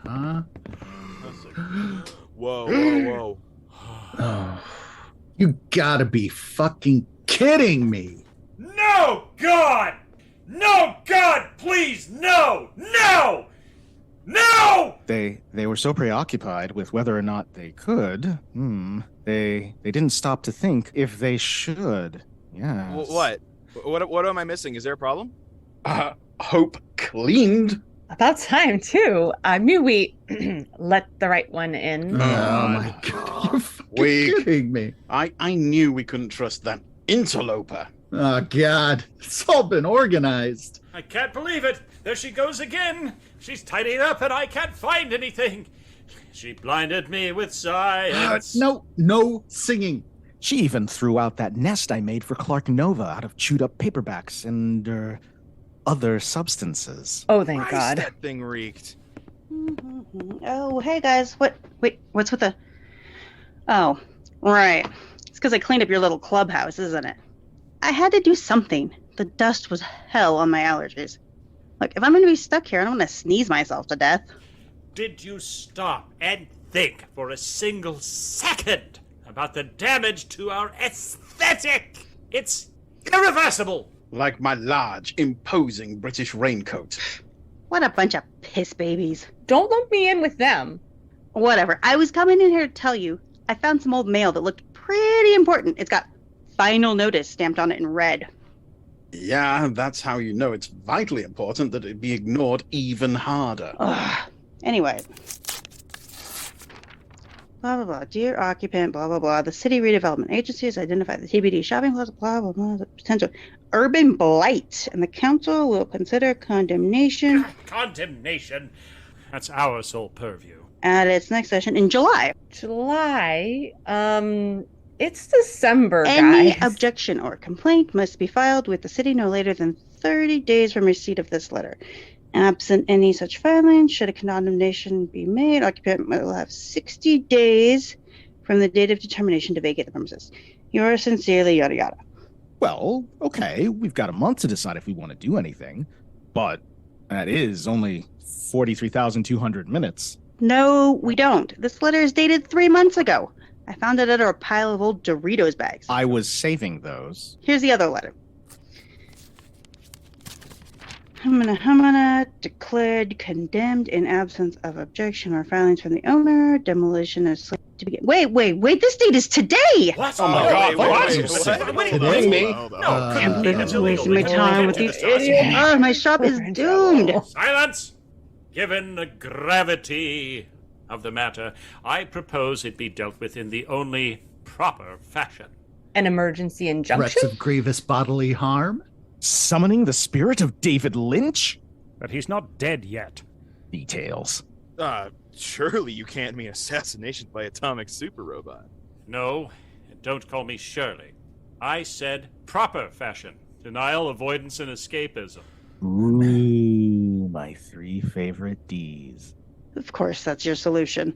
huh? Whoa. Oh, you gotta be fucking kidding me. No, God! No, God, please, no! No! No! They were so preoccupied with whether or not they could. They didn't stop to think if they should. Yes. What? What am I missing? Is there a problem? Hope cleaned. About time, too. I knew we let the right one in. Oh my God, you're fucking Weak. kidding me. I knew we couldn't trust that interloper. Oh God, it's all been organized. I can't believe it. There she goes again. She's tidying up and I can't find anything. She blinded me with science. No singing. She even threw out that nest I made for Clark Nova out of chewed up paperbacks and other substances. Oh, thank Christ, God. that thing reeked. Oh, hey guys. What's with the... Oh, right. It's because I cleaned up your little clubhouse, isn't it? I had to do something. The dust was hell on my allergies. Look, if I'm going to be stuck here, I don't want to sneeze myself to death. Did you stop and think for a single second about the damage to our aesthetic? It's irreversible. Like my large, imposing British raincoat. What a bunch of piss babies. Don't lump me in with them. Whatever. I was coming in here to tell you I found some old mail that looked pretty important. It's got final notice stamped on it in red. Yeah, that's how you know it's vitally important that it be ignored even harder. Ugh. Anyway. Blah, blah, blah. Dear occupant, blah, blah, blah. The city redevelopment agency has identified the TBD shopping plaza, blah, blah, blah, the potential urban blight, and the council will consider condemnation. Condemnation? That's our sole purview. At its next session in July. July? It's December, Any guys. objection or complaint must be filed with the city no later than 30 days from receipt of this letter. Absent any such filing, should a condemnation be made, occupant will have 60 days from the date of determination to vacate the premises. Yours sincerely, yada yada. Well, okay, we've got a month to decide if we want to do anything, but that is only 43,200 minutes. No, we don't. This letter is dated 3 months ago. I found it under a pile of old Doritos bags. I was saving those. Here's the other letter. Humana declared condemned in absence of objection or filings from the owner. Demolition is slated to begin. Wait, this date is today! What? Oh my God, What? Today? Me? No, can't be. I'm That's wasting my illegal. time with these idiots. Oh, my shop is doomed. Silence! Given the gravity of the matter, I propose it be dealt with in the only proper fashion. An emergency injunction? Threats of grievous bodily harm? Summoning the spirit of David Lynch? But he's not dead yet. Details. Surely you can't mean assassination by atomic super robot. No, and don't call me Shirley. I said proper fashion. Denial, avoidance, and escapism. Ooh, my 3 favorite Ds. Of course, that's your solution.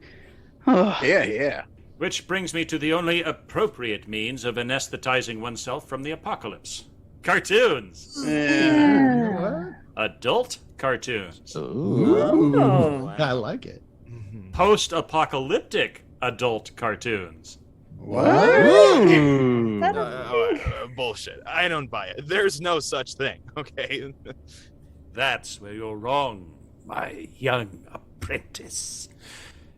Oh. Yeah. Which brings me to the only appropriate means of anesthetizing oneself from the apocalypse. Cartoons! What? Adult cartoons. Ooh, Oh. I like it. Post-apocalyptic adult cartoons. What? Is that Bullshit. I don't buy it. There's no such thing, okay? That's where you're wrong, my young apprentice.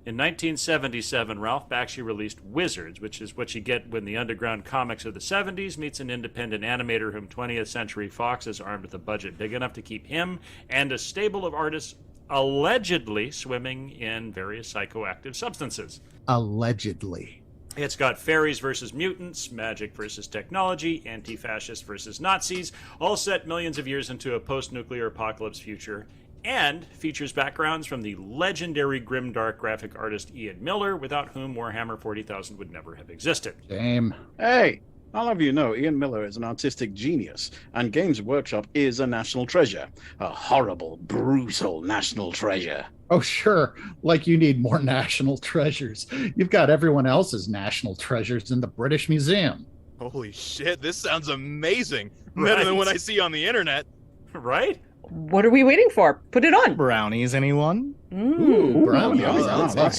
In 1977, Ralph Bakshi released Wizards, which is what you get when the underground comics of the 70s meets an independent animator whom 20th Century Fox is armed with a budget big enough to keep him and a stable of artists allegedly swimming in various psychoactive substances. Allegedly. It's got fairies versus mutants, magic versus technology, anti-fascists versus Nazis, all set millions of years into a post-nuclear apocalypse future, and features backgrounds from the legendary grimdark graphic artist Ian Miller, without whom Warhammer 40,000 would never have existed. Damn. Hey, I'll have you know, Ian Miller is an artistic genius, and Games Workshop is a national treasure. A horrible, brutal national treasure. Oh, sure. Like you need more national treasures. You've got everyone else's national treasures in the British Museum. Holy shit, this sounds amazing. Better than what I see on the internet. Right? What are we waiting for? Put it on. Brownies, anyone? Ooh, brownies.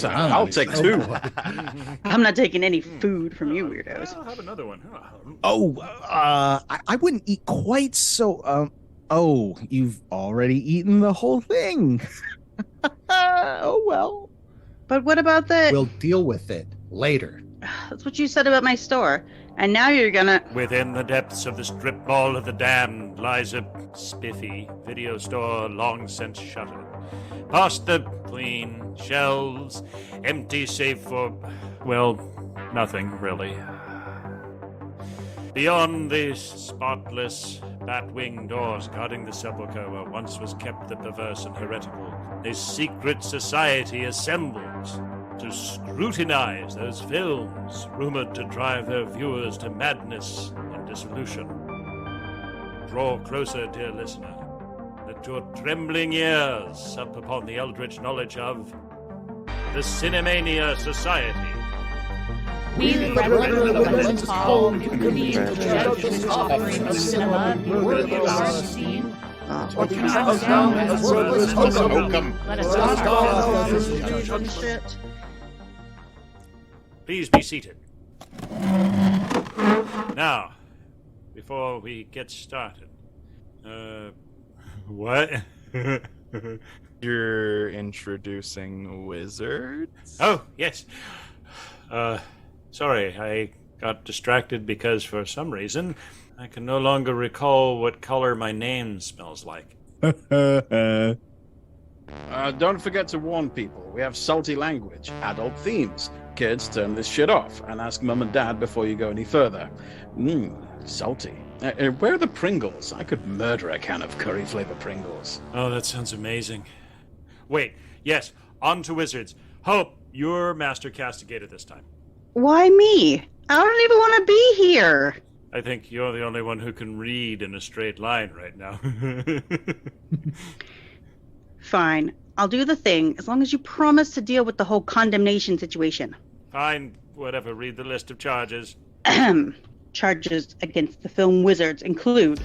I'll take two. I'm not taking any food from you weirdos. I'll have another one. I wouldn't eat quite so. Oh, you've already eaten the whole thing. Oh well. But what about the... We'll deal with it later. That's what you said about my store. And now you're gonna... Within the depths of the strip mall of the damned lies a spiffy video store long since shuttered. Past the clean shelves, empty save for, well, nothing really. Beyond the spotless bat-winged doors guarding the sepulchre where once was kept the perverse and heretical, a secret society assembles to scrutinize those films rumored to drive their viewers to madness and dissolution. Draw closer, dear listener. Let your trembling ears sup upon the eldritch knowledge of the Cinemania Society. We, the brethren of the Legends Hall, convene to judge this offering of cinema worthy of our esteem. Or cast down as worthless hokum. Let us Shit. Please be seated. Now, before we get started, what? You're introducing wizards? Oh, yes. Sorry, I got distracted because for some reason I can no longer recall what color my name smells like. Don't forget to warn people. We have salty language, adult themes. Kids, turn this shit off and ask mum and dad before you go any further. Salty. Where are the Pringles? I could murder a can of curry flavor Pringles. Oh, that sounds amazing. Wait, yes, on to wizards. Hope, you're Master Castigator this time. Why me? I don't even want to be here. I think you're the only one who can read in a straight line right now. Fine. I'll do the thing, as long as you promise to deal with the whole condemnation situation. Fine, whatever, read the list of charges. Charges against the film Wizards include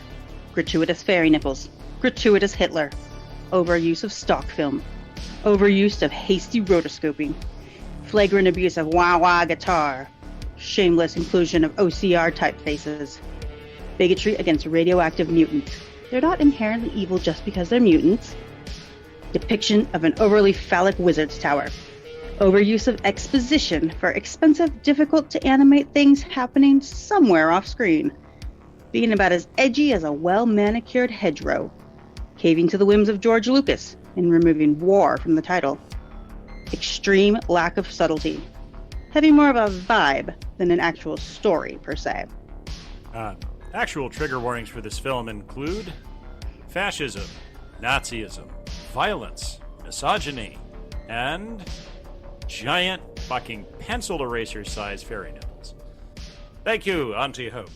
gratuitous fairy nipples, gratuitous Hitler, overuse of stock film, overuse of hasty rotoscoping, flagrant abuse of wah-wah guitar, shameless inclusion of OCR typefaces, bigotry against radioactive mutants. They're not inherently evil just because they're mutants. Depiction of an overly phallic wizard's tower. Overuse of exposition for expensive, difficult to animate things happening somewhere off screen. Being about as edgy as a well-manicured hedgerow. Caving to the whims of George Lucas in removing war from the title. Extreme lack of subtlety. Having more of a vibe than an actual story, per se. Actual trigger warnings for this film include fascism, Nazism, violence, misogyny, and giant fucking pencil eraser size fairy nipples. Thank you, Auntie Hope.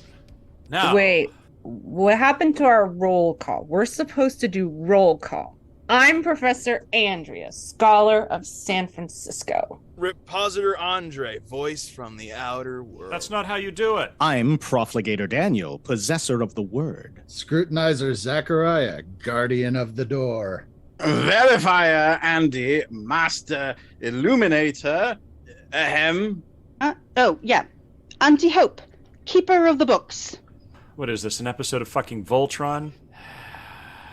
Now, Wait, what happened to our roll call? We're supposed to do roll call. I'm Professor Andrea, scholar of San Francisco. Repositor Andre, voice from the outer world. that's not how you do it. I'm Profligator Daniel, possessor of the word. Scrutinizer Zachariah, guardian of the door. Verifier Andy, master illuminator, ahem. Yeah. Auntie Hope, keeper of the books. What is this, an episode of fucking Voltron?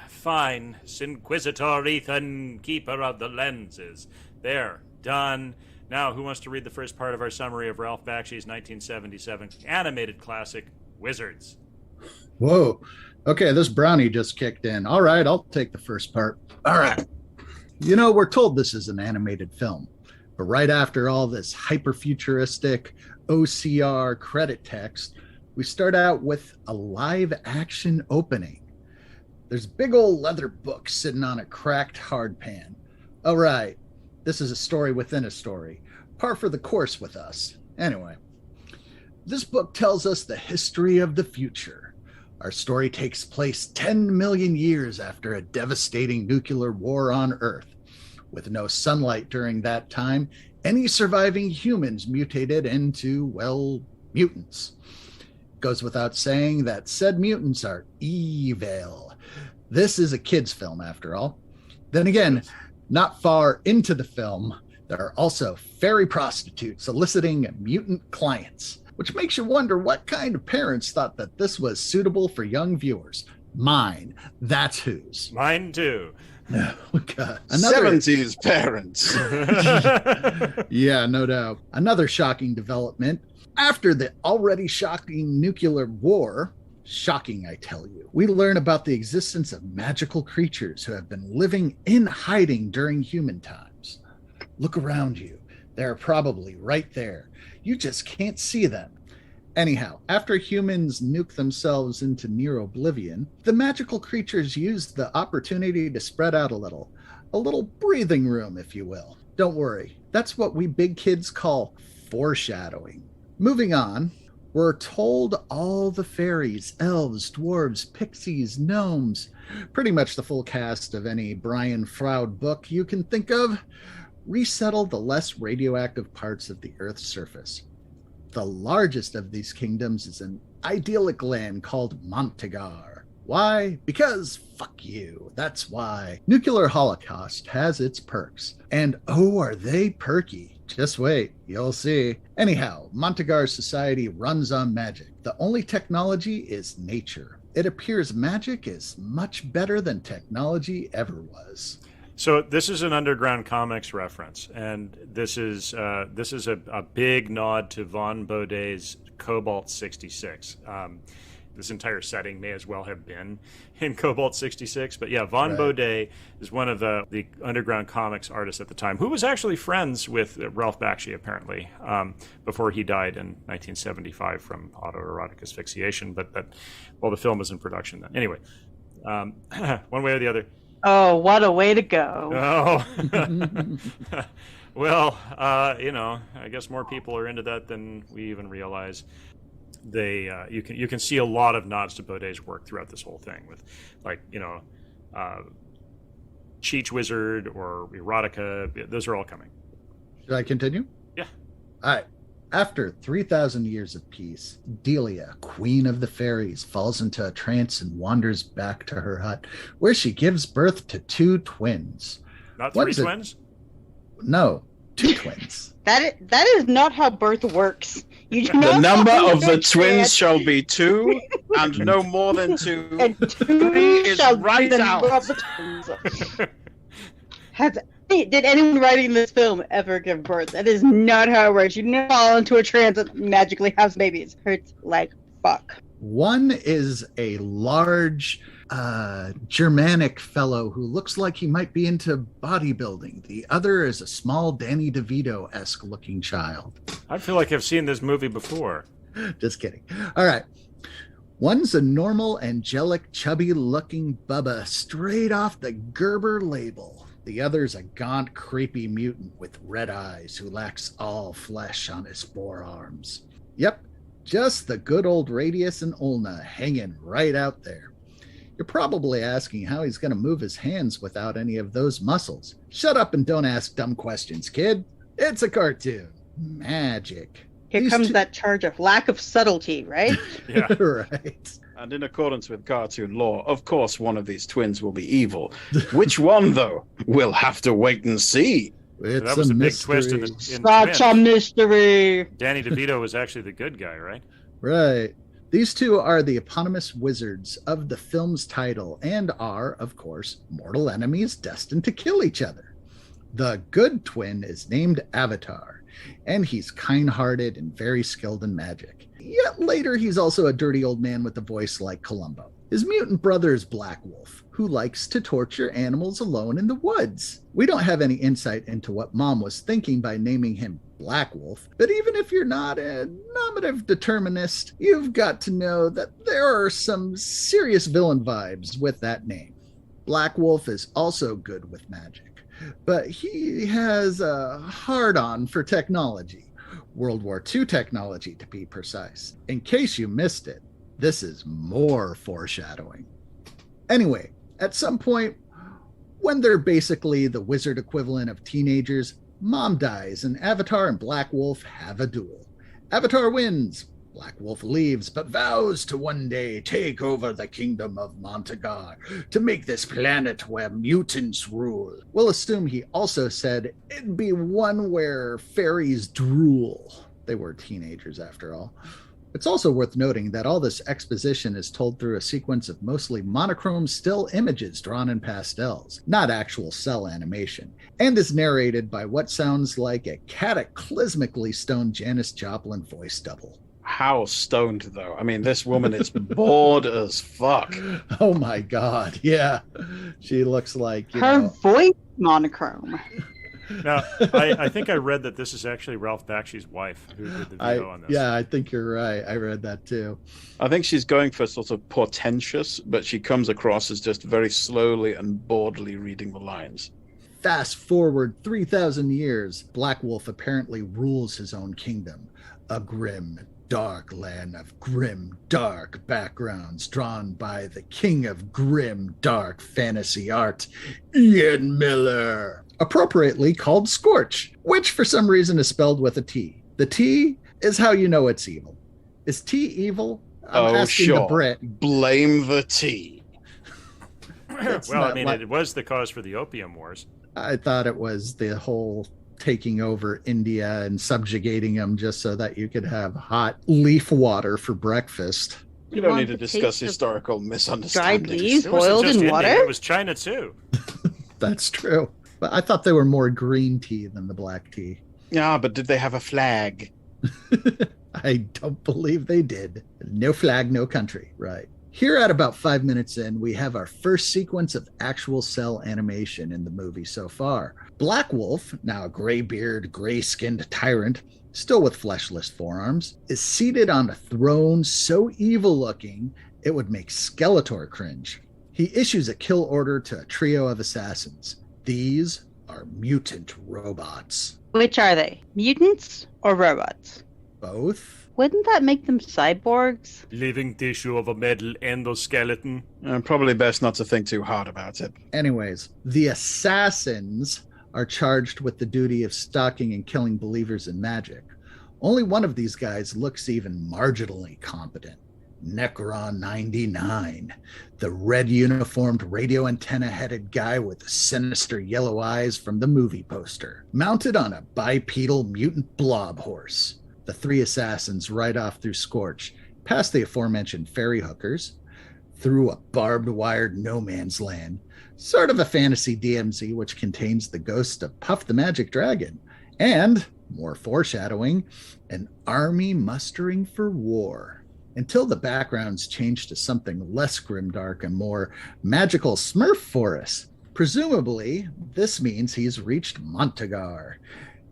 Fine, Inquisitor Ethan, keeper of the lenses. There, done. Now, who wants to read the first part of our summary of Ralph Bakshi's 1977 animated classic, Wizards? Whoa. Okay, this brownie just kicked in. All right, I'll take the first part. All right. You know, we're told this is an animated film, but right after all this hyper-futuristic OCR credit text, we start out with a live-action opening. There's big old leather books sitting on a cracked hardpan. All right, this is a story within a story. Par for the course with us. Anyway, this book tells us the history of the future. Our story takes place 10 million years after a devastating nuclear war on Earth. With no sunlight during that time, any surviving humans mutated into, well, mutants. It goes without saying that said mutants are evil. This is a kid's film, after all. Then again, not far into the film, there are also fairy prostitutes soliciting mutant clients, which makes you wonder what kind of parents thought that this was suitable for young viewers. Mine. That's whose. Mine too. Oh, God. 70s parents. Yeah, no doubt. Another shocking development. After the already shocking nuclear war, shocking, I tell you, we learn about the existence of magical creatures who have been living in hiding during human times. Look around you. They're probably right there. You just can't see them. Anyhow, after humans nuke themselves into near oblivion, the magical creatures used the opportunity to spread out a little breathing room, if you will. Don't worry, that's what we big kids call foreshadowing. Moving on, we're told all the fairies, elves, dwarves, pixies, gnomes, pretty much the full cast of any Brian Froud book you can think of, resettle the less radioactive parts of the Earth's surface. The largest of these kingdoms is an idyllic land called Montagar. Why? Because fuck you. That's why. Nuclear Holocaust has its perks. And oh, are they perky. Just wait, you'll see. Anyhow, Montagar's society runs on magic. The only technology is nature. It appears magic is much better than technology ever was. So this is an Underground Comics reference, and this is a big nod to Von Baudet's Cobalt 66. This entire setting may as well have been in Cobalt 66, but yeah, Von Baudet is one of the Underground Comics artists at the time, who was actually friends with Ralph Bakshi, apparently, before he died in 1975 from autoerotic asphyxiation. But the film was in production then. Anyway, one way or the other. Oh, what a way to go. Oh. Well, I guess more people are into that than we even realize. You can see a lot of nods to Baudet's work throughout this whole thing with, Cheech Wizard or Erotica. Those are all coming. Should I continue? Yeah. All right. After 3,000 years of peace, Delia, queen of the fairies, falls into a trance and wanders back to her hut, where she gives birth to 2 twins. Not 3 twins? No, 2 twins. That is not how birth works. You do The not number of the understand. twins shall be 2, and no more than 2. And 2 is shall be right the number out. of the twins. Did anyone writing this film ever give birth? That is not how it works. You don't fall into a trance and magically have babies. Hurts like fuck. One is a large Germanic fellow who looks like he might be into bodybuilding. The other is a small Danny DeVito-esque looking child. I feel like I've seen this movie before. Just kidding. All right. One's a normal, angelic, chubby-looking Bubba straight off the Gerber label. The other's a gaunt, creepy mutant with red eyes who lacks all flesh on his forearms. Yep, just the good old Radius and Ulna hanging right out there. You're probably asking how he's going to move his hands without any of those muscles. Shut up and don't ask dumb questions, kid. It's a cartoon. Magic. Here These comes two- that charge of lack of subtlety, right? Yeah. Right. And in accordance with cartoon law, of course one of these twins will be evil. Which one, though? We'll have to wait and see. It's That was a big mystery. twist in Such a mystery. Danny DeVito was actually the good guy, right? Right. These two are the eponymous wizards of the film's title and are, of course, mortal enemies destined to kill each other. The good twin is named Avatar, and he's kind-hearted and very skilled in magic. Yet later, he's also a dirty old man with a voice like Columbo. His mutant brother is Black Wolf, who likes to torture animals alone in the woods. We don't have any insight into what Mom was thinking by naming him Black Wolf, but even if you're not a nominative determinist, you've got to know that there are some serious villain vibes with that name. Black Wolf is also good with magic, but he has a hard-on for technology. World War II technology, to be precise. In case you missed it, this is more foreshadowing. Anyway, at some point, when they're basically the wizard equivalent of teenagers, Mom dies and Avatar and Black Wolf have a duel. Avatar wins, Black Wolf leaves, but vows to one day take over the kingdom of Montagar to make this planet where mutants rule. We'll assume he also said it'd be one where fairies drool. They were teenagers, after all. It's also worth noting that all this exposition is told through a sequence of mostly monochrome still images drawn in pastels, not actual cell animation, and is narrated by what sounds like a cataclysmically stoned Janis Joplin voice double. How stoned, though? I mean, this woman is bored as fuck. Oh my god, yeah. She looks like, Her voice monochrome. Now, I think I read that this is actually Ralph Bakshi's wife who did the video on this. Yeah, I think you're right. I read that too. I think she's going for sort of portentous, but she comes across as just very slowly and boredly reading the lines. Fast forward 3,000 years, Black Wolf apparently rules his own kingdom, a grim, dark land of grim, dark backgrounds drawn by the king of grim, dark fantasy art, Ian Miller, appropriately called Scorch, which for some reason is spelled with a T. The T is how you know it's evil. Is T evil? I'm asking sure. the Brit. Blame the tea. Well, I mean, it was the cause for the Opium Wars. I thought it was the whole taking over India and subjugating them just so that you could have hot leaf water for breakfast. You don't want need to the discuss taste of historical Dried misunderstandings. leaves It wasn't boiled just in India, water? it was China too. That's true. But I thought they were more green tea than the black tea. Yeah, but did they have a flag? I don't believe they did. No flag, no country. Right. Here at about 5 minutes in, we have our first sequence of actual cell animation in the movie so far. Black Wolf, now a gray-bearded, gray-skinned tyrant, still with fleshless forearms, is seated on a throne so evil-looking it would make Skeletor cringe. He issues a kill order to a trio of assassins. These are mutant robots. Which are they? Mutants or robots? Both? Wouldn't that make them cyborgs? Living tissue of a metal endoskeleton. Probably best not to think too hard about it. Anyways, the assassins are charged with the duty of stalking and killing believers in magic. Only one of these guys looks even marginally competent. Necron 99, the red uniformed radio antenna-headed guy with the sinister yellow eyes from the movie poster, mounted on a bipedal mutant blob horse. The three assassins ride off through Scorch, past the aforementioned ferry hookers, through a barbed-wired no man's land, sort of a fantasy DMZ which contains the ghost of Puff the Magic Dragon, and, more foreshadowing, an army mustering for war. Until the backgrounds change to something less grimdark and more magical Smurf forest. Presumably, this means he's reached Montagar.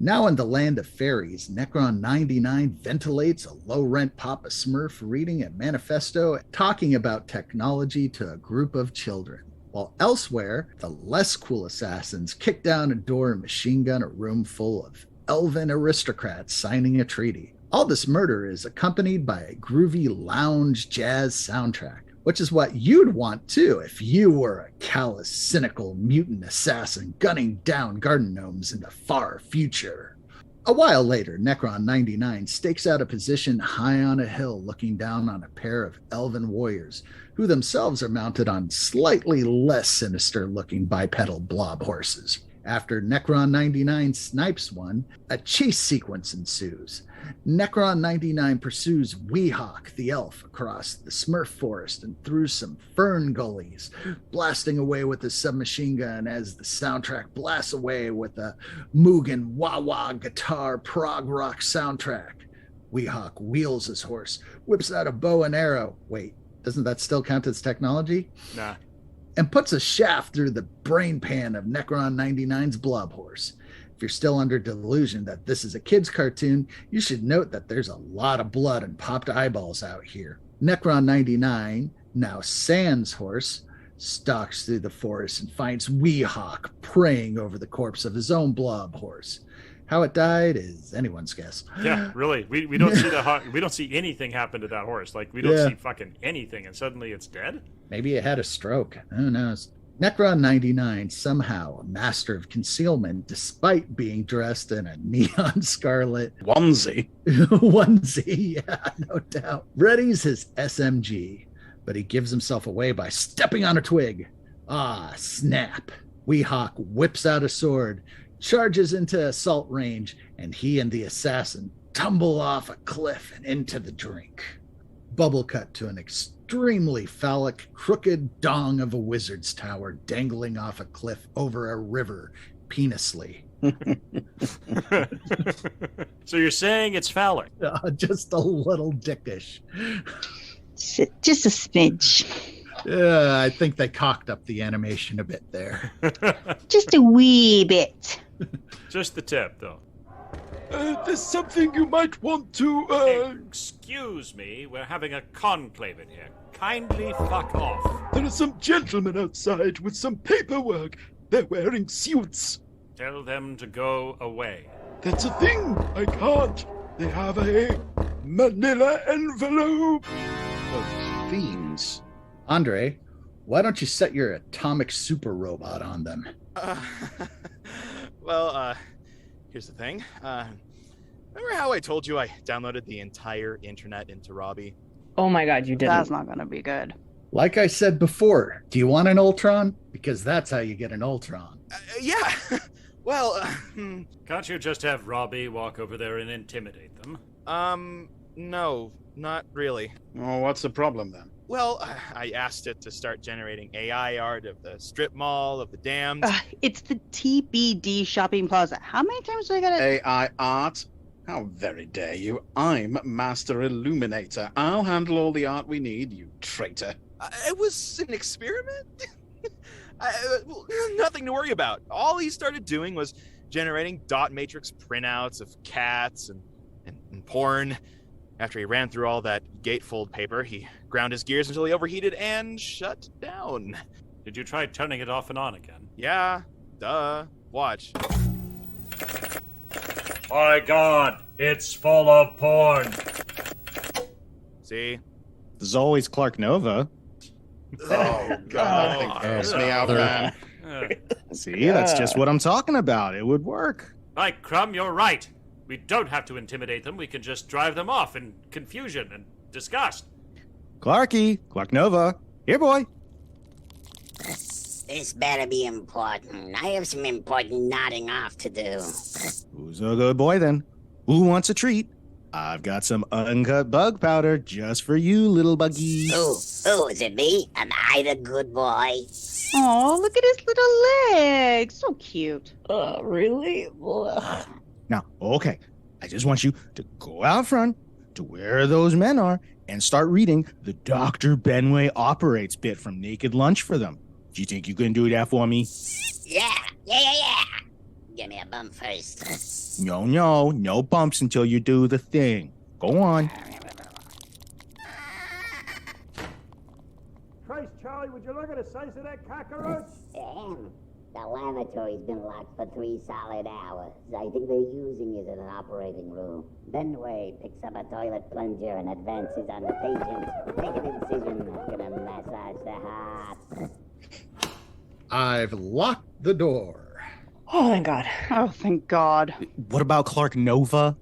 Now in the land of fairies, Necron 99 ventilates a low-rent Papa Smurf reading a manifesto talking about technology to a group of children. While elsewhere, the less cool assassins kick down a door and machine gun a room full of elven aristocrats signing a treaty. All this murder is accompanied by a groovy lounge jazz soundtrack, which is what you'd want too if you were a callous, cynical mutant assassin gunning down garden gnomes in the far future. A while later, Necron 99 stakes out a position high on a hill looking down on a pair of elven warriors who themselves are mounted on slightly less sinister-looking bipedal blob horses. After Necron 99 snipes one, a chase sequence ensues. Necron 99 pursues Weehawk, the elf, across the Smurf forest and through some fern gullies, blasting away with his submachine gun as the soundtrack blasts away with a Mugen wah-wah guitar prog rock soundtrack. Weehawk wheels his horse, whips out a bow and arrow. Wait, doesn't that still count as technology? Nah. And puts a shaft through the brain pan of Necron 99's blob horse. If you're still under delusion that this is a kid's cartoon, you should note that there's a lot of blood and popped eyeballs out here. Necron 99, now Sans horse, stalks through the forest and finds Weehawk praying over the corpse of his own blob horse. How it died is anyone's guess. Yeah, really. We don't see we don't see anything happen to that horse. Like we don't see fucking anything, and suddenly it's dead. Maybe it had a stroke. Who knows? Necron 99, somehow a master of concealment, despite being dressed in a neon scarlet Onesie. onesie, yeah, no doubt. Readies his SMG, but he gives himself away by stepping on a twig. Ah, snap. Weehawk whips out a sword, charges into assault range, and he and the assassin tumble off a cliff and into the drink. Bubble cut to an extremely phallic, crooked dong of a wizard's tower dangling off a cliff over a river, penously. So you're saying it's phallic? Just a little dickish. Just a smidge. I think they cocked up the animation a bit there. Just a wee bit. Just the tip, though. There's something you might want to, Excuse me, we're having a conclave in here. Kindly fuck off. There are some gentlemen outside with some paperwork. They're wearing suits. Tell them to go away. That's a thing. I can't. They have a manila envelope. Those fiends. Andre, why don't you set your atomic super robot on them? Well, here's the thing. Remember how I told you I downloaded the entire internet into Robbie? Oh my god, you didn't. That's not gonna be good. Like I said before, do you want an Ultron? Because that's how you get an Ultron. Yeah. Well, Can't you just have Robbie walk over there and intimidate them? no, not really. Oh, what's the problem then? Well, I asked it to start generating AI art of the strip mall, of the damned. It's the TBD shopping plaza. How many times do I gotta... AI art? How very dare you. I'm Master Illuminator. I'll handle all the art we need, you traitor. It was an experiment. Nothing to worry about. All he started doing was generating dot matrix printouts of cats and porn. After he ran through all that gatefold paper, he ground his gears until he overheated and shut down. Did you try turning it off and on again? Yeah, duh. Watch. My god, it's full of porn. See? There's always Clark Nova. Oh, God, that thing grossed me out, man. See, that's just what I'm talking about. It would work. Right, Crumb, you're right. We don't have to intimidate them. We can just drive them off in confusion and disgust. Clark Nova. Here, boy. This better be important. I have some important nodding off to do. Who's a good boy, then? Who wants a treat? I've got some uncut bug powder just for you, little buggy. Ooh, is it me? Am I the good boy? Oh, look at his little legs. So cute. Really? Ugh. Now, okay, I just want you to go out front to where those men are and start reading the Dr. Benway Operates bit from Naked Lunch for them. Do you think you can do that for me? Yeah. Give me a bump first. No bumps until you do the thing. Go on. Christ, Charlie, would you look at the size of that cockroach? Damn. The lavatory's been locked for 3 solid hours. I think they're using it in an operating room. Benway picks up a toilet plunger and advances on the patient. Make an incision. Gonna massage the heart. I've locked the door. Oh, thank God. Oh, thank God. What about Clark Nova?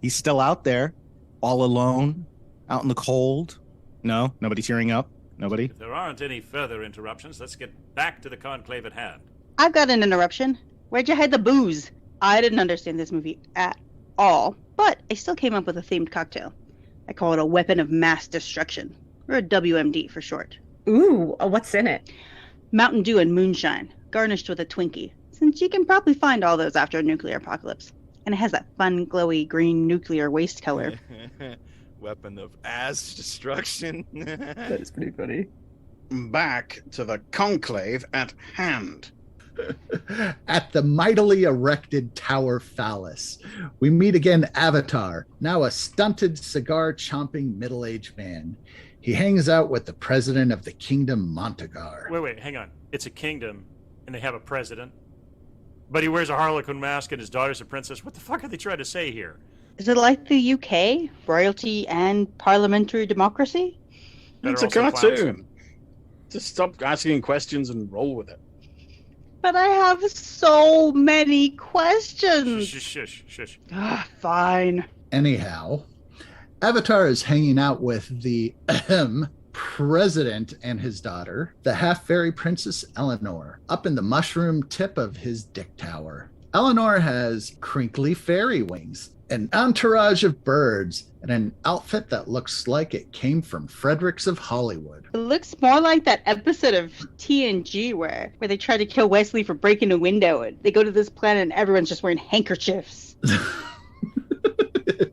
He's still out there, all alone, out in the cold. No? Nobody's hearing up? Nobody? If there aren't any further interruptions, let's get back to the conclave at hand. I've got an interruption. Where'd you hide the booze? I didn't understand this movie at all, but I still came up with a themed cocktail. I call it a weapon of mass destruction, or a WMD for short. Ooh, what's in it? Mountain Dew and moonshine, garnished with a Twinkie, since you can probably find all those after a nuclear apocalypse. And it has that fun, glowy green nuclear waste color. Weapon of ass destruction. That is pretty funny. Back to the conclave at hand. At the mightily erected Tower Phallus, we meet again Avatar, now a stunted, cigar-chomping middle-aged man. He hangs out with the president of the Kingdom Montagar. Wait, hang on. It's a kingdom, and they have a president. But he wears a harlequin mask, and his daughter's a princess. What the fuck are they trying to say here? Is it like the UK? Royalty and parliamentary democracy? That It's are a also clowns? cartoon. Just stop asking questions and roll with it. But I have so many questions. Shush. Fine. Anyhow, Avatar is hanging out with the president and his daughter, the half-fairy princess Eleanor, up in the mushroom tip of his dick tower. Eleanor has crinkly fairy wings, an entourage of birds, and an outfit that looks like it came from Fredericks of Hollywood. It looks more like that episode of TNG where they try to kill Wesley for breaking a window. And they go to this planet and everyone's just wearing handkerchiefs.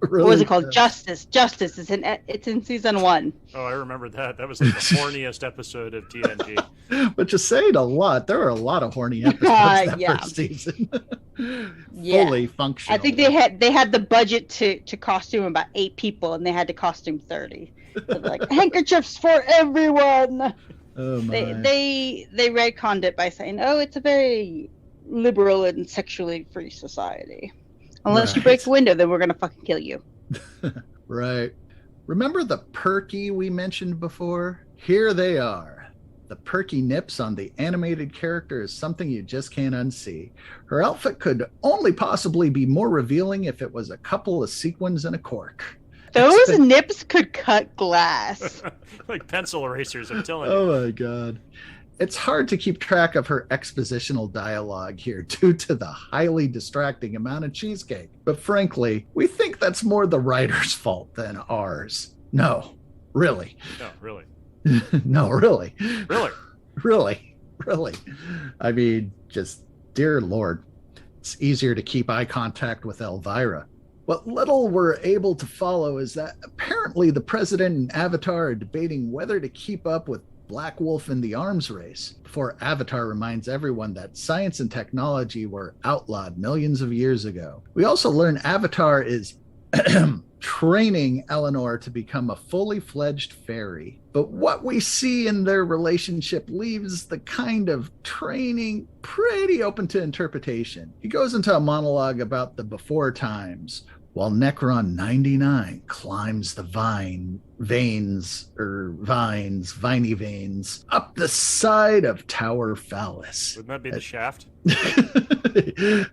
Really what was it called? does. Justice. It's in season 1. Oh, I remember that. That was like the horniest episode of TNG. But just saying a lot. There are a lot of horny episodes that first season. Fully functional. I think they had the budget to costume about 8 people, and they had to costume 30. So like handkerchiefs for everyone. Oh my. They retconned it by saying, "Oh, it's a very liberal and sexually free society. Unless you break the window, then we're gonna fucking kill you." Right. Remember the perky we mentioned before? Here they are. The perky nips on the animated character is something you just can't unsee. Her outfit could only possibly be more revealing if it was a couple of sequins and a cork. Those nips could cut glass. Like pencil erasers, I'm telling you. Oh my god. It's hard to keep track of her expositional dialogue here due to the highly distracting amount of cheesecake. But frankly, we think that's more the writer's fault than ours. No, really. No, really. No, really. Really? Really. I mean, just, dear Lord, it's easier to keep eye contact with Elvira. What little we're able to follow is that apparently the president and Avatar are debating whether to keep up with Black Wolf in the arms race, before Avatar reminds everyone that science and technology were outlawed millions of years ago. We also learn Avatar is training Eleanor to become a fully fledged fairy. But what we see in their relationship leaves the kind of training pretty open to interpretation. He goes into a monologue about the before times, while Necron 99 climbs the viney veins up the side of Tower Phallus. Wouldn't that be the shaft?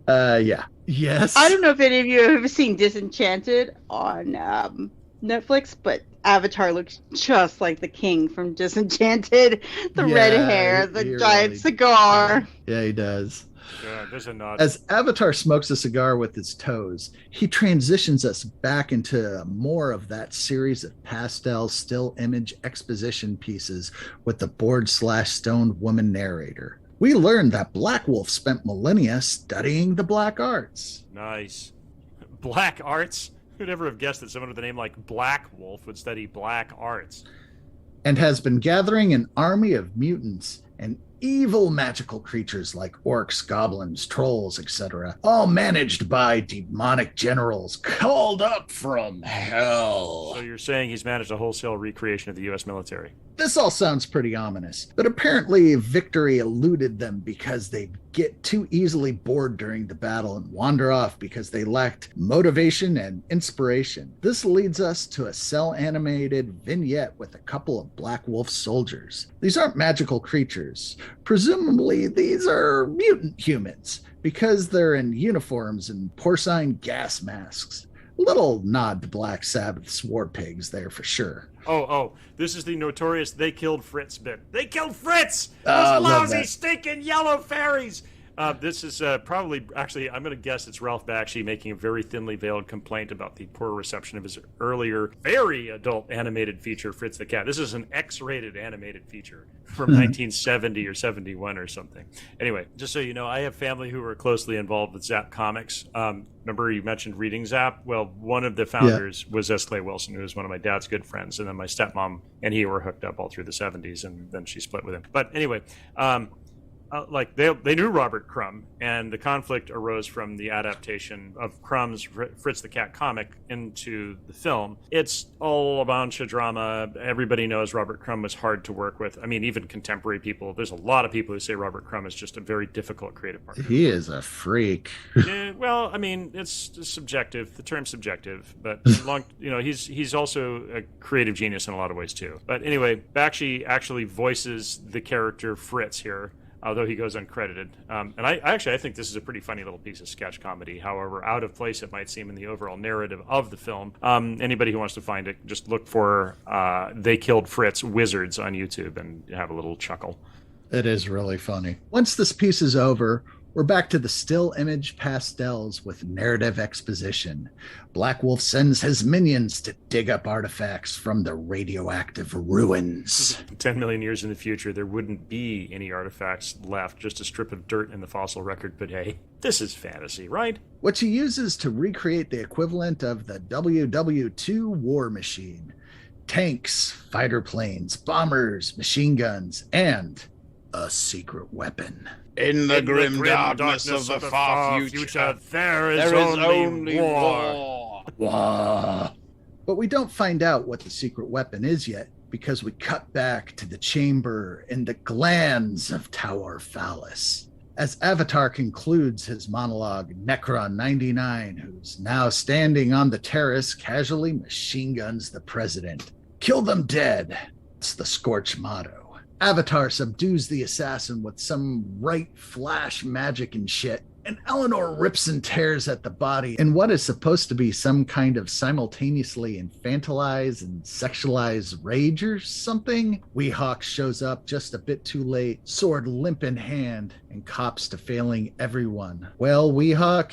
Yeah. Yes. I don't know if any of you have ever seen Disenchanted on Netflix, but Avatar looks just like the king from Disenchanted. The red hair, the giant cigar. Yeah, he does. Yeah, there's a nod. As Avatar smokes a cigar with his toes, he transitions us back into more of that series of pastel still image exposition pieces with the board/stoned woman narrator. We learned that Black Wolf spent millennia studying the black arts. Nice. Black arts? Who'd ever have guessed that someone with a name like Black Wolf would study black arts? And has been gathering an army of mutants and evil magical creatures like orcs, goblins, trolls, etc., all managed by demonic generals called up from hell. So you're saying he's managed a wholesale recreation of the U.S. military? This all sounds pretty ominous, but apparently victory eluded them because they get too easily bored during the battle and wander off because they lacked motivation and inspiration. This leads us to a cel-animated vignette with a couple of Black Wolf soldiers. These aren't magical creatures. Presumably, these are mutant humans because they're in uniforms and porcine gas masks. Little nod to Black Sabbath's war pigs there for sure. Oh, this is the notorious "they killed Fritz" bit. They killed Fritz! Those lousy, stinking yellow fairies! This is probably, actually, I'm going to guess it's Ralph Bakshi making a very thinly veiled complaint about the poor reception of his earlier, very adult animated feature, Fritz the Cat. This is an X-rated animated feature from 1970 or 71 or something. Anyway, just so you know, I have family who are closely involved with Zap Comics. Remember you mentioned reading Zap? Well, one of the founders was S. Clay Wilson, who was one of my dad's good friends, and then my stepmom and he were hooked up all through the 70s, and then she split with him. But anyway, they knew Robert Crumb, and the conflict arose from the adaptation of Crumb's Fritz the Cat comic into the film. It's all a bunch of drama. Everybody knows Robert Crumb was hard to work with. I mean, even contemporary people, there's a lot of people who say Robert Crumb is just a very difficult creative partner. He is a freak. Yeah, well, I mean, it's subjective. The term's subjective, but he's also a creative genius in a lot of ways too. But anyway, Bakshi actually voices the character Fritz here, although he goes uncredited. And I think this is a pretty funny little piece of sketch comedy, however out of place it might seem in the overall narrative of the film. Anybody who wants to find it, just look for They Killed Fritz Wizards on YouTube and have a little chuckle. It is really funny. Once this piece is over, we're back to the still image pastels with narrative exposition. Black Wolf sends his minions to dig up artifacts from the radioactive ruins. 10 million years in the future, there wouldn't be any artifacts left, just a strip of dirt in the fossil record. But hey, this is fantasy, right? Which he uses to recreate the equivalent of the WW2 war machine. Tanks, fighter planes, bombers, machine guns, and a secret weapon. In the grim darkness of the far future, there is only war. Wow. But we don't find out what the secret weapon is yet, because we cut back to the chamber in the glands of Tower Phallus. As Avatar concludes his monologue, Necron 99, who's now standing on the terrace, casually machine guns the president. Kill them dead. It's the Scorch motto. Avatar subdues the assassin with some right flash magic and shit, and Eleanor rips and tears at the body in what is supposed to be some kind of simultaneously infantilized and sexualized rage or something. Weehawk shows up just a bit too late, sword limp in hand, and cops to failing everyone. Well, Weehawk,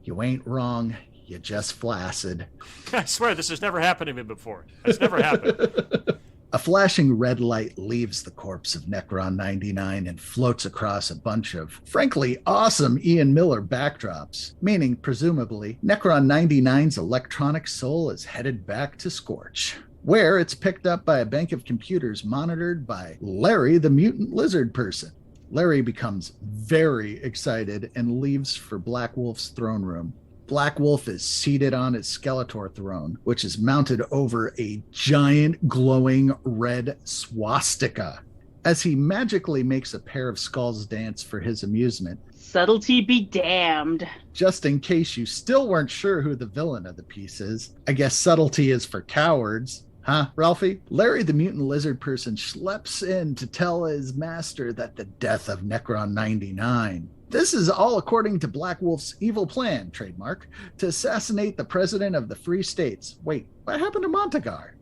you ain't wrong. You're just flaccid. I swear this has never happened to me before. It's never happened. A flashing red light leaves the corpse of Necron 99 and floats across a bunch of, frankly, awesome Ian Miller backdrops, meaning, presumably, Necron 99's electronic soul is headed back to Scorch, where it's picked up by a bank of computers monitored by Larry the Mutant Lizard Person. Larry becomes very excited and leaves for Black Wolf's throne room. Black Wolf is seated on his Skeletor throne, which is mounted over a giant glowing red swastika, as he magically makes a pair of skulls dance for his amusement. Subtlety be damned. Just in case you still weren't sure who the villain of the piece is, I guess subtlety is for cowards. Huh, Ralphie? Larry the Mutant Lizard Person schleps in to tell his master that the death of Necron 99. This is all according to Black Wolf's evil plan, trademark, to assassinate the president of the Free States. Wait, what happened to Montagar?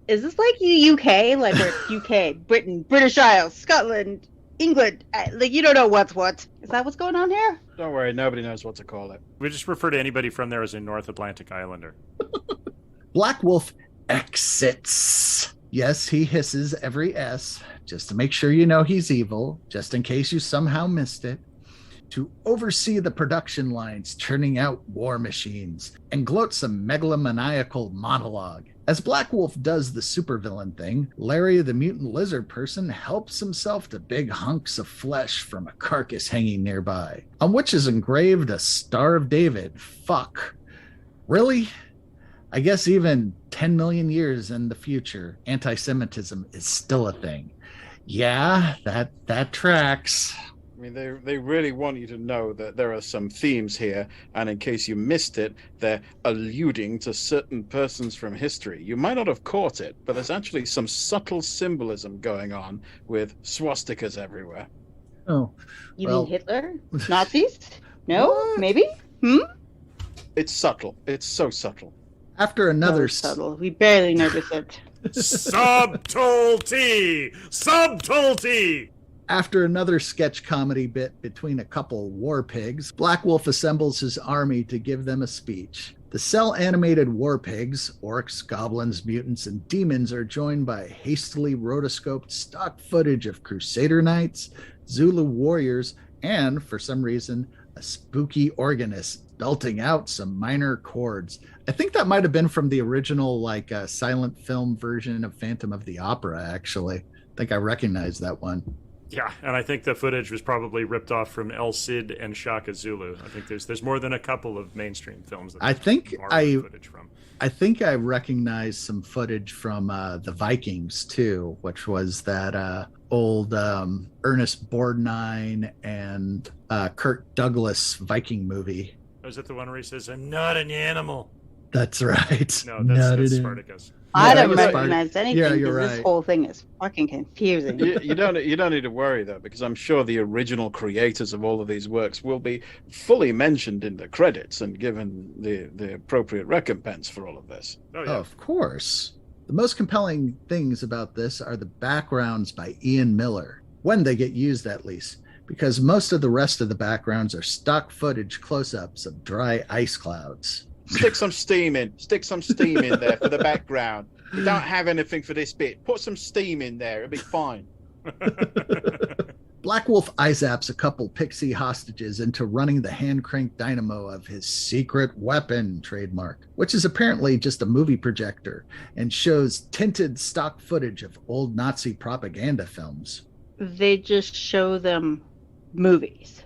Is this like UK? Like we're UK, Britain, British Isles, Scotland, England? Like you don't know what's what. Is that what's going on here? Don't worry, nobody knows what to call it. We just refer to anybody from there as a North Atlantic Islander. Black Wolf exits. Yes, he hisses every S, just to make sure you know he's evil, just in case you somehow missed it, to oversee the production lines churning out war machines, and gloats a megalomaniacal monologue. As Black Wolf does the supervillain thing, Larry the Mutant Lizard Person helps himself to big hunks of flesh from a carcass hanging nearby, on which is engraved a Star of David. Fuck. Really? I guess even 10 million years in the future, anti-Semitism is still a thing. Yeah, that tracks. I mean, they really want you to know that there are some themes here, and in case you missed it, they're alluding to certain persons from history. You might not have caught it, but there's actually some subtle symbolism going on with swastikas everywhere. Oh, you mean Hitler? Nazis? No? What? Maybe? It's subtle. It's so subtle. After another... subtle. We barely notice it. Subtlety! Subtlety! After another sketch comedy bit between a couple war pigs, Black Wolf assembles his army to give them a speech. The cell-animated war pigs, orcs, goblins, mutants, and demons are joined by hastily rotoscoped stock footage of Crusader Knights, Zulu warriors, and, for some reason, a spooky organist belting out some minor chords. I think that might have been from the original, silent film version of Phantom of the Opera, actually. I think I recognize that one. Yeah, and I think the footage was probably ripped off from El Cid and Shaka Zulu. I think there's more than a couple of mainstream films that I think borrowed footage from. I think I recognized some footage from the Vikings too, which was that old Ernest Borgnine and Kirk Douglas Viking movie. Was it the one where he says, "I'm not an animal"? That's right. No, that's Spartacus. I Yeah, don't that was recognize anything Yeah, because you're this right. whole thing is fucking confusing. You don't need to worry though, because I'm sure the original creators of all of these works will be fully mentioned in the credits and given the appropriate recompense for all of this. Oh, yeah. Of course. The most compelling things about this are the backgrounds by Ian Miller, when they get used at least, because most of the rest of the backgrounds are stock footage close-ups of dry ice clouds. Stick some steam in there for the background. You don't have anything for this bit. Put some steam in there. It'll be fine. Black Wolf eye-zaps a couple pixie hostages into running the hand-cranked dynamo of his secret weapon trademark, which is apparently just a movie projector and shows tinted stock footage of old Nazi propaganda films. They just show them movies.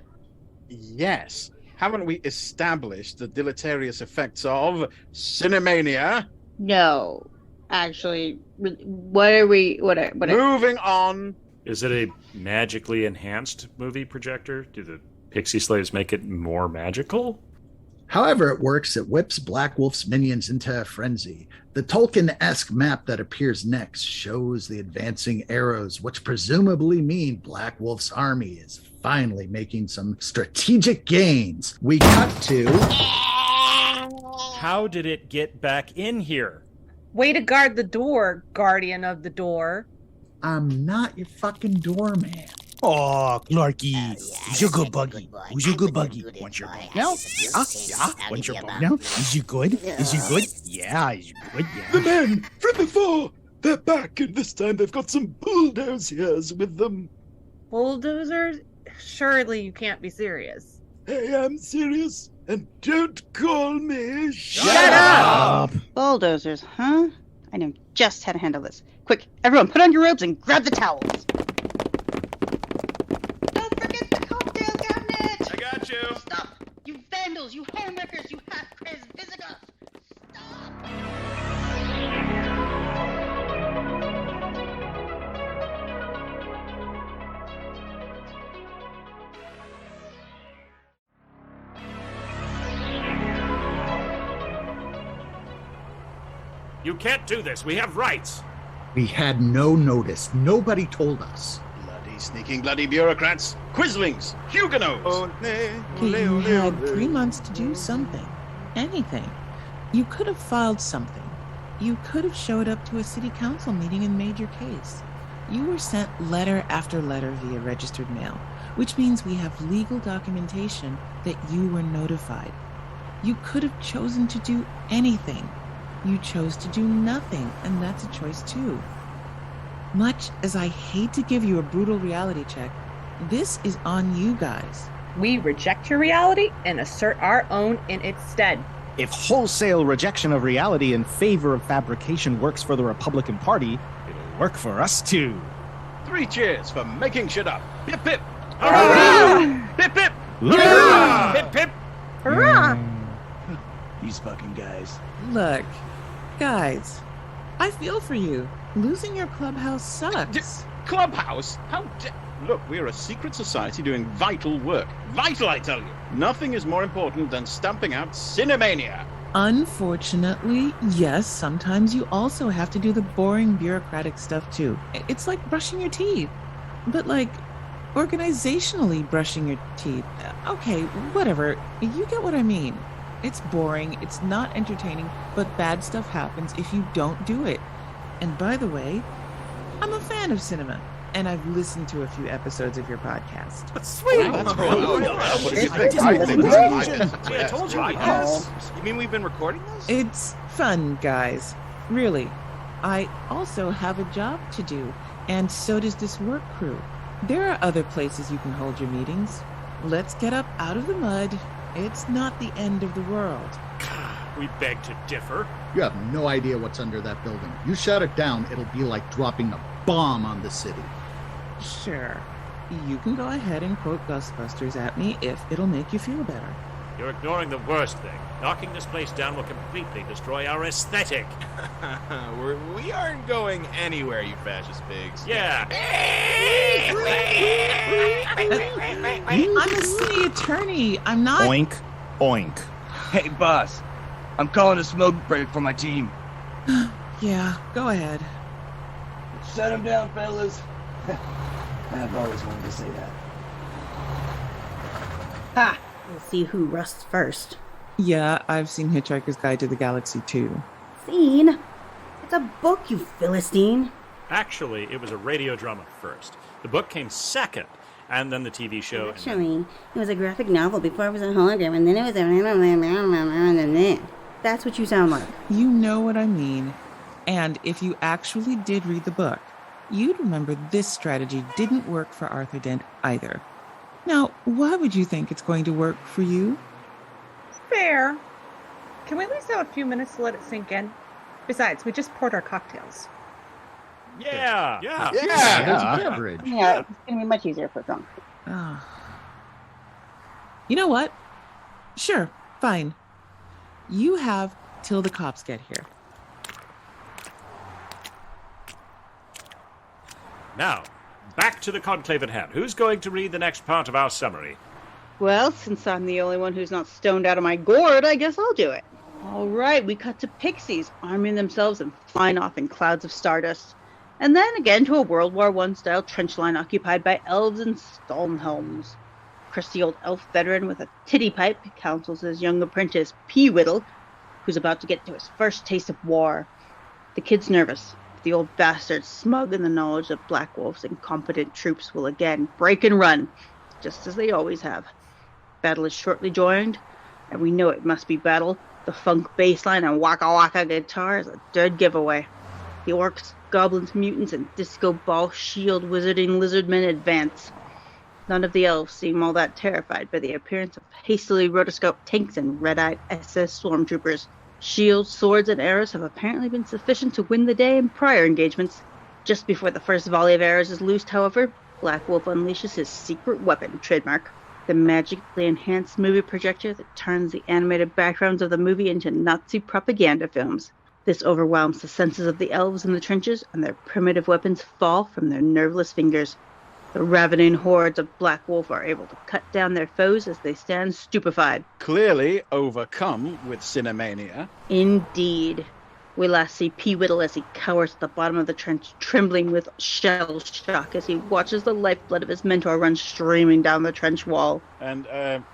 Yes. Haven't we established the deleterious effects of cinemania? No, actually, what are we? Moving on. Is it a magically enhanced movie projector? Do the Pixie Slaves make it more magical? However it works, it whips Black Wolf's minions into a frenzy. The Tolkien-esque map that appears next shows the advancing arrows, which presumably mean Black Wolf's army is finally making some strategic gains. We cut to... How did it get back in here? Way to guard the door, guardian of the door. I'm not your fucking doorman. Oh, Clarky, who's your good buggy? Who's your good buggy? Want your bug now? Yeah? Want your bug now? Is you good? Is you good? Yeah, is you good? The Yeah. men from before, they're back, and this time they've got some bulldozers with them. Bulldozers? Surely you can't be serious. I am serious, and don't call me. Shut up! Bulldozers, huh? I know just how to handle this. Quick, everyone, put on your robes and grab the towels. Don't forget the cocktail cabinet! I got you. Stop! You vandals, you homewreckers, you half-crazed Visigoths! Stop! You can't do this. We have rights. We had no notice. Nobody told us. Bloody sneaking bloody bureaucrats, quislings, Huguenots. Okay, you had 3 months to do something. Anything. You could have filed something. You could have showed up to a city council meeting and made your case. You were sent letter after letter via registered mail, which means we have legal documentation that you were notified. You could have chosen to do anything. You chose to do nothing, and that's a choice too. Much as I hate to give you a brutal reality check, this is on you guys. We reject your reality and assert our own in its stead. If wholesale rejection of reality in favor of fabrication works for the Republican Party, it'll work for us too. 3 cheers for making shit up. Pip pip. Hurrah! Pip pip. Hurrah! Pip, pip. Hurrah! These fucking guys. Look, guys, I feel for you. Losing your clubhouse sucks. Clubhouse? Look, we're a secret society doing vital work. Vital, I tell you. Nothing is more important than stamping out cinemania. Unfortunately, yes, sometimes you also have to do the boring bureaucratic stuff too. It's like brushing your teeth, but like organizationally brushing your teeth. Okay, whatever. You get what I mean. It's boring, it's not entertaining, but bad stuff happens if you don't do it. And by the way, I'm a fan of cinema, and I've listened to a few episodes of your podcast. Sweet. What do you think? I think I told you we have. You mean we've been recording this? It's fun, guys. Really. I also have a job to do, and so does this work crew. There are other places you can hold your meetings. Let's get up out of the mud. It's not the end of the world. We beg to differ. You have no idea what's under that building. You shut it down, it'll be like dropping a bomb on the city. Sure. you can go ahead and quote Ghostbusters at me if it'll make you feel better. You're ignoring the worst thing. Knocking this place down will completely destroy our aesthetic. We aren't going anywhere, you fascist pigs. Yeah. I'm a city attorney. I'm not. Oink, oink. Hey, boss. I'm calling a smoke break for my team. Yeah, go ahead. Shut him down, fellas. I've always wanted to say that. Ha! We'll see who rusts first. Yeah, I've seen Hitchhiker's Guide to the Galaxy too. Seen? It's a book, you Philistine. Actually, it was a radio drama first. The book came second, and then the TV show. Actually, it was a graphic novel before it was a hologram, and then it was a... That's what you sound like. You know what I mean. And if you actually did read the book, you'd remember this strategy didn't work for Arthur Dent either. Now, why would you think it's going to work for you? Fair. Can we at least have a few minutes to let it sink in? Besides, we just poured our cocktails. Yeah. There's a beverage. Yeah, it's going to be much easier for drunk. You know what? Sure, fine. You have till the cops get here. Now, back to the conclave at hand. Who's going to read the next part of our summary? Well, since I'm the only one who's not stoned out of my gourd, I guess I'll do it. All right, we cut to pixies, arming themselves and flying off in clouds of stardust. And then again to a World War I-style trench line occupied by elves and Stalnhelms. Crusty old elf veteran with a titty pipe counsels his young apprentice, Peewittle, who's about to get to his first taste of war. The kid's nervous. The old bastard's smug in the knowledge that Black Wolf's incompetent troops will again break and run, just as they always have. Battle is shortly joined, and we know it must be battle. The funk bass line and waka waka guitar is a dead giveaway. The orcs, goblins, mutants, and disco ball shield wizarding lizardmen advance. None of the elves seem all that terrified by the appearance of hastily rotoscoped tanks and red-eyed SS stormtroopers. Shields, swords, and arrows have apparently been sufficient to win the day in prior engagements. Just before the first volley of arrows is loosed, however, Black Wolf unleashes his secret weapon, trademark, the magically enhanced movie projector that turns the animated backgrounds of the movie into Nazi propaganda films. This overwhelms the senses of the elves in the trenches, and their primitive weapons fall from their nerveless fingers. The ravening hordes of Black Wolf are able to cut down their foes as they stand stupefied. Clearly overcome with cinemania. Indeed. We last see Peewittle as he cowers at the bottom of the trench, trembling with shell shock as he watches the lifeblood of his mentor run streaming down the trench wall. And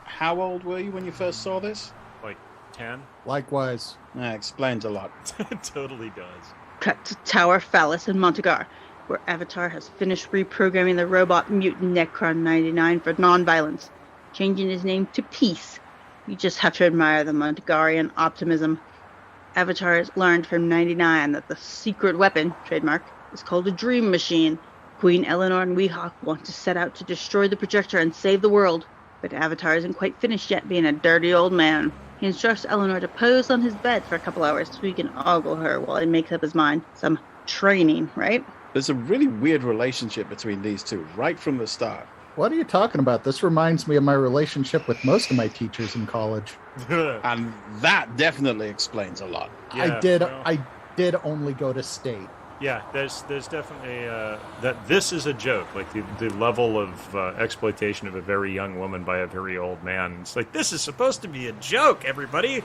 how old were you when you first saw this? Like 10? Likewise. That explains a lot. It totally does. Cut to Tower Phallus in Montagar, where Avatar has finished reprogramming the robot mutant Necron 99 for non-violence, changing his name to Peace. You just have to admire the Montagarian optimism. Avatar has learned from 99 that the secret weapon, trademark, is called a dream machine. Queen Eleanor and Weehawk want to set out to destroy the projector and save the world, but Avatar isn't quite finished yet being a dirty old man. He instructs Eleanor to pose on his bed for a couple hours so he can ogle her while he makes up his mind. Some training, right? There's a really weird relationship between these two right from the start. What are you talking about? This reminds me of my relationship with most of my teachers in college. And that definitely explains a lot. Yeah, I did only go to state. Yeah, there's definitely that this is a joke. Like the level of exploitation of a very young woman by a very old man. It's like, this is supposed to be a joke, everybody.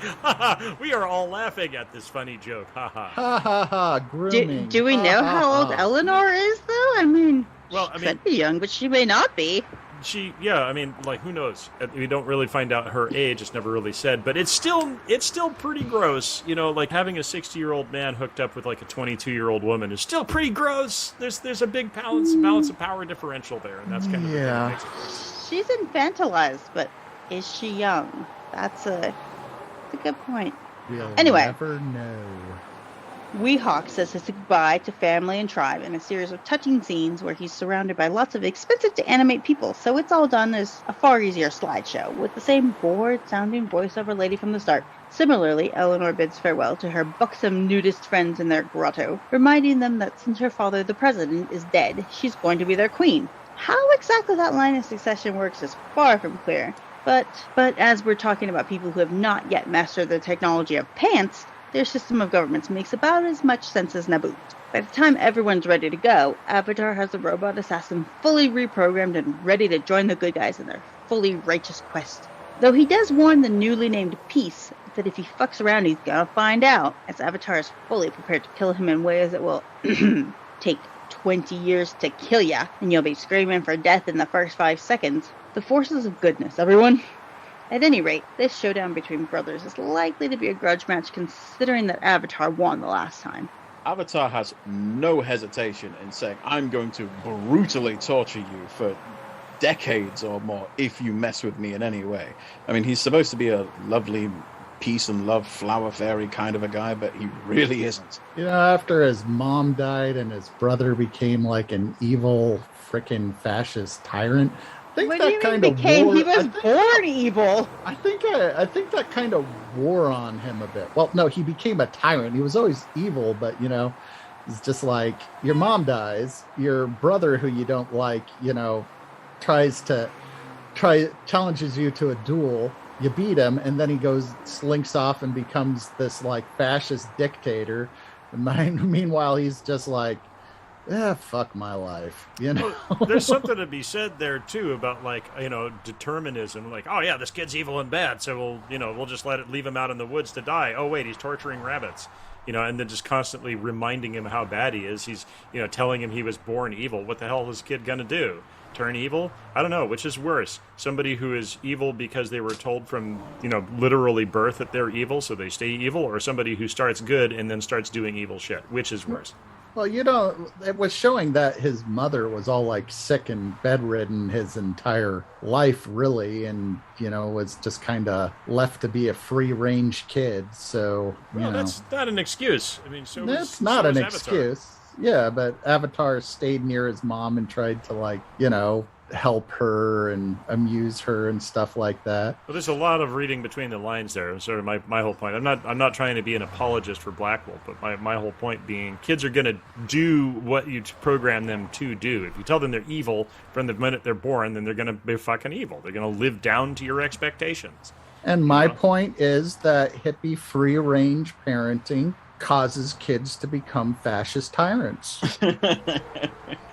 We are all laughing at this funny joke. Ha ha. Ha ha ha. Grooming. Do we know how old Eleanor is, though? I mean, well, she could be young, but she may not be. Like, who knows? We don't really find out her age. It's never really said, but it's still pretty gross. You know, like having a 60-year-old man hooked up with like a 22-year-old woman is still pretty gross. There's a big balance of power differential there, and that's kind of the thing that makes it gross. She's infantilized, but is she young? That's a good point. We'll anyway, never know. Weehawk says his goodbye to family and tribe in a series of touching scenes where he's surrounded by lots of expensive-to-animate people, so it's all done as a far easier slideshow, with the same bored-sounding voiceover lady from the start. Similarly, Eleanor bids farewell to her buxom nudist friends in their grotto, reminding them that since her father, the president, is dead, she's going to be their queen. How exactly that line of succession works is far from clear. But as we're talking about people who have not yet mastered the technology of pants, their system of governments makes about as much sense as Naboo. By the time everyone's ready to go, Avatar has the robot assassin fully reprogrammed and ready to join the good guys in their fully righteous quest. Though he does warn the newly named Peace that if he fucks around he's gonna find out, as Avatar is fully prepared to kill him in ways that will take 20 years to kill ya, and you'll be screaming for death in the first 5 seconds. The forces of goodness, everyone. At any rate, this showdown between brothers is likely to be a grudge match considering that Avatar won the last time. Avatar has no hesitation in saying, I'm going to brutally torture you for decades or more if you mess with me in any way. I mean, he's supposed to be a lovely peace and love flower fairy kind of a guy, but he really isn't. After his mom died and his brother became like an evil freaking fascist tyrant, I think What that do you mean kind of became? wore, He was born evil. I think that kind of wore on him a bit. Well, no, he became a tyrant. He was always evil, but it's just like your mom dies, your brother who you don't like, challenges you to a duel. You beat him, and then he slinks off and becomes this like fascist dictator. Meanwhile, he's just like, fuck my life, There's something to be said there too about determinism. Like, oh yeah, this kid's evil and bad, so we'll just leave him out in the woods to die. Oh wait, he's torturing rabbits, and then just constantly reminding him how bad he is. He's telling him he was born evil. What the hell is this kid gonna do? Turn evil? I don't know. Which is worse? Somebody who is evil because they were told from, literally birth that they're evil, so they stay evil, or somebody who starts good and then starts doing evil shit? Which is worse? Well, it was showing that his mother was all like sick and bedridden his entire life, really, and, was just kind of left to be a free range kid. So, that's not an excuse. I mean, that's not an excuse. Yeah, but Avatar stayed near his mom and tried to help her and amuse her and stuff like that. Well, there's a lot of reading between the lines there. Sort of my whole point. I'm not trying to be an apologist for Black Wolf, but my whole point being, kids are going to do what you program them to do. If you tell them they're evil from the minute they're born, then they're going to be fucking evil. They're going to live down to your expectations. And my point is that hippie free-range parenting causes kids to become fascist tyrants.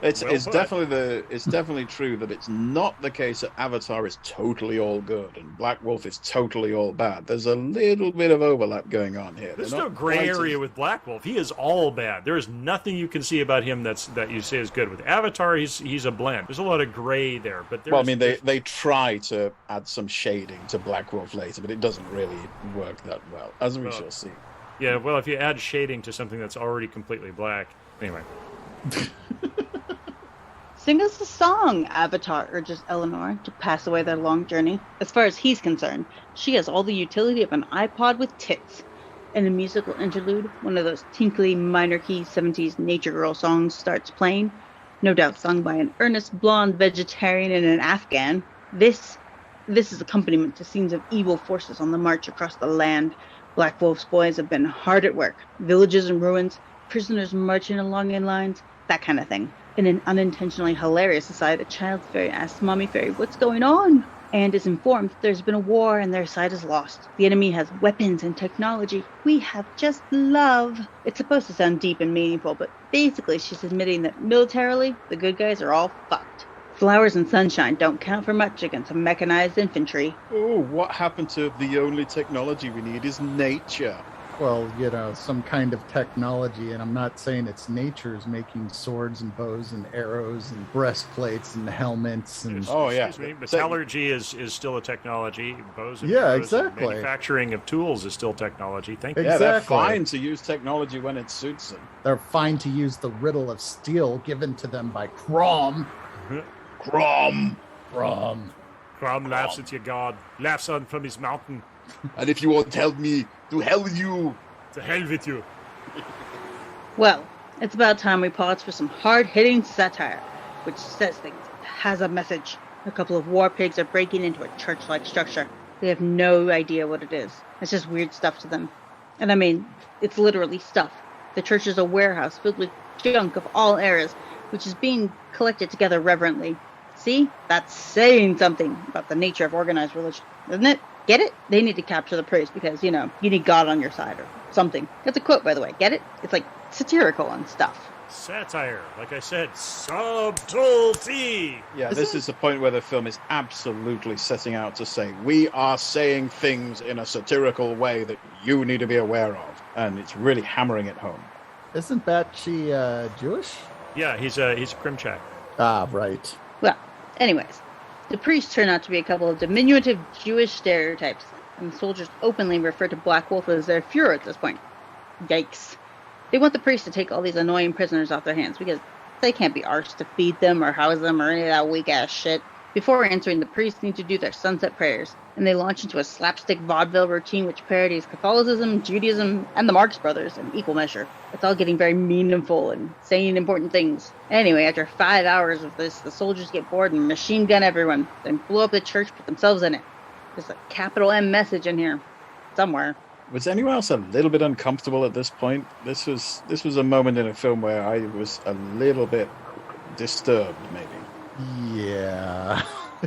It's definitely true that it's not the case that Avatar is totally all good and Black Wolf is totally all bad. There's a little bit of overlap going on here. There's no gray area with Black Wolf. He is all bad. There is nothing you can see about him that you say is good. With Avatar, he's a blend. There's a lot of gray there, but they try to add some shading to Black Wolf later, but it doesn't really work that well, as we shall see. Yeah, well, if you add shading to something that's already completely black. Anyway. Sing us a song, Avatar urges Eleanor to pass away their long journey. As far as he's concerned, she has all the utility of an iPod with tits. In a musical interlude, one of those tinkly minor key 70s nature girl songs starts playing, no doubt sung by an earnest blonde vegetarian and an Afghan. This is accompaniment to scenes of evil forces on the march across the land. Black Wolf's boys have been hard at work. Villages in ruins, prisoners marching along in lines, that kind of thing. In an unintentionally hilarious aside, a child's fairy asks Mommy Fairy what's going on, and is informed there's been a war and their side is lost. The enemy has weapons and technology. We have just love. It's supposed to sound deep and meaningful, but basically she's admitting that militarily, the good guys are all fucked. Flowers and sunshine don't count for much against a mechanized infantry. Oh, what happened to the only technology we need is nature? Well, some kind of technology, and I'm not saying it's nature's making swords and bows and arrows and breastplates and helmets and... Excuse me, metallurgy is still a technology. Bows and exactly. Manufacturing of tools is still technology. Thank you. Yeah, they're fine to use technology when it suits them. They're fine to use the riddle of steel given to them by Crom. Crom laughs at your god, laughs on from his mountain. And if you won't help me, to hell with you. To hell with you. Well, it's about time we pause for some hard-hitting satire, which says things, has a message. A couple of war pigs are breaking into a church-like structure. They have no idea what it is. It's just weird stuff to them. And I mean, it's literally stuff. The church is a warehouse filled with junk of all eras, which is being collected together reverently. See? That's saying something about the nature of organized religion, isn't it? Get it? They need to capture the priest because, you need God on your side or something. That's a quote, by the way. Get it? It's like satirical and stuff. Satire. Like I said, subtlety. Yeah, this is the point where the film is absolutely setting out to say, we are saying things in a satirical way that you need to be aware of. And it's really hammering it home. Isn't Bakshi Jewish? Yeah, he's a Krimchak. Ah, right. Well, anyways, the priests turn out to be a couple of diminutive Jewish stereotypes, and the soldiers openly refer to Black Wolf as their Fuhrer at this point. Yikes. They want the priests to take all these annoying prisoners off their hands because they can't be arsed to feed them or house them or any of that weak-ass shit. Before answering, the priests need to do their sunset prayers, and they launch into a slapstick vaudeville routine which parodies Catholicism, Judaism, and the Marx Brothers in equal measure. It's all getting very meaningful and saying important things. Anyway, after 5 hours of this, the soldiers get bored and machine gun everyone, then blow up the church, put themselves in it. There's a capital M message in here. Somewhere. Was anyone else a little bit uncomfortable at this point? This was a moment in a film where I was a little bit disturbed, maybe. Yeah,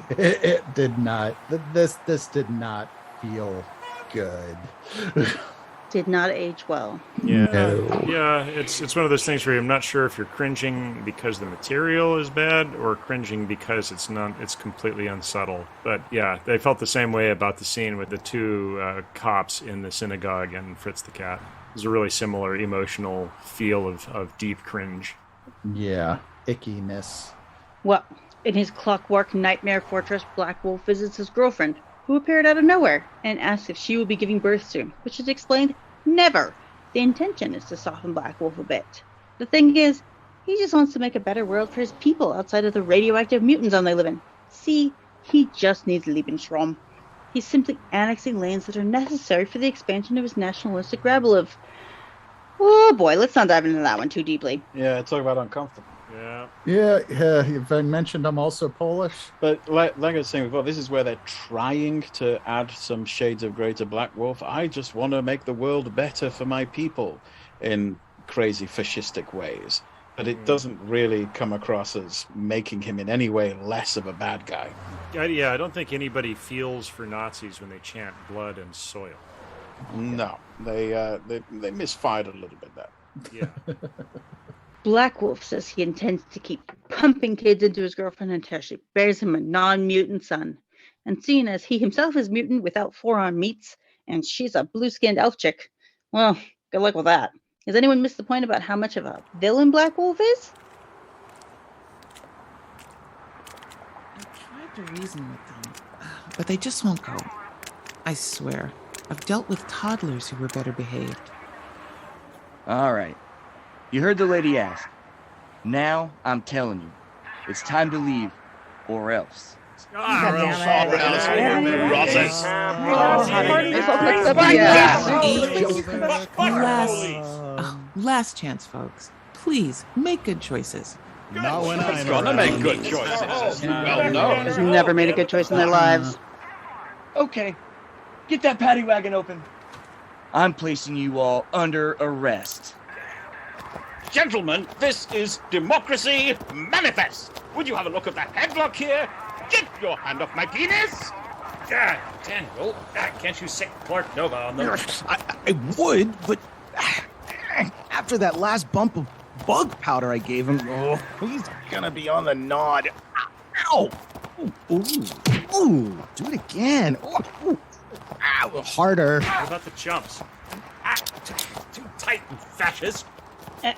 it did not. This did not feel good. Did not age well. Yeah, No. yeah. It's one of those things where I'm not sure if you're cringing because the material is bad or cringing because it's completely unsubtle. But yeah, they felt the same way about the scene with the two cops in the synagogue and Fritz the cat. It was a really similar emotional feel of deep cringe. Yeah, ickiness. Well, in his clockwork nightmare fortress, Black Wolf visits his girlfriend, who appeared out of nowhere, and asks if she will be giving birth soon, which is explained never. The intention is to soften Black Wolf a bit. The thing is, he just wants to make a better world for his people outside of the radioactive mutant zone they live in. See, he just needs Lebensraum. He's simply annexing lands that are necessary for the expansion of his nationalistic rabble of... Oh boy, let's not dive into that one too deeply. Yeah, talk about uncomfortable. Yeah. If I mentioned I'm also Polish. But like I was saying before, this is where they're trying to add some shades of grey to Black Wolf. I just want to make the world better for my people in crazy fascistic ways. But it doesn't really come across as making him in any way less of a bad guy. Yeah, I don't think anybody feels for Nazis when they chant blood and soil. No, they misfired a little bit there. Yeah. Black Wolf says he intends to keep pumping kids into his girlfriend until she bears him a non-mutant son. And seeing as he himself is mutant without forearm meats, and she's a blue-skinned elf chick, well, good luck with that. Has anyone missed the point about how much of a villain Black Wolf is? I tried to reason with them, but they just won't go. I swear, I've dealt with toddlers who were better behaved. All right. You heard the lady ask. Now I'm telling you, it's time to leave, or else. Last chance, folks. Please, make good choices. Not when I'm gonna make good choices. Well, no. Has never made a good choice in their lives. Okay, get that paddy wagon open. I'm placing you all under arrest. Gentlemen, this is Democracy Manifest. Would you have a look at that headlock here? Get your hand off my penis! God, Daniel, can't you sick Clark Nova on them? I would, but after that last bump of bug powder I gave him, he's gonna be on the nod. Ow! Ooh, do it again. Ooh. Ow, harder. What about the jumps? Too tight, you fascist.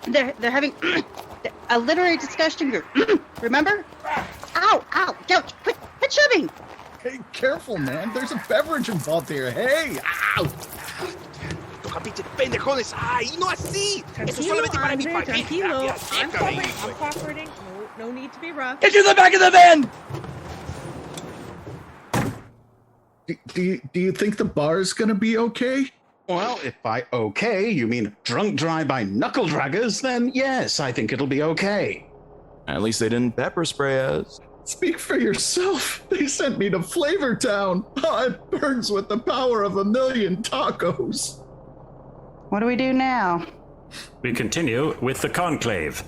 They're having a literary discussion group. Remember? Ow! Don't quit shoving! Hey, careful, man. There's a beverage involved here. Hey! Ow! Toca pinche pendejones. Ay, no así. Eso solamente para mi Tranquilo. I'm cooperating. No need to be rough. Get to the back of the van! Do you think the bar's gonna be okay? Well, if by okay you mean drunk drive-by knuckle draggers, then yes, I think it'll be okay. At least they didn't pepper spray us. Speak for yourself. They sent me to Flavor Town. Oh, it burns with the power of 1,000,000 tacos. What do we do now? We continue with the Conclave.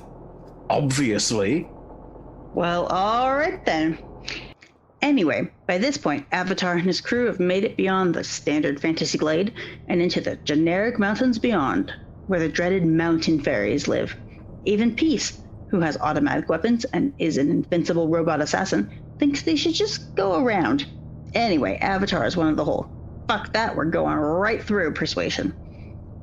Obviously. Well, all right then. Anyway, by this point, Avatar and his crew have made it beyond the standard fantasy glade and into the generic mountains beyond, where the dreaded mountain fairies live. Even Peace, who has automatic weapons and is an invincible robot assassin, thinks they should just go around. Anyway, Avatar is one of the whole, fuck that, we're going right through persuasion.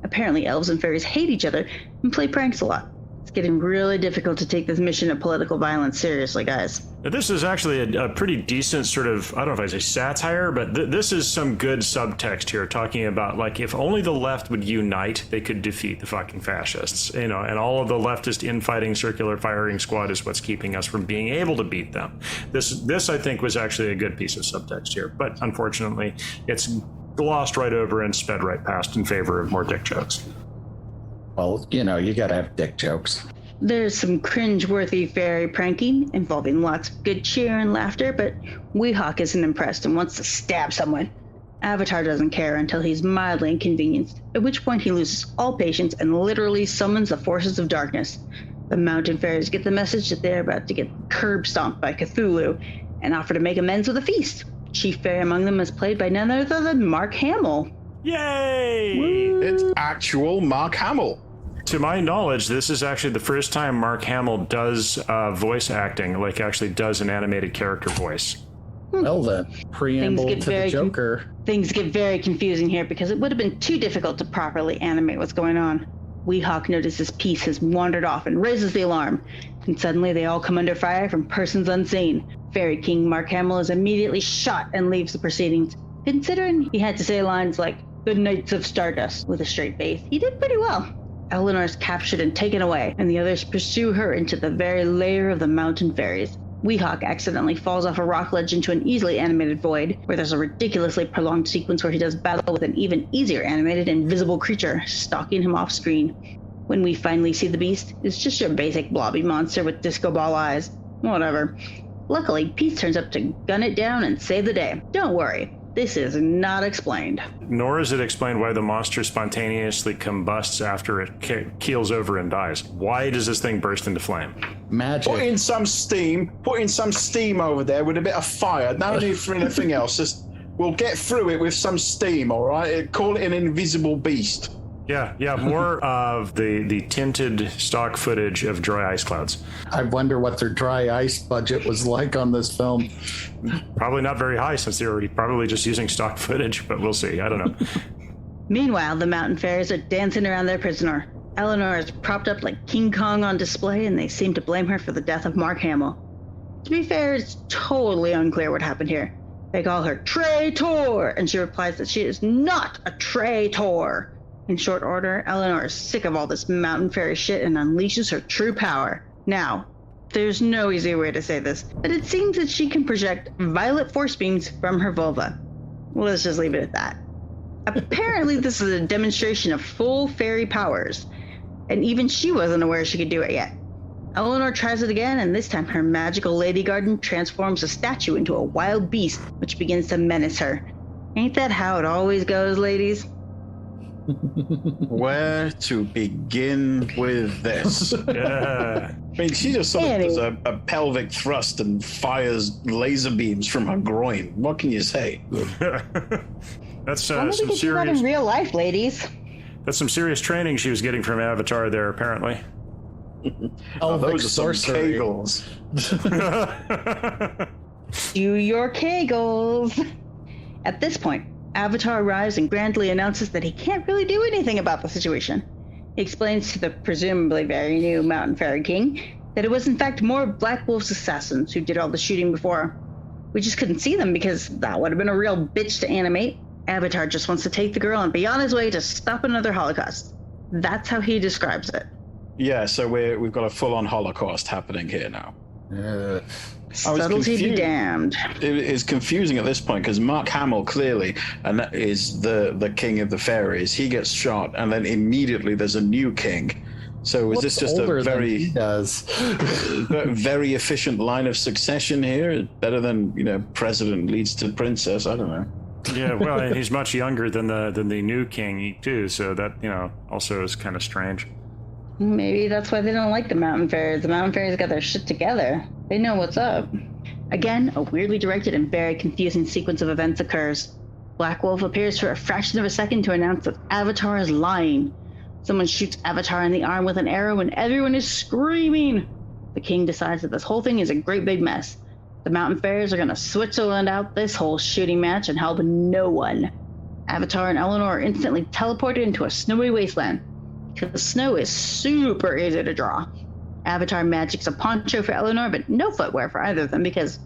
Apparently, elves and fairies hate each other and play pranks a lot. It's getting really difficult to take this mission of political violence seriously, guys. Now, this is actually a pretty decent sort of, I don't know if I say satire, but this is some good subtext here, talking about, like, if only the left would unite, they could defeat the fucking fascists, you know, and all of the leftist infighting circular firing squad is what's keeping us from being able to beat them. This I think, was actually a good piece of subtext here, but unfortunately, it's glossed right over and sped right past in favor of more dick jokes. Well, you know, you gotta have dick jokes. There's some cringe-worthy fairy pranking involving lots of good cheer and laughter, but Weehawk isn't impressed and wants to stab someone. Avatar doesn't care until he's mildly inconvenienced, at which point he loses all patience and literally summons the forces of darkness. The mountain fairies get the message that they're about to get curb stomped by Cthulhu and offer to make amends with a feast. Chief fairy among them is played by none other than Mark Hamill. Yay! Woo! It's actual Mark Hamill. To my knowledge, this is actually the first time Mark Hamill does voice acting, like actually does an animated character voice. Well then, preamble to the Joker. Things get very confusing here because it would have been too difficult to properly animate what's going on. Weehawk notices Peace has wandered off and raises the alarm, and suddenly they all come under fire from persons unseen. Fairy King Mark Hamill is immediately shot and leaves the proceedings. Considering he had to say lines like, "The Knights of Stardust," with a straight face, he did pretty well. Eleanor is captured and taken away, and the others pursue her into the very lair of the mountain fairies. Weehawk accidentally falls off a rock ledge into an easily animated void, where there's a ridiculously prolonged sequence where he does battle with an even easier animated invisible creature stalking him off screen. When we finally see the beast, it's just your basic blobby monster with disco ball eyes. Whatever. Luckily, Peace turns up to gun it down and save the day. Don't worry, this is not explained. Nor is it explained why the monster spontaneously combusts after it keels over and dies. Why does this thing burst into flame? Magic. Put in some steam over there with a bit of fire. No need for anything else. We'll get through it with some steam, all right? Call it an invisible beast. Yeah, more of the tinted stock footage of dry ice clouds. I wonder what their dry ice budget was like on this film. Probably not very high, since they're already probably just using stock footage, but we'll see. I don't know. Meanwhile, the mountain fairies are dancing around their prisoner. Eleanor is propped up like King Kong on display, and they seem to blame her for the death of Mark Hamill. To be fair, it's totally unclear what happened here. They call her traitor, and she replies that she is not a traitor. In short order, Eleanor is sick of all this mountain fairy shit and unleashes her true power. Now, there's no easy way to say this, but it seems that she can project violet force beams from her vulva. Well, let's just leave it at that. Apparently, this is a demonstration of full fairy powers, and even she wasn't aware she could do it yet. Eleanor tries it again, and this time her magical lady garden transforms a statue into a wild beast, which begins to menace her. Ain't that how it always goes, ladies? Where to begin with this? Yeah. I mean, she just sort of does a pelvic thrust and fires laser beams from her groin. What can you say? That's Why some don't we do that in real life, ladies? That's some serious training she was getting from Avatar there, apparently. Those are some kegels. Do your kegels. At this point, Avatar arrives and grandly announces that he can't really do anything about the situation. He explains to the presumably very new Mountain Fairy King that it was in fact more of Black Wolf's assassins who did all the shooting before. We just couldn't see them because that would have been a real bitch to animate. Avatar just wants to take the girl and be on his way to stop another Holocaust. That's how he describes it. Yeah, so we've got a full-on Holocaust happening here now. Subtlety be damned. It is confusing at this point because Mark Hamill clearly, and that is the king of the fairies, he gets shot, and then immediately there's a new king. So is this just a very very efficient line of succession here? Better than president leads to princess? I don't know. Yeah, well, and he's much younger than the new king too, so that also is kind of strange. Maybe that's why they don't like the Mountain Fairies. The Mountain Fairies got their shit together. They know what's up. Again, a weirdly directed and very confusing sequence of events occurs. Black Wolf appears for a fraction of a second to announce that Avatar is lying. Someone shoots Avatar in the arm with an arrow and everyone is screaming. The king decides that this whole thing is a great big mess. The Mountain Fairies are going to Switzerland out this whole shooting match and help no one. Avatar and Eleanor are instantly teleported into a snowy wasteland. Because the snow is super easy to draw. Avatar magics a poncho for Eleanor, but no footwear for either of them because,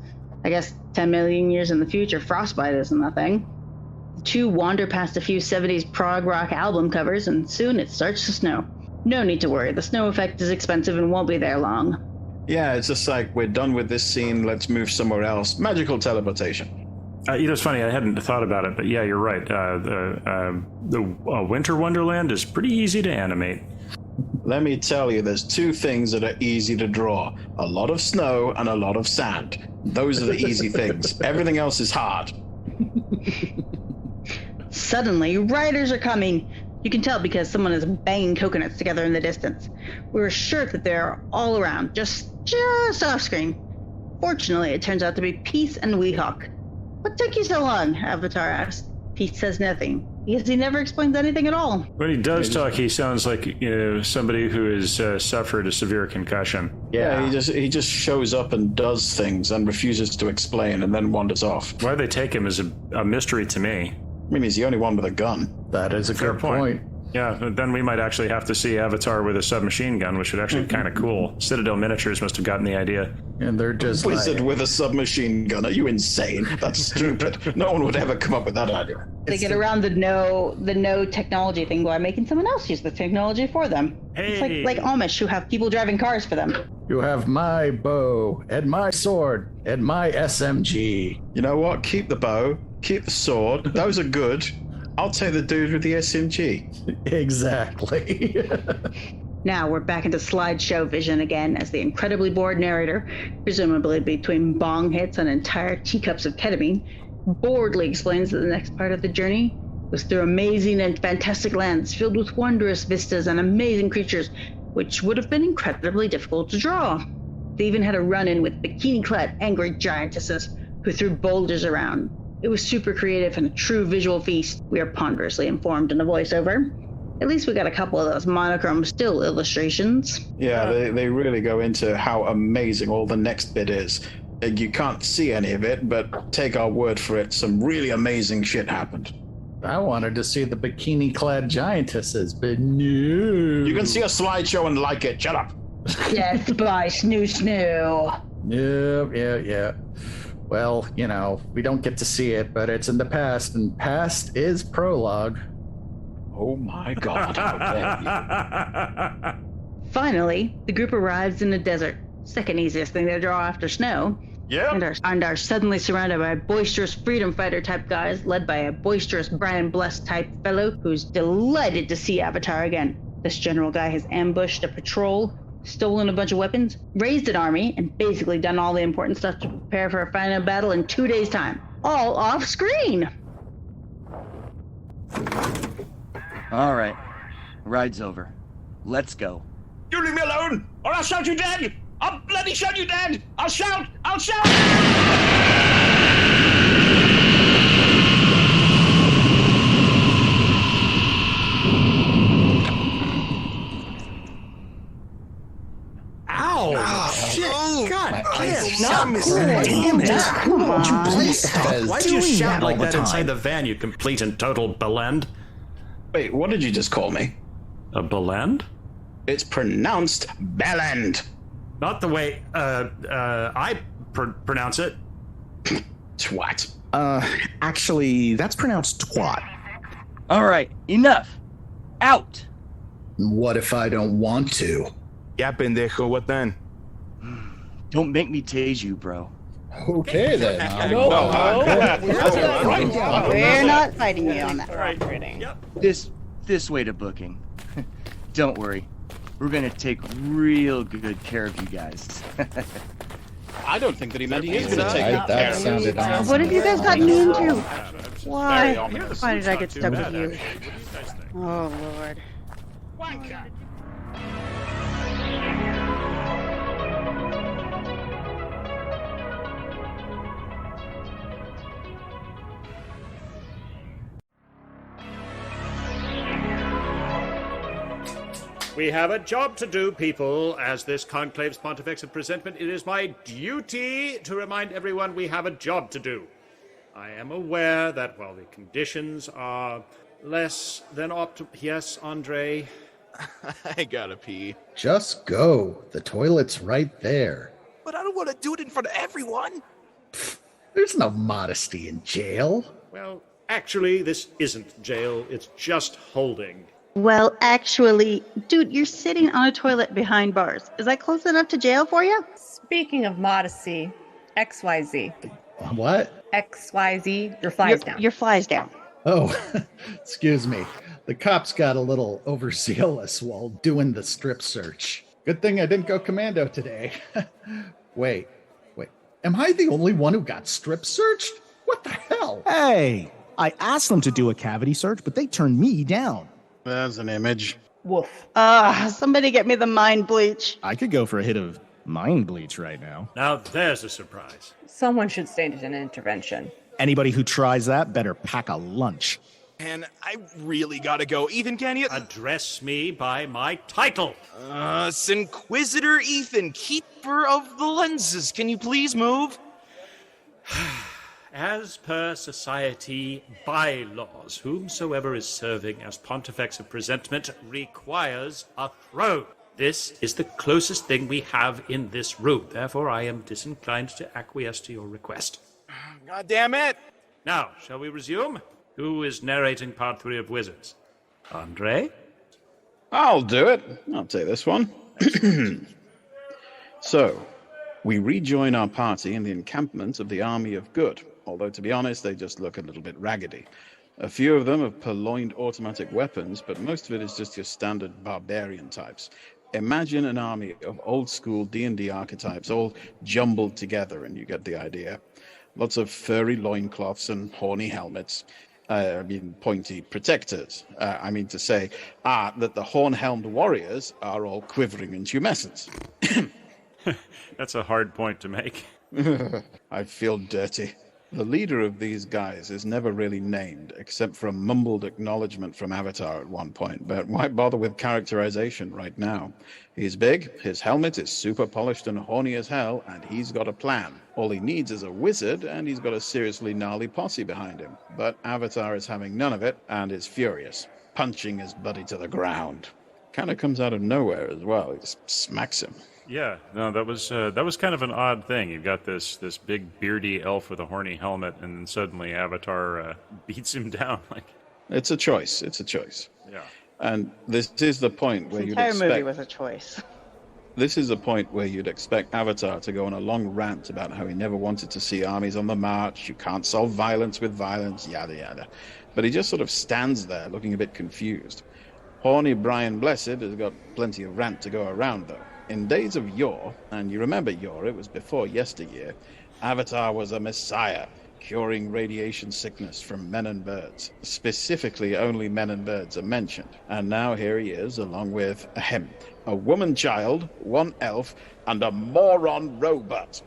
I guess, 10 million years in the future, frostbite isn't a thing. The two wander past a few 70s prog rock album covers, and soon it starts to snow. No need to worry, the snow effect is expensive and won't be there long. Yeah, it's just like, we're done with this scene, let's move somewhere else. Magical teleportation. It's funny, I hadn't thought about it, but yeah, you're right. The Winter Wonderland is pretty easy to animate. Let me tell you, there's two things that are easy to draw. A lot of snow and a lot of sand. Those are the easy things. Everything else is hard. Suddenly, riders are coming. You can tell because someone is banging coconuts together in the distance. We were sure that they're all around, just off screen. Fortunately, it turns out to be Peace and Weehawk. What took you so long? Avatar asked. Peace says nothing, because he never explains anything at all. When he does talk, he sounds like somebody who has suffered a severe concussion. Yeah, he just shows up and does things and refuses to explain and then wanders off. Why they take him is a mystery to me. I mean, he's the only one with a gun. That is a good point. Yeah, then we might actually have to see Avatar with a submachine gun, which would actually be kind of cool. Citadel Miniatures must have gotten the idea. And they're just Wizard with a submachine gun. Are you insane? That's stupid. No one would ever come up with that idea. They get around the no technology thing by making someone else use the technology for them. Hey. It's like Amish who have people driving cars for them. You have my bow and my sword and my SMG. You know what? Keep the bow. Keep the sword. Those are good. I'll take the dude with the SMG. Exactly. Now we're back into slideshow vision again as the incredibly bored narrator, presumably between bong hits and entire teacups of ketamine, boredly explains that the next part of the journey was through amazing and fantastic lands filled with wondrous vistas and amazing creatures, which would have been incredibly difficult to draw. They even had a run-in with bikini-clad angry giantesses who threw boulders around. It was super creative and a true visual feast, we are ponderously informed in the voiceover. At least we got a couple of those monochrome still illustrations. Yeah, they really go into how amazing all the next bit is. You can't see any of it, but take our word for it, some really amazing shit happened. I wanted to see the bikini-clad giantesses, but no. You can see a slideshow and like it. Shut up. Death by Snoo. Yeah. Well, we don't get to see it, but it's in the past, and past is prologue. Oh my God, how dare you. Finally, the group arrives in the desert. Second easiest thing to draw after snow. Yeah. And are suddenly surrounded by boisterous freedom fighter type guys, led by a boisterous Brian Bless type fellow who's delighted to see Avatar again. This general guy has ambushed a patrol, stolen a bunch of weapons, raised an army, and basically done all the important stuff to prepare for a final battle in 2 days' time. All off screen! All right. Ride's over. Let's go. You leave me alone, or I'll shout you dead! I'll bloody shout you dead! I'll shout! Ow! Shit! God, It's not cool. Damn it. Why'd you play stop? Why'd you shout like that inside the van, you complete and total belend? Wait, what did you just call me? A belend? It's pronounced Bellend. Not the way I pronounce it. Twat. Actually, that's pronounced twat. All right, enough. Out. What if I don't want to? Yeah, pendejo, what then? Don't make me tase you, bro. Okay, then. We're not fighting you on that. Right. Yep. This way to booking. Don't worry. We're gonna take real good care of you guys. I don't think that he meant he is gonna take good care of you. Awesome. What have you guys gotten me into? Why? Why did I get stuck with you? Oh, Lord. Wanker. We have a job to do, people. As this conclave's pontifex of presentment, it is my duty to remind everyone we have a job to do. I am aware that while the conditions are less than Yes, Andre? I gotta pee. Just go. The toilet's right there. But I don't want to do it in front of everyone. There's no modesty in jail. Well, actually, this isn't jail. It's just holding. Well, actually, dude, you're sitting on a toilet behind bars. Is that close enough to jail for you? Speaking of modesty, XYZ. What? XYZ, your fly's down. Your fly's down. Oh, excuse me. The cops got a little overzealous while doing the strip search. Good thing I didn't go commando today. Wait. Am I the only one who got strip searched? What the hell? Hey, I asked them to do a cavity search, but they turned me down. There's an image. Woof. Somebody get me the mind bleach. I could go for a hit of mind bleach right now. Now there's a surprise. Someone should stage an intervention. Anybody who tries that better pack a lunch. And I really gotta go. Ethan, can you? Address me by my title. Inquisitor Ethan, Keeper of the Lenses. Can you please move? As per society bylaws, whomsoever is serving as pontifex of presentment requires a throne. This is the closest thing we have in this room. Therefore, I am disinclined to acquiesce to your request. God damn it! Now, shall we resume? Who is narrating part 3 of Wizards? Andre? I'll do it. I'll take this one. So, we rejoin our party in the encampment of the Army of Good, although to be honest, they just look a little bit raggedy. A few of them have purloined automatic weapons, but most of it is just your standard barbarian types. Imagine an army of old-school D&D archetypes all jumbled together, and you get the idea. Lots of furry loincloths and horny helmets. Pointy protectors. To say that the horn-helmed warriors are all quivering in tumescence. That's a hard point to make. I feel dirty. The leader of these guys is never really named, except for a mumbled acknowledgement from Avatar at one point, but why bother with characterization right now? He's big, his helmet is super polished and horny as hell, and he's got a plan. All he needs is a wizard, and he's got a seriously gnarly posse behind him. But Avatar is having none of it, and is furious, punching his buddy to the ground. Kind of comes out of nowhere as well, he just smacks him. Yeah, no, that was kind of an odd thing. You've got this big beardy elf with a horny helmet, and then suddenly Avatar beats him down. It's a choice. Yeah. And this is the point where you'd entire expect... movie was a choice. This is the point where you'd expect Avatar to go on a long rant about how he never wanted to see armies on the march, you can't solve violence with violence, yada yada. But he just sort of stands there looking a bit confused. Horny Brian Blessed has got plenty of rant to go around, though. In days of yore, and you remember yore, it was before yesteryear, Avatar was a messiah, curing radiation sickness from men and birds. Specifically, only men and birds are mentioned. And now here he is, along with a woman child, one elf, and a moron robot.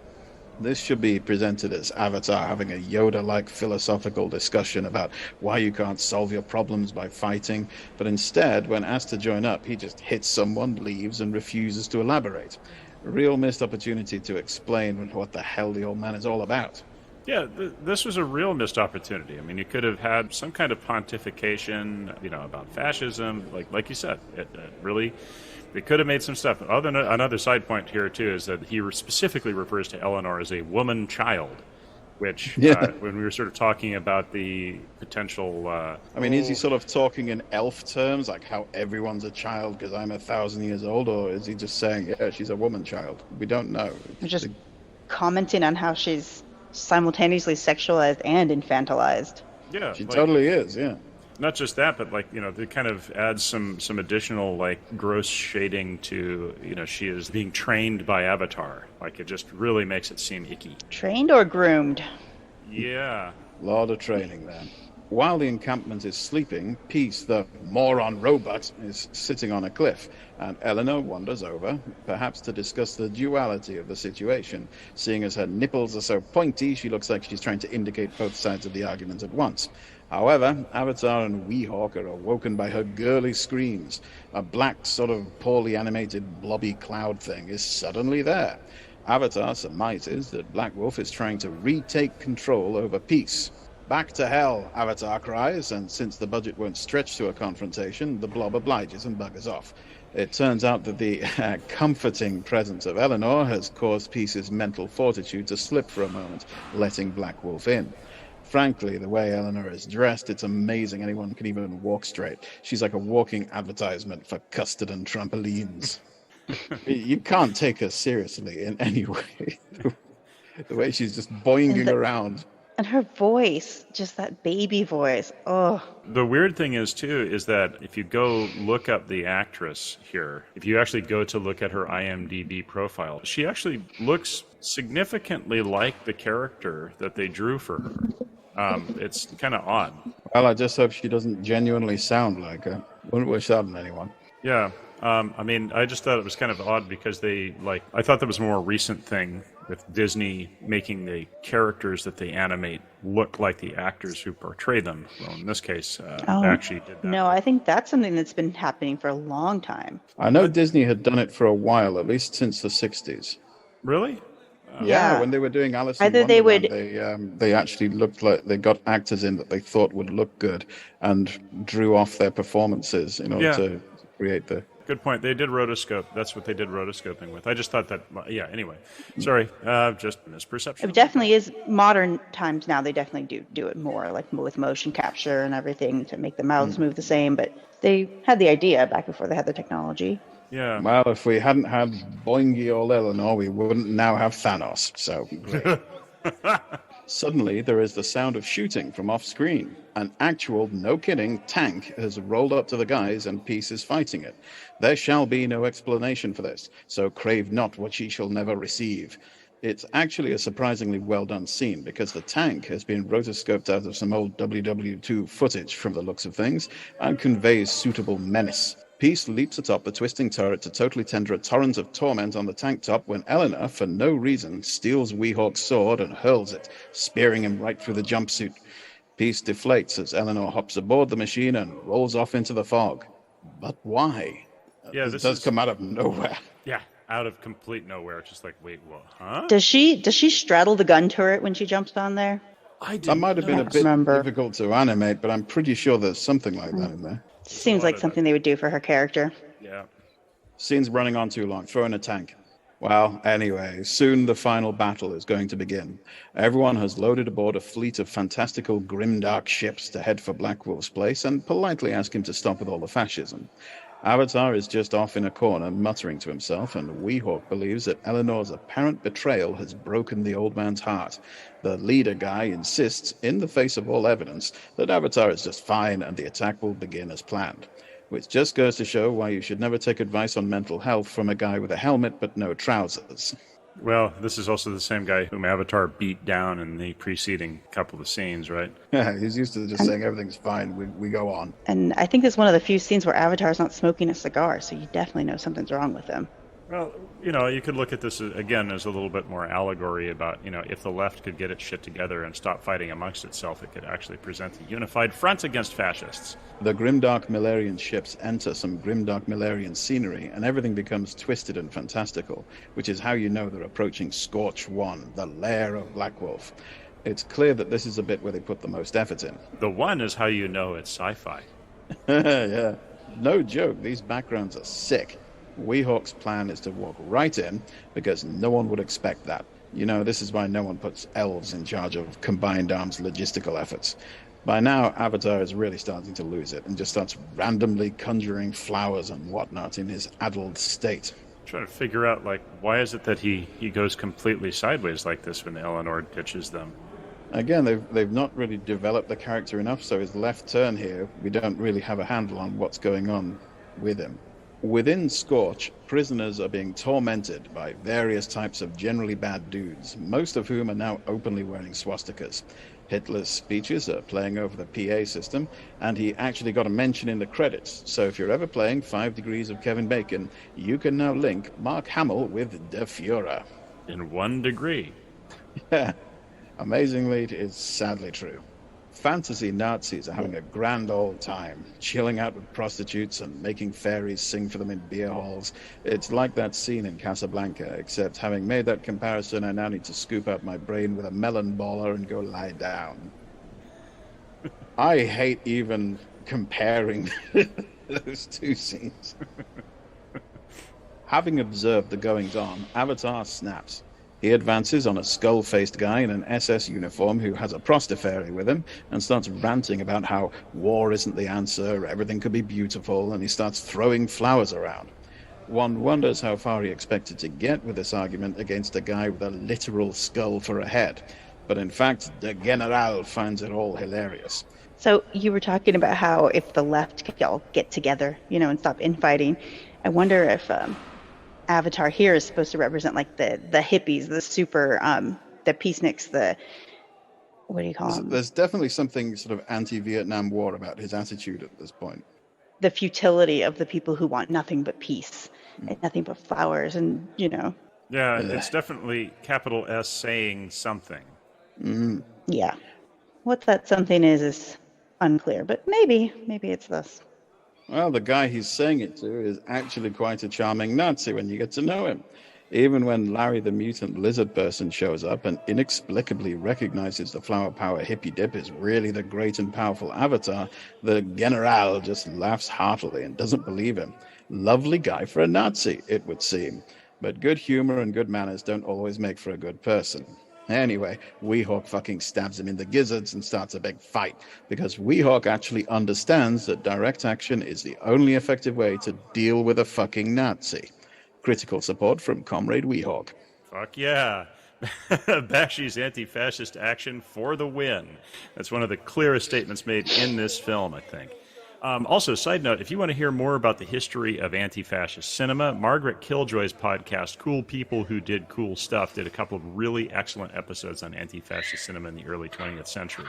This should be presented as Avatar having a Yoda-like philosophical discussion about why you can't solve your problems by fighting, but instead, when asked to join up, he just hits someone, leaves, and refuses to elaborate. A real missed opportunity to explain what the hell the old man is all about. Yeah, this was a real missed opportunity. I mean, you could have had some kind of pontification, about fascism, like you said. It really... They could have made some stuff. Another side point here, too, is that he specifically refers to Eleanor as a woman child, which, when we were sort of talking about the potential... is he sort of talking in elf terms, like how everyone's a child because I'm 1,000 years old, or is he just saying, yeah, she's a woman child? We don't know. Just commenting on how she's simultaneously sexualized and infantilized. Yeah. She totally is, yeah. Not just that, but they kind of add some additional gross shading to she is being trained by Avatar. It just really makes it seem icky. Trained or groomed? Yeah. A lot of training there. While the encampment is sleeping, Peace, the moron robot, is sitting on a cliff, and Eleanor wanders over, perhaps to discuss the duality of the situation. Seeing as her nipples are so pointy, she looks like she's trying to indicate both sides of the argument at once. However, Avatar and Weehawk are awoken by her girly screams. A black, sort of poorly animated, blobby cloud thing is suddenly there. Avatar surmises that Black Wolf is trying to retake control over Peace. Back to hell, Avatar cries, and since the budget won't stretch to a confrontation, the blob obliges and buggers off. It turns out that the comforting presence of Eleanor has caused Peace's mental fortitude to slip for a moment, letting Black Wolf in. Frankly, the way Eleanor is dressed, it's amazing anyone can even walk straight. She's like a walking advertisement for custard and trampolines. You can't take her seriously in any way. The way she's just boinging around. And her voice, just that baby voice. Oh. The weird thing is, too, is that if you go look up the actress here, if you actually go to look at her IMDb profile, she actually looks significantly like the character that they drew for her. It's kind of odd. Well, I just hope she doesn't genuinely sound like her. Wouldn't wish that on anyone. Yeah. I mean, I just thought it was kind of odd because I thought that was a more recent thing with Disney making the characters that they animate look like the actors who portray them. Well, in this case, Bakshi did that. No, I think that's something that's been happening for a long time. I know Disney had done it for a while, at least since the 60s. Really? Yeah, when they were doing Alice in Wonderland, they actually looked like they got actors in that they thought would look good and drew off their performances in order to create the... Good point. They did rotoscope. That's what they did rotoscoping with. I just thought that, anyway. Sorry, just misperception. It definitely is modern times now. They definitely do it more, like with motion capture and everything to make the mouths move the same. But they had the idea back before they had the technology. Yeah. Well, if we hadn't had Boingy old Eleanor, we wouldn't now have Thanos. So great. Suddenly, there is the sound of shooting from off-screen. An actual, no kidding, tank has rolled up to the guys and Peace is fighting it. There shall be no explanation for this, so crave not what ye shall never receive. It's actually a surprisingly well-done scene because the tank has been rotoscoped out of some old WW2 footage from the looks of things and conveys suitable menace. Peace leaps atop the twisting turret to totally tender a torrent of torment on the tank top when Eleanor, for no reason, steals Weehawk's sword and hurls it, spearing him right through the jumpsuit. Peace deflates as Eleanor hops aboard the machine and rolls off into the fog. But why? Yeah, this does come out of nowhere. Yeah, out of complete nowhere. Just like, wait, what? Huh? Does she straddle the gun turret when she jumps on there? That might have been a bit difficult to animate, but I'm pretty sure there's something like that in there. Seems like something they would do for her character. Yeah. Scene's running on too long. Throw in a tank. Well, anyway, soon the final battle is going to begin. Everyone has loaded aboard a fleet of fantastical grimdark ships to head for Black Wolf's place and politely ask him to stop with all the fascism. Avatar is just off in a corner, muttering to himself, and Weehawk believes that Eleanor's apparent betrayal has broken the old man's heart. The leader guy insists, in the face of all evidence, that Avatar is just fine and the attack will begin as planned. Which just goes to show why you should never take advice on mental health from a guy with a helmet but no trousers. Well, this is also the same guy whom Avatar beat down in the preceding couple of scenes, right? Yeah, he's used to just saying everything's fine, we go on. And I think this is one of the few scenes where Avatar's not smoking a cigar, so you definitely know something's wrong with him. Well, you could look at this, again, as a little bit more allegory about, if the left could get its shit together and stop fighting amongst itself, it could actually present a unified front against fascists. The grimdark Milarian ships enter some grimdark Milarian scenery, and everything becomes twisted and fantastical, which is how you know they're approaching Scorch 1, the lair of Black Wolf. It's clear that this is a bit where they put the most effort in. The one is how you know it's sci-fi. Yeah. No joke, these backgrounds are sick. Weehawk's plan is to walk right in, because no one would expect that. This is why no one puts elves in charge of combined arms logistical efforts. By now, Avatar is really starting to lose it, and just starts randomly conjuring flowers and whatnot in his addled state. I'm trying to figure out, why is it that he goes completely sideways like this when Eleanor ditches them? Again, they've not really developed the character enough, so his left turn here, we don't really have a handle on what's going on with him. Within Scorch, prisoners are being tormented by various types of generally bad dudes, most of whom are now openly wearing swastikas. Hitler's speeches are playing over the PA system, and he actually got a mention in the credits, so if you're ever playing 5 Degrees of Kevin Bacon, you can now link Mark Hamill with Der Fuhrer. In 1 degree. Yeah. Amazingly, it is sadly true. fantasy Nazis are having a grand old time, chilling out with prostitutes and making fairies sing for them in beer halls. It's like that scene in Casablanca, except having made that comparison, I now need to scoop out my brain with a melon baller and go lie down. I hate even comparing those two scenes. Having observed the goings-on, Avatar snaps. He advances on a skull-faced guy in an SS uniform who has a prostitute with him and starts ranting about how war isn't the answer, everything could be beautiful, and he starts throwing flowers around. One wonders how far he expected to get with this argument against a guy with a literal skull for a head. But in fact, the General finds it all hilarious. So you were talking about how if the left could all get together, and stop infighting, I wonder if Avatar here is supposed to represent like the hippies, the super, the peaceniks, what do you call them? There's definitely something sort of anti-Vietnam War about his attitude at this point. The futility of the people who want nothing but peace and nothing but flowers and, Yeah, it's definitely capital S saying something. Yeah. What that something is unclear, but maybe it's this. Well, the guy he's saying it to is actually quite a charming Nazi when you get to know him. Even when Larry the mutant lizard person shows up and inexplicably recognizes the flower power hippy dip is really the great and powerful Avatar, the General just laughs heartily and doesn't believe him. Lovely guy for a Nazi, it would seem. But good humor and good manners don't always make for a good person. Anyway, Weehawk fucking stabs him in the gizzards and starts a big fight, because Weehawk actually understands that direct action is the only effective way to deal with a fucking Nazi. Critical support from Comrade Weehawk. Fuck yeah. Bakshi's anti-fascist action for the win. That's one of the clearest statements made in this film, I think. Also, side note, if you want to hear more about the history of anti-fascist cinema, Margaret Killjoy's podcast, Cool People Who Did Cool Stuff, did a couple of really excellent episodes on anti-fascist cinema in the early 20th century.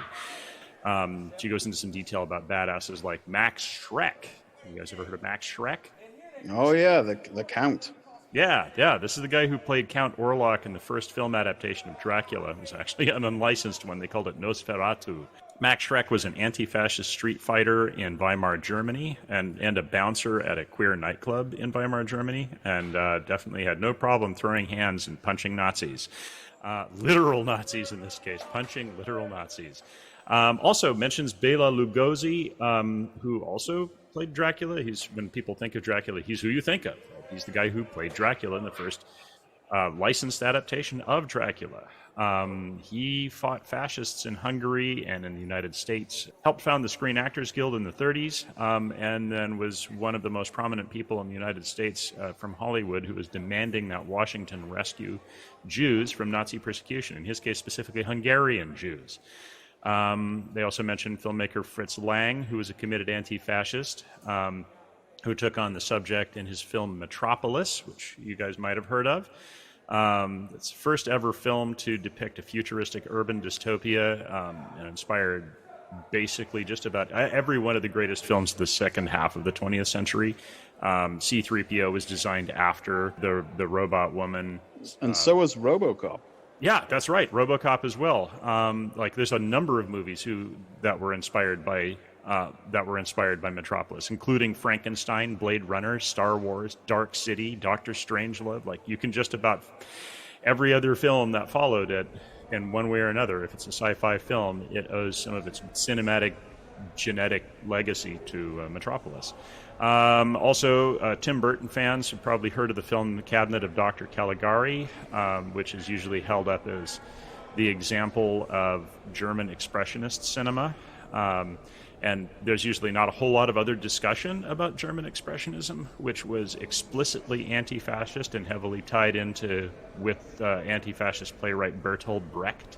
She goes into some detail about badasses like Max Schreck. You guys ever heard of Max Schreck? Oh, yeah, the Count. Yeah. This is the guy who played Count Orlok in the first film adaptation of Dracula. It was actually an unlicensed one. They called it Nosferatu. Max Schreck was an anti-fascist street fighter in Weimar, Germany, and a bouncer at a queer nightclub in Weimar, Germany, and definitely had no problem throwing hands and punching Nazis. Literal Nazis in this case, punching literal Nazis. Also mentions Bela Lugosi, who also played Dracula. When people think of Dracula, he's who you think of. He's the guy who played Dracula in the first licensed adaptation of Dracula. He fought fascists in Hungary and in the United States, helped found the Screen Actors Guild in the 30s, and then was one of the most prominent people in the United States from Hollywood who was demanding that Washington rescue Jews from Nazi persecution, in his case specifically Hungarian Jews. They also mentioned filmmaker Fritz Lang, who was a committed anti-fascist, who took on the subject in his film Metropolis, which you guys might have heard of. It's the first ever film to depict a futuristic urban dystopia, and inspired basically just about every one of the greatest films of the second half of the 20th century. C-3PO was designed after the robot woman. And so was RoboCop. Yeah, that's right. RoboCop as well. There's a number of movies that were inspired by Metropolis, including Frankenstein, Blade Runner, Star Wars, Dark City, Doctor Strangelove. You can just about every other film that followed it in one way or another. If it's a sci-fi film, it owes some of its cinematic genetic legacy to Metropolis. Also, Tim Burton fans have probably heard of the film The Cabinet of Dr. Caligari, which is usually held up as the example of German expressionist cinema. And there's usually not a whole lot of other discussion about German expressionism, which was explicitly anti-fascist and heavily tied with anti-fascist playwright Bertolt Brecht.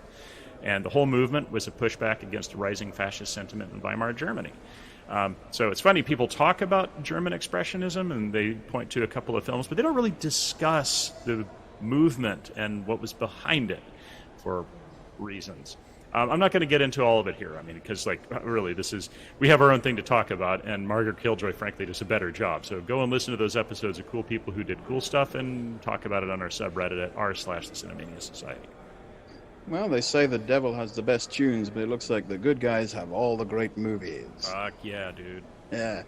And the whole movement was a pushback against rising fascist sentiment in Weimar Germany. So it's funny, people talk about German expressionism and they point to a couple of films, but they don't really discuss the movement and what was behind it for reasons. I'm not going to get into all of it here. I mean, because really, we have our own thing to talk about, and Margaret Killjoy, frankly, does a better job. So go and listen to those episodes of Cool People Who Did Cool Stuff and talk about it on our subreddit at r/the Cinemania Society. Well, they say the devil has the best tunes, but it looks like the good guys have all the great movies. Fuck yeah, dude. Yeah.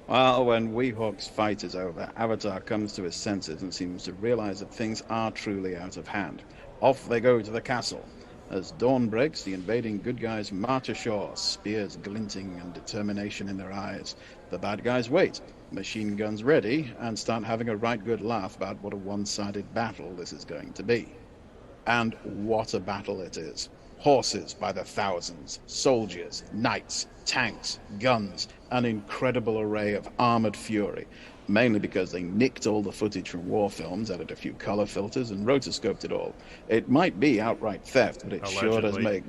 Well, when Weehawk's fight is over, Avatar comes to his senses and seems to realize that things are truly out of hand. Off they go to the castle. As dawn breaks, the invading good guys march ashore, spears glinting and determination in their eyes. The bad guys wait, machine guns ready, and start having a right good laugh about what a one-sided battle this is going to be. And what a battle it is. Horses by the thousands, soldiers, knights, tanks, guns, an incredible array of armored fury, mainly because they nicked all the footage from war films, added a few color filters, and rotoscoped it all. It might be outright theft, but it sure does make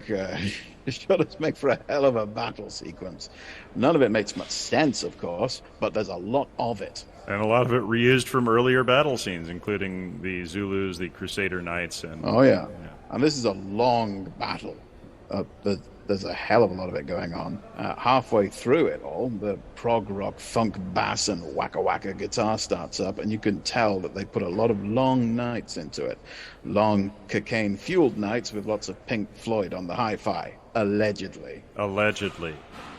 for a hell of a battle sequence. None of it makes much sense, of course, but there's a lot of it. And a lot of it reused from earlier battle scenes, including the Zulus, the Crusader Knights, and... Oh, yeah. And this is a long battle. There's a hell of a lot of it going on. Halfway through it all, the prog rock, funk bass, and wacka wacka guitar starts up, and you can tell that they put a lot of long nights into it. Long, cocaine-fueled nights with lots of Pink Floyd on the hi-fi. Allegedly. Allegedly.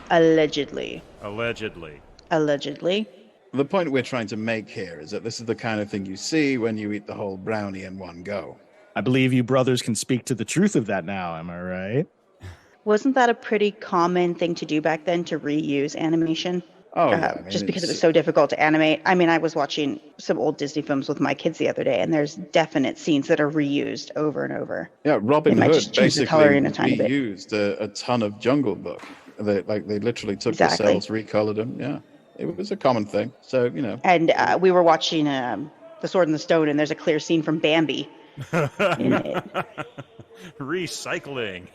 Allegedly. Allegedly. Allegedly. The point we're trying to make here is that this is the kind of thing you see when you eat the whole brownie in one go. I believe you brothers can speak to the truth of that now, am I right? Wasn't that a pretty common thing to do back then, to reuse animation? Oh, yeah. Just because it was so difficult to animate. I mean, I was watching some old Disney films with my kids the other day, and there's definite scenes that are reused over and over. Yeah, Robin Hood basically reused a ton of Jungle Book. They literally took the cells, recolored them. Yeah, it was a common thing. So, you know. And we were watching The Sword and the Stone, and there's a clear scene from Bambi in it. Recycling.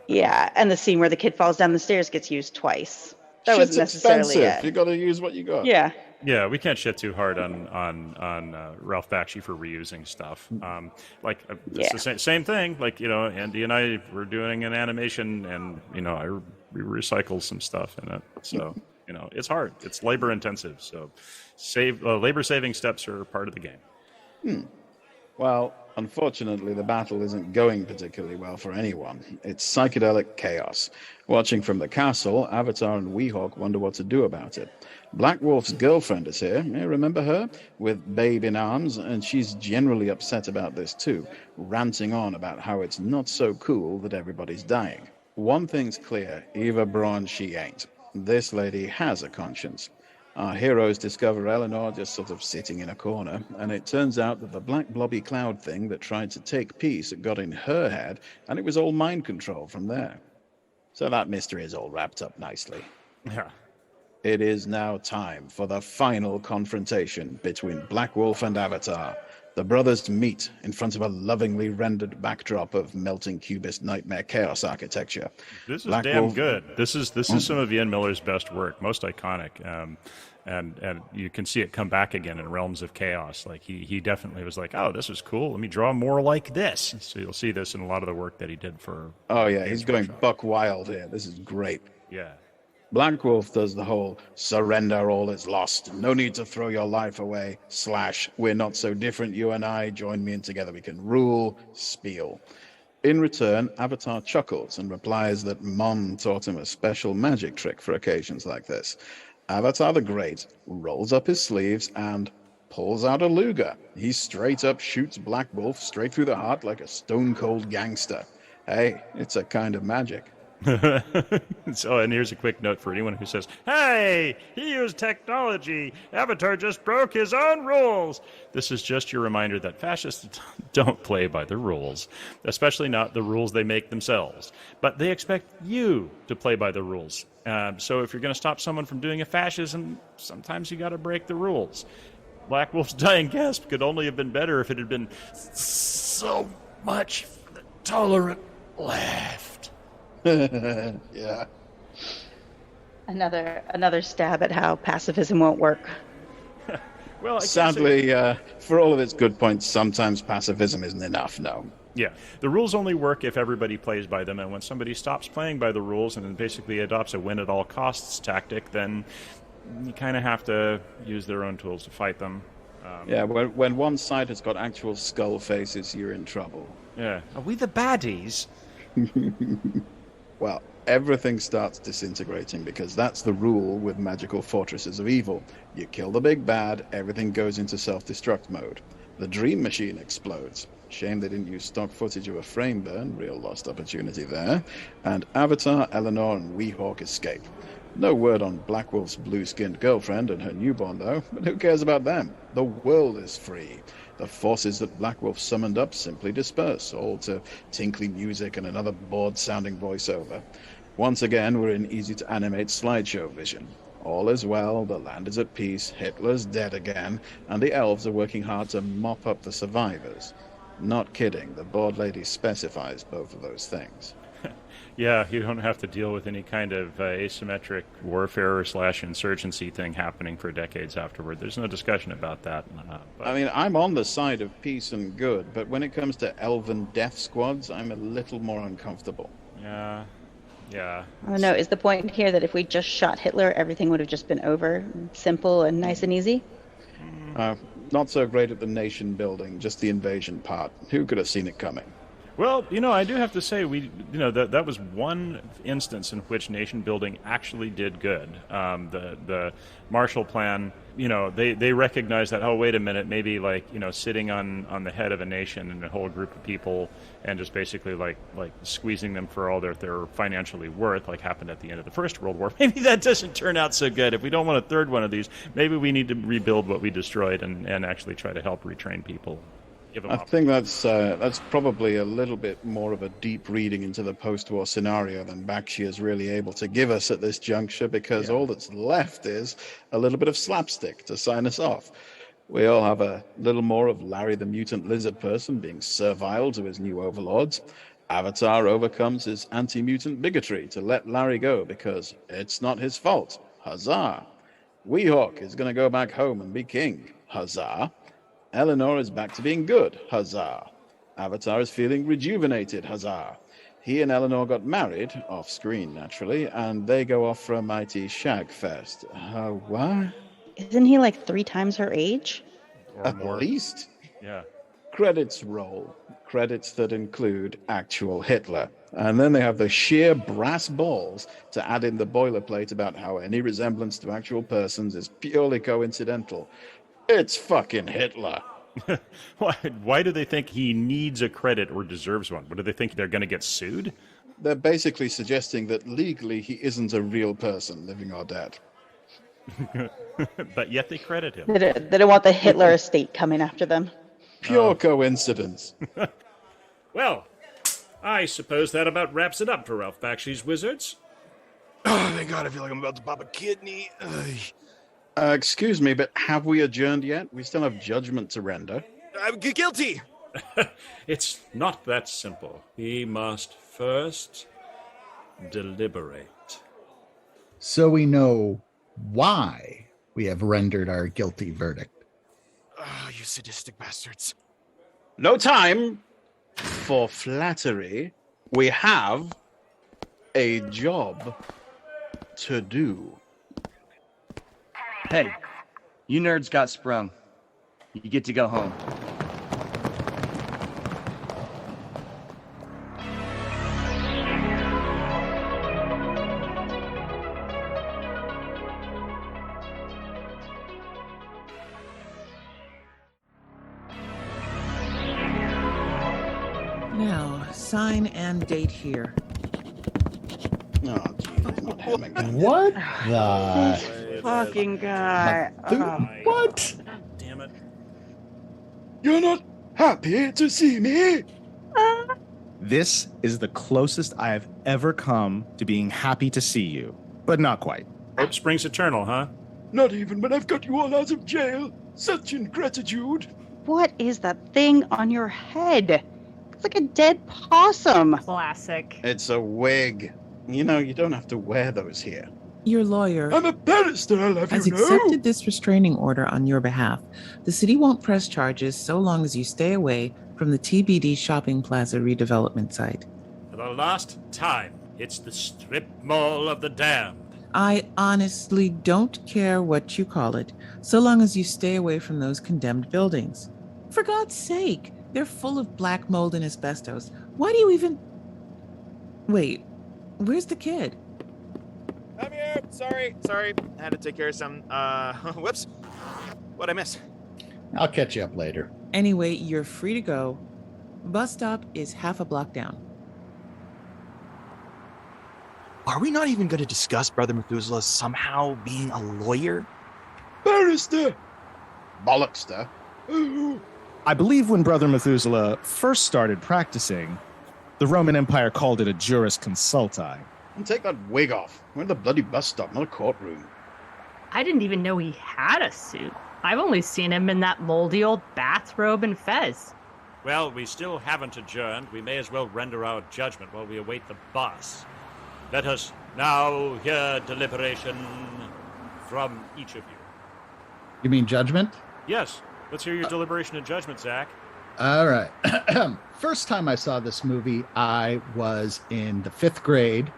Yeah, and the scene where the kid falls down the stairs gets used twice. That wasn't necessarily expensive. You got to use what you got. Yeah. Yeah, we can't shit too hard on Ralph Bakshi for reusing stuff. It's the same thing. Like, you know, Andy and I were doing an animation, and you know, we recycle some stuff in it. So you know, it's hard. It's labor intensive. So labor saving steps are part of the game. Well, unfortunately, the battle isn't going particularly well for anyone. It's psychedelic chaos. Watching from the castle, Avatar and Weehawk wonder what to do about it. Black Wolf's girlfriend is here, remember her? With Babe in arms, and she's generally upset about this too, ranting on about how it's not so cool that everybody's dying. One thing's clear, Eva Braun she ain't. This lady has a conscience. Our heroes discover Eleanor just sort of sitting in a corner, and it turns out that the black blobby cloud thing that tried to take peace got in her head, and it was all mind control from there. So that mystery is all wrapped up nicely. Yeah. It is now time for the final confrontation between Black Wolf and Avatar. The brothers meet in front of a lovingly rendered backdrop of melting cubist nightmare chaos architecture. This is damn good. This is some of Ian Miller's best work, most iconic, and you can see it come back again in Realms of Chaos. Like he definitely was like, oh, this is cool. Let me draw more like this. So you'll see this in a lot of the work that he did for. Oh yeah, he's going buck wild here. This is great. Yeah. Black Wolf does the whole surrender all is lost, no need to throw your life away, / we're not so different you and I, join me and together we can rule, spiel. In return, Avatar chuckles and replies that Mom taught him a special magic trick for occasions like this. Avatar the Great rolls up his sleeves and pulls out a Luger. He straight up shoots Black Wolf straight through the heart like a stone-cold gangster. Hey, it's a kind of magic. So, and here's a quick note for anyone who says, hey, he used technology. Avatar just broke his own rules. This is just your reminder that fascists don't play by the rules, especially not the rules they make themselves. But they expect you to play by the rules. So if you're going to stop someone from doing a fascism, sometimes you got to break the rules. Black Wolf's dying gasp could only have been better if it had been so much for the tolerant left. Yeah. Another stab at how pacifism won't work. Well, sadly, for all of its good points, sometimes pacifism isn't enough. No. Yeah, the rules only work if everybody plays by them, and when somebody stops playing by the rules and then basically adopts a win-at-all-costs tactic, then you kind of have to use their own tools to fight them. Yeah, when one side has got actual skull faces, you're in trouble. Yeah. Are we the baddies? Well, everything starts disintegrating because that's the rule with magical fortresses of evil. You kill the big bad, everything goes into self-destruct mode. The dream machine explodes. Shame they didn't use stock footage of a frame burn, real lost opportunity there. And Avatar, Eleanor, and Weehawk escape. No word on Black Wolf's blue-skinned girlfriend and her newborn, though, but who cares about them? The world is free. The forces that Black Wolf summoned up simply disperse, all to tinkly music and another bored-sounding voiceover. Once again, we're in easy-to-animate slideshow vision. All is well, the land is at peace, Hitler's dead again, and the elves are working hard to mop up the survivors. Not kidding, the board lady specifies both of those things. Yeah, you don't have to deal with any kind of asymmetric warfare / insurgency thing happening for decades afterward. There's no discussion about that. I mean, I'm on the side of peace and good, but when it comes to elven death squads, I'm a little more uncomfortable. Yeah. I don't know. Is the point here that if we just shot Hitler, everything would have just been over? Simple and nice and easy? Not so great at the nation building, just the invasion part. Who could have seen it coming? Well, I do have to say, that was one instance in which nation building actually did good. The Marshall Plan, they recognized that, oh, wait a minute, maybe sitting on the head of a nation and a whole group of people and just basically like squeezing them for all they're financially worth, like happened at the end of the First World War. Maybe that doesn't turn out so good. If we don't want a third one of these, maybe we need to rebuild what we destroyed and actually try to help retrain people. I think that's probably a little bit more of a deep reading into the post-war scenario than Bakshi is really able to give us at this juncture, because all that's left is a little bit of slapstick to sign us off. We all have a little more of Larry the Mutant Lizard Person being servile to his new overlords. Avatar overcomes his anti-mutant bigotry to let Larry go because it's not his fault. Huzzah! Weehawk is going to go back home and be king. Huzzah! Eleanor is back to being good. Huzzah! Avatar is feeling rejuvenated. Huzzah! He and Eleanor got married, off screen naturally, and they go off for a mighty shag fest. What? Isn't he like 3 times her age? At least. Yeah. Credits roll. Credits that include actual Hitler. And then they have the sheer brass balls to add in the boilerplate about how any resemblance to actual persons is purely coincidental. It's fucking Hitler. Why do they think he needs a credit or deserves one? What do they think, they're going to get sued? They're basically suggesting that legally he isn't a real person, living or dead. But yet they credit him. They don't want the Hitler estate coming after them. Pure coincidence. Well, I suppose that about wraps it up for Ralph Bakshi's Wizards. Oh, thank God, I feel like I'm about to pop a kidney. Excuse me, but have we adjourned yet? We still have judgment to render. I'm guilty! It's not that simple. We must first deliberate. So we know why we have rendered our guilty verdict. Oh, you sadistic bastards. No time for flattery. We have a job to do. Hey, you nerds got sprung. You get to go home. Now, sign and date here. Oh, geez, not him again. What the? Fucking guy. What? Damn it. You're not happy to see me? This is the closest I have ever come to being happy to see you, but not quite. Hope springs eternal, huh? Not even when I've got you all out of jail. Such ingratitude. What is that thing on your head? It's like a dead possum. Classic. It's a wig. You know, you don't have to wear those here. Your lawyer I'm a barrister, I'll have has you know. accepted this restraining order on your behalf. The city won't press charges so long as you stay away from the TBD shopping plaza redevelopment site. For the last time, it's the strip mall of the damned. I honestly don't care what you call it, so long as you stay away from those condemned buildings. For God's sake, They're full of black mold and asbestos. Why do you even... Wait, where's the kid? I'm here. Sorry. I had to take care of some, whoops. What'd I miss? I'll catch you up later. Anyway, you're free to go. Bus stop is half a block down. Are we not even going to discuss Brother Methuselah somehow being a lawyer? Barrister! Bollockster. I believe when Brother Methuselah first started practicing, the Roman Empire called it a juris consulti. And take that wig off. We're in the bloody bus stop, not a courtroom. I didn't even know he had a suit. I've only seen him in that moldy old bathrobe and fez. Well, we still haven't adjourned. We may as well render our judgment while we await the bus. Let us now hear deliberation from each of you. You mean judgment? Yes. Let's hear your deliberation and judgment, Zach. All right. First time I saw this movie, I was in the 5th grade.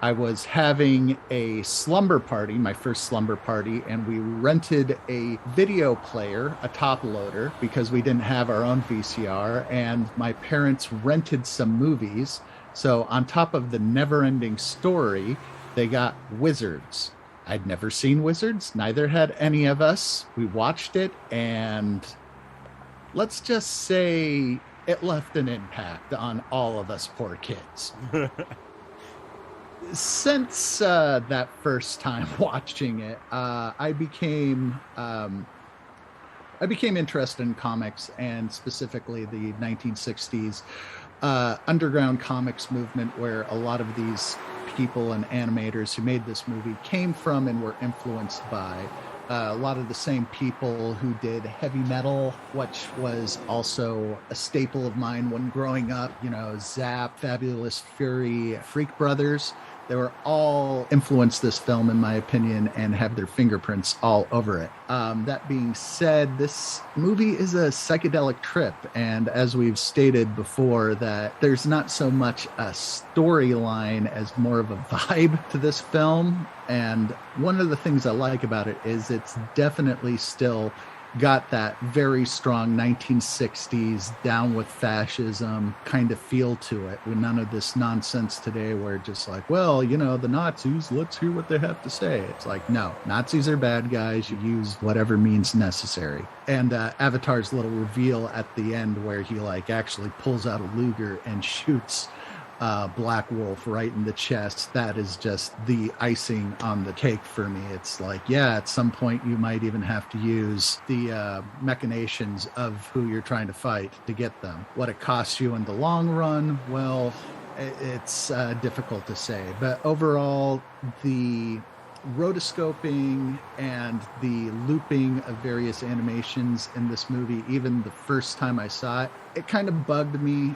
I was having a slumber party, my first slumber party, and we rented a video player, a top loader, because we didn't have our own VCR, and my parents rented some movies. So on top of the never-ending story, they got Wizards. I'd never seen Wizards, neither had any of us. We watched it, and let's just say it left an impact on all of us poor kids. Since that first time watching it, I became interested in comics, and specifically the 1960s underground comics movement, where a lot of these people and animators who made this movie came from and were influenced by. A lot of the same people who did heavy metal, which was also a staple of mine when growing up, Zap, Fabulous Fury, Freak Brothers. They were all influenced this film, in my opinion, and have their fingerprints all over it. That being said, this movie is a psychedelic trip. And as we've stated before, that there's not so much a storyline as more of a vibe to this film. And one of the things I like about it is it's definitely still got that very strong 1960s down with fascism kind of feel to it, with none of this nonsense today where just like, well, the Nazis, let's hear what they have to say. It's like, no, Nazis are bad guys. You use whatever means necessary. And Avatar's little reveal at the end where he actually pulls out a Luger and shoots Black Wolf right in the chest, that is just the icing on the cake for me. It's like, yeah, at some point you might even have to use the machinations of who you're trying to fight to get them. What it costs you in the long run, well, it's difficult to say. But overall, the rotoscoping and the looping of various animations in this movie, even the first time I saw it, it kind of bugged me.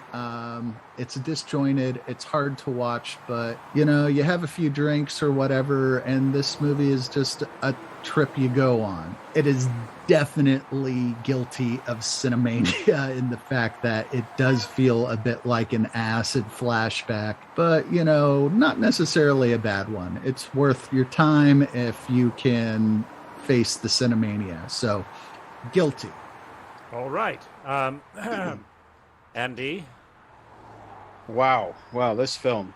It's disjointed, it's hard to watch, but you have a few drinks or whatever, and this movie is just a trip you go on. It is definitely guilty of cinemania in the fact that it does feel a bit like an acid flashback, but not necessarily a bad one. It's worth your time if you can face the cinemania. So guilty. All right. Andy? Wow, this film.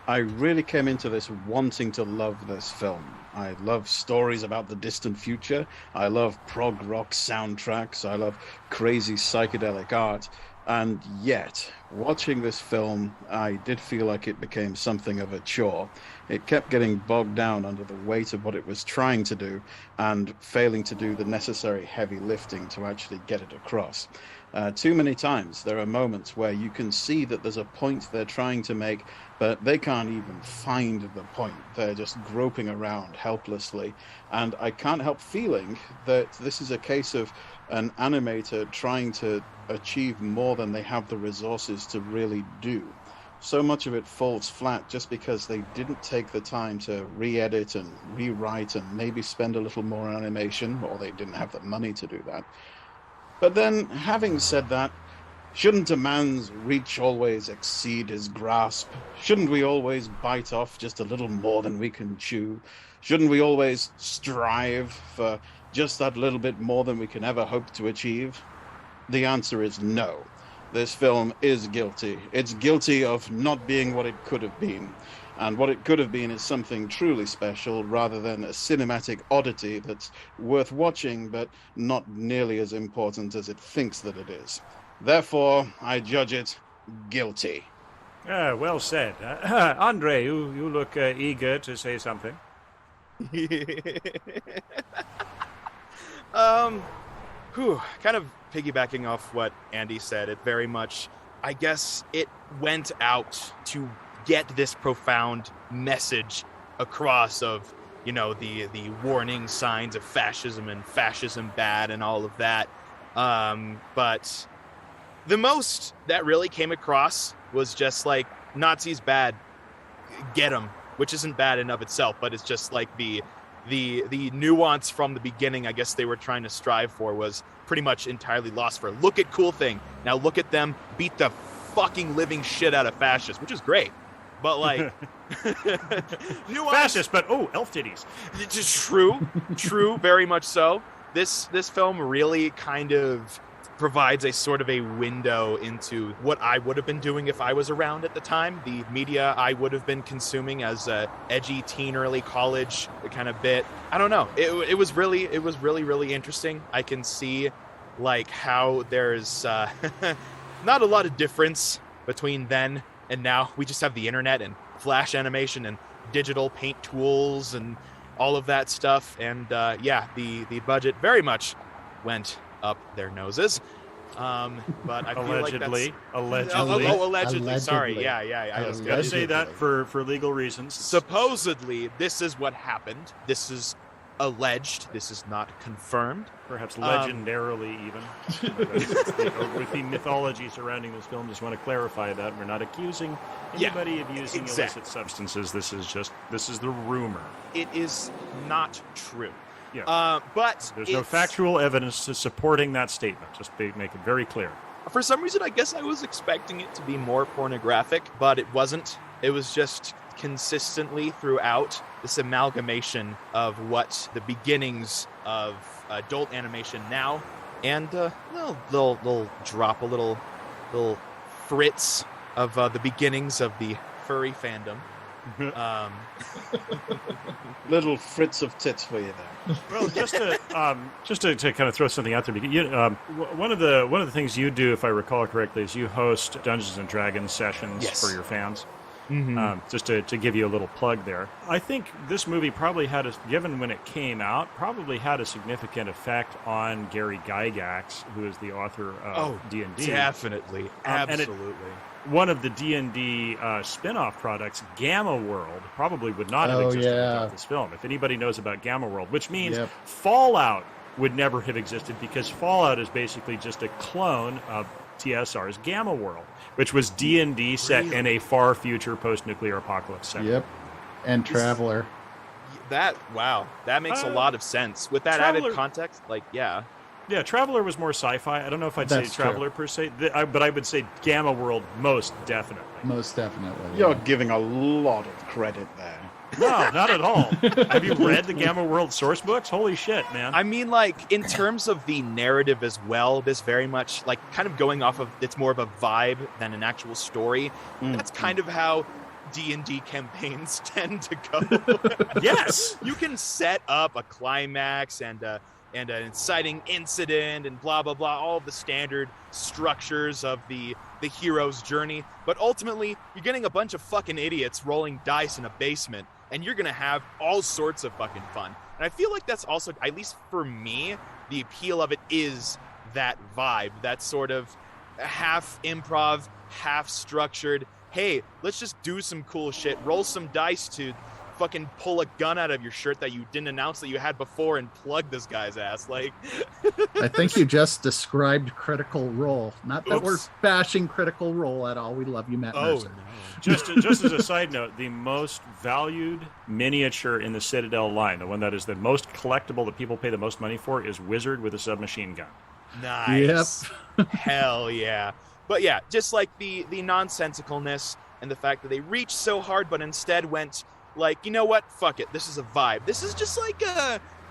I really came into this wanting to love this film. I love stories about the distant future. I love prog rock soundtracks. I love crazy psychedelic art. And yet, watching this film, I did feel like it became something of a chore. It kept getting bogged down under the weight of what it was trying to do and failing to do the necessary heavy lifting to actually get it across. Too many times there are moments where you can see that there's a point they're trying to make, but they can't even find the point. They're just groping around helplessly. And I can't help feeling that this is a case of an animator trying to achieve more than they have the resources to really do. So much of it falls flat just because they didn't take the time to re-edit and rewrite and maybe spend a little more on animation, or they didn't have the money to do that. But then, having said that, shouldn't a man's reach always exceed his grasp? Shouldn't we always bite off just a little more than we can chew? Shouldn't we always strive for just that little bit more than we can ever hope to achieve? The answer is no. This film is guilty. It's guilty of not being what it could have been. And what it could have been is something truly special rather than a cinematic oddity that's worth watching but not nearly as important as it thinks that it is. Therefore, I judge it guilty. Well said. Andre, you look eager to say something. Kind of piggybacking off what Andy said, it very much, I guess it went out to get this profound message across of, the warning signs of fascism and fascism bad and all of that. But the most that really came across was just like, Nazis bad, get them, which isn't bad in of itself, but it's just like the nuance from the beginning, I guess they were trying to strive for, was pretty much entirely lost for, look at cool thing, now look at them beat the fucking living shit out of fascists, which is great, but like fascist, but elf titties. It's just true, very much so. This film really kind of provides a sort of a window into what I would have been doing if I was around at the time, the media I would have been consuming as a edgy teen, early college kind of bit. I don't know. It was really interesting. I can see like how there's not a lot of difference between then and now. We just have the internet and flash animation and digital paint tools and all of that stuff. And the budget very much went up their noses, but I feel allegedly. Allegedly. Sorry, yeah. I was gonna say that for legal reasons. Supposedly, this is what happened. This is alleged. This is not confirmed. Perhaps legendarily, even. With the mythology surrounding this film, just want to clarify that we're not accusing anybody of using illicit substances. This is the rumor. It is not true. Yeah. But there's no factual evidence to supporting that statement. Just make it very clear. For some reason, I guess I was expecting it to be more pornographic, but it wasn't. It was just consistently throughout this amalgamation of what the beginnings of adult animation now, and they'll drop a little fritz of the beginnings of the furry fandom. Little fritz of tits for you there. Well, just to kind of throw something out there, one of the things you do, if I recall correctly, is you host Dungeons and Dragons sessions for your fans. Mm-hmm. Just to give you a little plug there. I think this movie probably given when it came out, probably had a significant effect on Gary Gygax, who is the author of D&D. Definitely, absolutely. One of the D&D spin-off products, Gamma World, probably would not have existed without this film. If anybody knows about Gamma World, which means Fallout would never have existed, because Fallout is basically just a clone of TSR's Gamma World, which was D&D set in a far future post-nuclear apocalypse setting. Yep, and Traveler. That makes a lot of sense. With that added context, Yeah, Traveler was more sci-fi. I don't know if I'd say Traveler per se, but I would say Gamma World most definitely. Most definitely. Yeah. You're giving a lot of credit there. No, not at all. Have you read the Gamma World source books? Holy shit, man. I mean, like, in terms of the narrative as well, this very much, like, kind of going off of, it's more of a vibe than an actual story. That's kind of how D&D campaigns tend to go. Yes! You can set up a climax and an inciting incident and blah, blah, blah, all of the standard structures of the hero's journey. But ultimately, you're getting a bunch of fucking idiots rolling dice in a basement, and you're going to have all sorts of fucking fun. And I feel like that's also, at least for me, the appeal of it is that vibe, that sort of half improv, half structured, hey, let's just do some cool shit, roll some dice to fucking pull a gun out of your shirt that you didn't announce that you had before and plug this guy's ass. Like, I think you just described Critical Role. Not that we're bashing Critical Role at all. We love you, Matt Mercer. No. Just as a side note, the most valued miniature in the Citadel line, the one that is the most collectible that people pay the most money for, is Wizard with a submachine gun. Nice. Yep. Hell yeah. But yeah, just like the nonsensicalness and the fact that they reached so hard but instead went like, you know what? Fuck it. This is a vibe. This is just like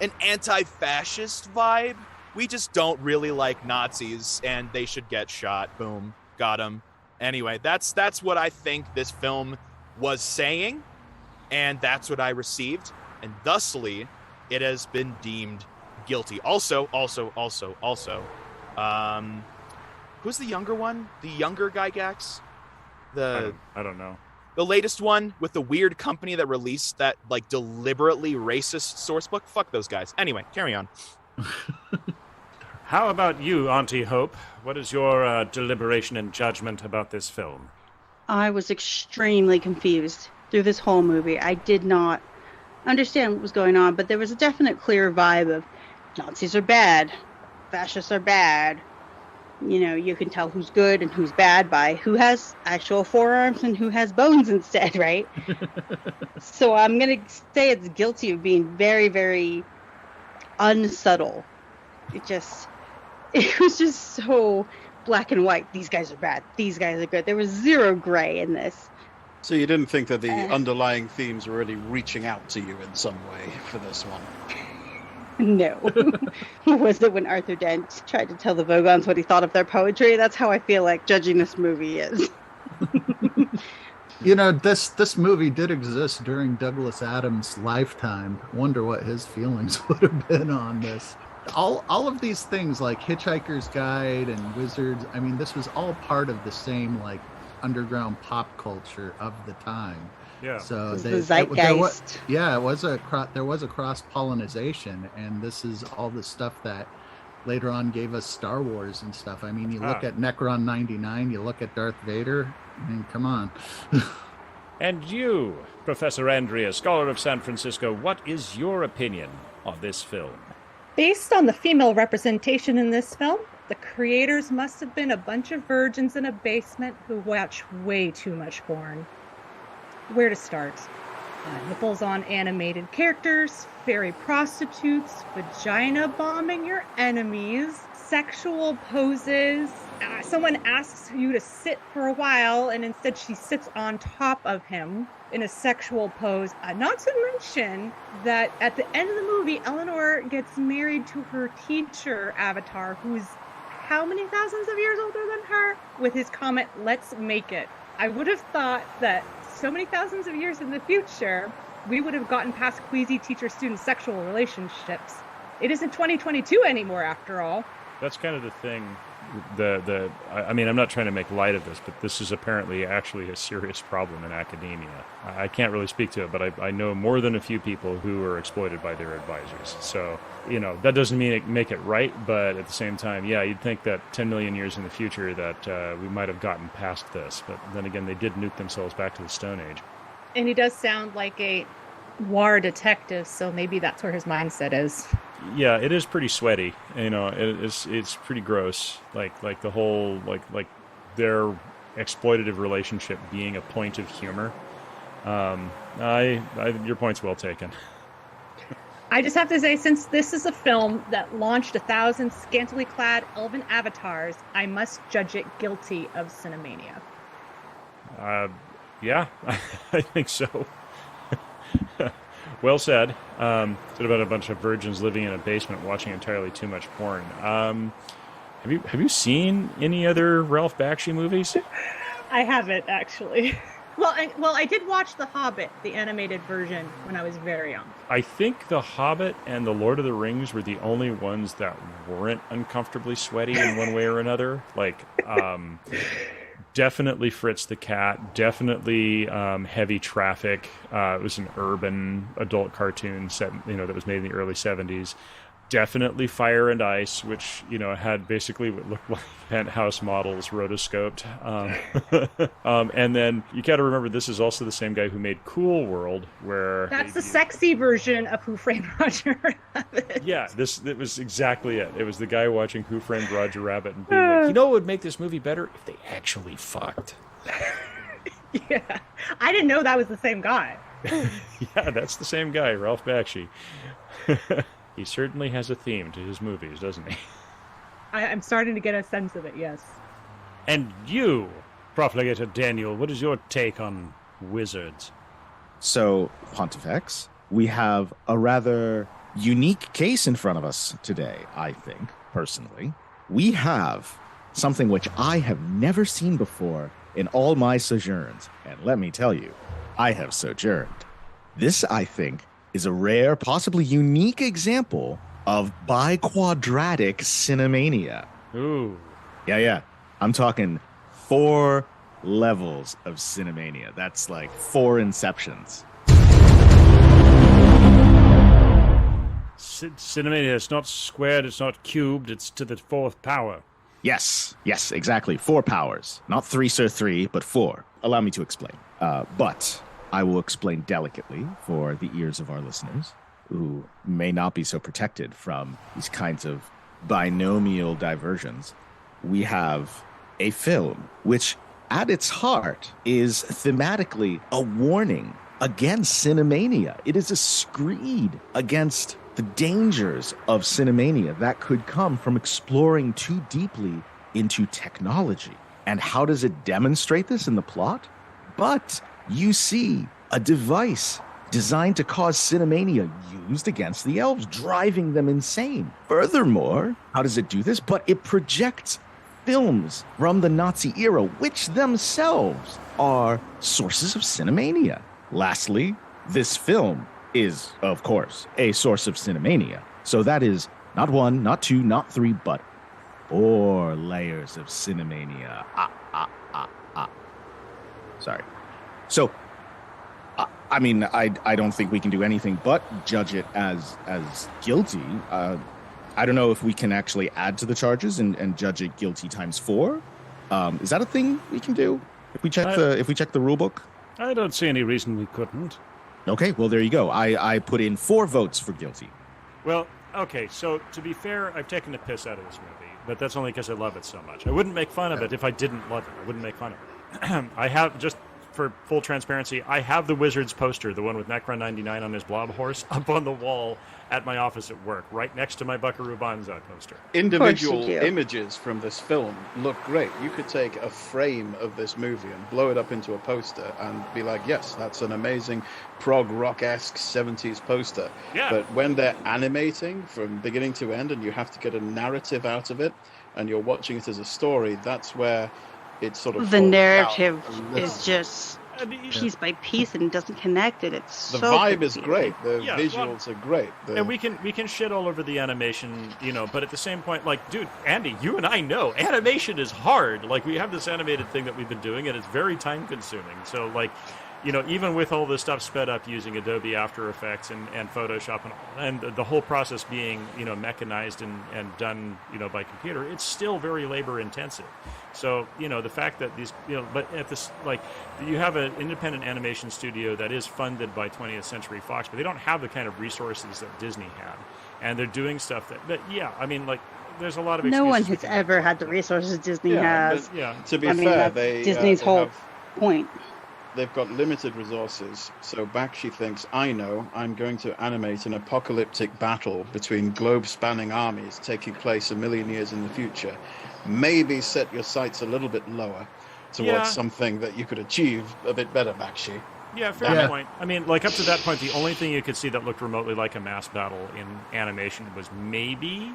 an anti-fascist vibe. We just don't really like Nazis, and they should get shot. Boom. got him. Anyway, that's what I think this film was saying, and that's what I received, and thusly, it has been deemed guilty. Also, who's the younger one? The younger Gygax? I don't know. The latest one with the weird company that released that like deliberately racist source book. Fuck those guys. Anyway, carry on. How about you, Auntie Hope? What is your deliberation and judgment about this film? I was extremely confused through this whole movie. I did not understand what was going on, but there was a definite clear vibe of Nazis are bad, fascists are bad. You know, you can tell who's good and who's bad by who has actual forearms and who has bones instead, right? So I'm going to say it's guilty of being very, very unsubtle. It was just so black and white. These guys are bad. These guys are good. There was zero gray in this. So you didn't think that the underlying themes were really reaching out to you in some way for this one? No. Was it when Arthur Dent tried to tell the Vogons what he thought of their poetry? That's how I feel like judging this movie is. You know, this movie did exist during Douglas Adams' lifetime. Wonder what his feelings would have been on this. All of these things like Hitchhiker's Guide and Wizards, I mean, this was all part of the same like underground pop culture of the time. Yeah. the So zeitgeist. there was a cross pollination, and this is all the stuff that later on gave us Star Wars and stuff. I mean, you look at Necron 99, you look at Darth Vader. I mean, come on. And you, Professor Andrea, scholar of San Francisco, what is your opinion on this film? Based on the female representation in this film, the creators must have been a bunch of virgins in a basement who watch way too much porn. Where to start? Nipples on animated characters, fairy prostitutes, vagina bombing your enemies, sexual poses. Someone asks you to sit for a while, and instead she sits on top of him in a sexual pose. Not to mention that at the end of the movie, Eleanor gets married to her teacher avatar, who's how many thousands of years older than her? With his comment, "Let's make it." I would have thought that so many thousands of years in the future, we would have gotten past queasy teacher-student sexual relationships. It isn't 2022 anymore, after all. That's kind of the thing. I mean, I'm not trying to make light of this, but this is apparently actually a serious problem in academia. I can't really speak to it, but I know more than a few people who are exploited by their advisors. So, you know, that doesn't mean make it right, but at the same time, yeah, you'd think that 10 million years in the future that we might have gotten past this. But then again, they did nuke themselves back to the Stone Age. And he does sound like a noir detective, so maybe that's where his mindset is. Yeah, it is pretty sweaty. You know, it's pretty gross. Like the whole like their exploitative relationship being a point of humor. Your point's well taken. I just have to say, since this is a film that launched 1,000 scantily clad elven avatars, I must judge it guilty of cinemania. Yeah, I think so. Well said. It's about a bunch of virgins living in a basement watching entirely too much porn. Have you seen any other Ralph Bakshi movies? I haven't, actually. Well, I did watch The Hobbit, the animated version, when I was very young. I think The Hobbit and The Lord of the Rings were the only ones that weren't uncomfortably sweaty in one way or another. Like, definitely Fritz the Cat, definitely Heavy Traffic. It was an urban adult cartoon set, that was made in the early 70s. Definitely Fire and Ice, which, had basically what looked like penthouse models rotoscoped. And then you got to remember, this is also the same guy who made Cool World, where... That's the sexy version of Who Framed Roger Rabbit. Yeah, it was exactly it. It was the guy watching Who Framed Roger Rabbit and being like, what would make this movie better? If they actually fucked. Yeah, I didn't know that was the same guy. Yeah, that's the same guy, Ralph Bakshi. He certainly has a theme to his movies, doesn't he? I'm starting to get a sense of it, yes. And you, Profligator Daniel, what is your take on wizards? So, Pontifex, we have a rather unique case in front of us today, I think, personally. We have something which I have never seen before in all my sojourns. And let me tell you, I have sojourned. This, I think, is a rare, possibly unique example of biquadratic cinemania. Ooh. Yeah. I'm talking 4 levels of cinemania. That's like 4 inceptions. Cinemania, it's not squared, it's not cubed, it's to the 4th power. Yes, exactly. 4 powers. Not 3, sir, 3, but 4. Allow me to explain. But I will explain delicately for the ears of our listeners who may not be so protected from these kinds of binomial diversions. We have a film which, at its heart, is thematically a warning against cinemania. It is a screed against the dangers of cinemania that could come from exploring too deeply into technology. And how does it demonstrate this in the plot? But you see a device designed to cause cinemania used against the elves, driving them insane. Furthermore, how does it do this? But it projects films from the Nazi era, which themselves are sources of cinemania. Lastly, this film is, of course, a source of cinemania. So that is not 1, not 2, not 3, but 4 layers of cinemania. Sorry. So, I mean, I don't think we can do anything but judge it as guilty. I don't know if we can actually add to the charges and judge it guilty times 4. Is that a thing we can do if we check the rule book? I don't see any reason we couldn't. Okay, well, there you go. I put in 4 votes for guilty. Well, okay, so to be fair, I've taken the piss out of this movie, but that's only because I love it so much. I wouldn't make fun of it if I didn't love it. I wouldn't make fun of it. I have, just for full transparency, I have the Wizards poster, the one with Necron 99 on his blob horse, up on the wall at my office at work, right next to my Buckaroo Banzai poster. Individual images from this film look great. You could take a frame of this movie and blow it up into a poster and be like, yes, that's an amazing prog rock-esque 70s poster. Yeah. But when they're animating from beginning to end and you have to get a narrative out of it and you're watching it as a story, that's where it sort of the falls narrative out is just piece by piece and doesn't connect it. It's the so vibe is confusing. great. The visuals are great. And we can shit all over the animation, but at the same point, like, dude, Andy, you and I know animation is hard. Like, we have this animated thing that we've been doing, and it's very time consuming. So, like, even with all this stuff sped up using Adobe After Effects and Photoshop and the whole process being, mechanized and done, by computer, it's still very labor intensive. So, the fact that these, but at this, like, you have an independent animation studio that is funded by 20th Century Fox, but they don't have the kind of resources that Disney had. And they're doing stuff but yeah, I mean, like, there's a lot of No one has ever had the resources Disney has. To be fair, Disney's they whole have point. They've got limited resources, so Bakshi thinks, I'm going to animate an apocalyptic battle between globe-spanning armies taking place 1 million years in the future. Maybe set your sights a little bit lower towards something that you could achieve a bit better, Bakshi. Yeah, fair point. I mean, like, up to that point, the only thing you could see that looked remotely like a mass battle in animation was maybe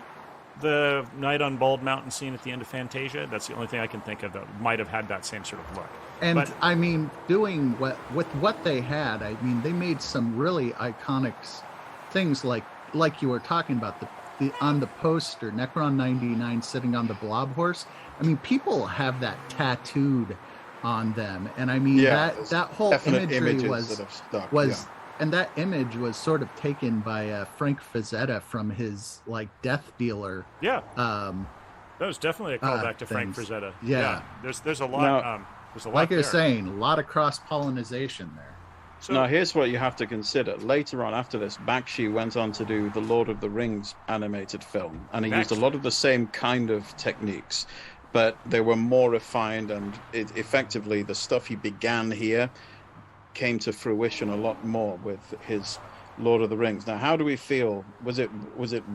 the Night on Bald Mountain scene at the end of Fantasia. That's the only thing I can think of that might have had that same sort of look. And I mean, doing with what they had, I mean, they made some really iconic things like you were talking about, the on the poster, Necron 99 sitting on the blob horse. I mean, people have that tattooed on them, and I mean that whole imagery was and that image was sort of taken by Frank Frazetta from his Death Dealer. Yeah. That was definitely a callback to Frank Frazetta. Yeah. There's a lot. There's a lot. Like you're saying, a lot of cross pollination there. So, now, here's what you have to consider. Later on, after this, Bakshi went on to do the Lord of the Rings animated film, and he used a lot of the same kind of techniques, but they were more refined, and effectively the stuff he began here came to fruition a lot more with his Lord of the Rings. Now, how do we feel? Was it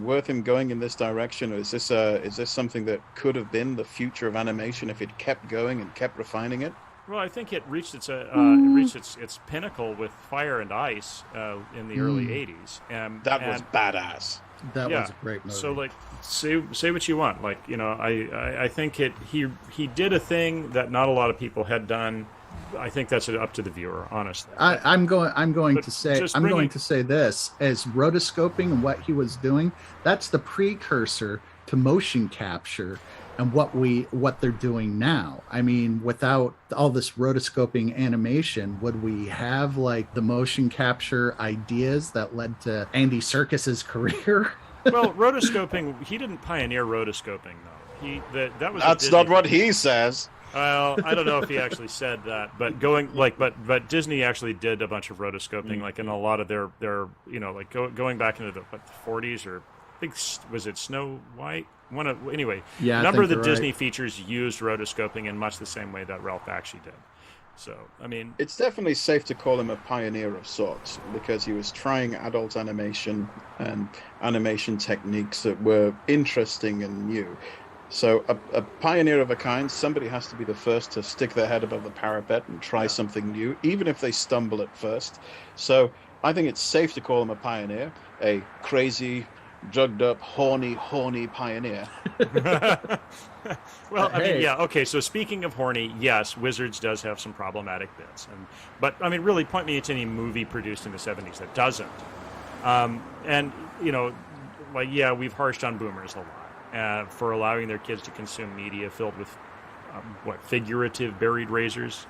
worth him going in this direction, or is this something that could have been the future of animation if it kept going and kept refining it? Well, I think it reached its pinnacle with Fire and Ice in the early '80s. That was badass. That was a great movie. So, like, say what you want. Like, you know, I think he did a thing that not a lot of people had done. I think that's up to the viewer, honestly. I'm going to say this as rotoscoping and what he was doing. That's the precursor to motion capture and what they're doing now. I mean, without all this rotoscoping animation, would we have like the motion capture ideas that led to Andy Serkis's career? Well, rotoscoping, he didn't pioneer rotoscoping though. That was That's not what he says. Well, I don't know if he actually said that, but but Disney actually did a bunch of rotoscoping, like in a lot of their you know, like going back into the 40s, or I think, was it Snow White? Anyway, yeah, a number of the Disney features used rotoscoping in much the same way that Ralph Bakshi did. So, I mean, it's definitely safe to call him a pioneer of sorts, because he was trying adult animation and animation techniques that were interesting and new. So a pioneer of a kind, somebody has to be the first to stick their head above the parapet and try something new, even if they stumble at first. So I think it's safe to call him a pioneer, a crazy, drugged up, horny pioneer. Well, I mean, yeah, okay, so speaking of horny, yes, Wizards does have some problematic bits. But, I mean, really, point me to any movie produced in the 70s that doesn't. And, you know, like, yeah, we've harshed on boomers a lot. For allowing their kids to consume media filled with, figurative buried razors.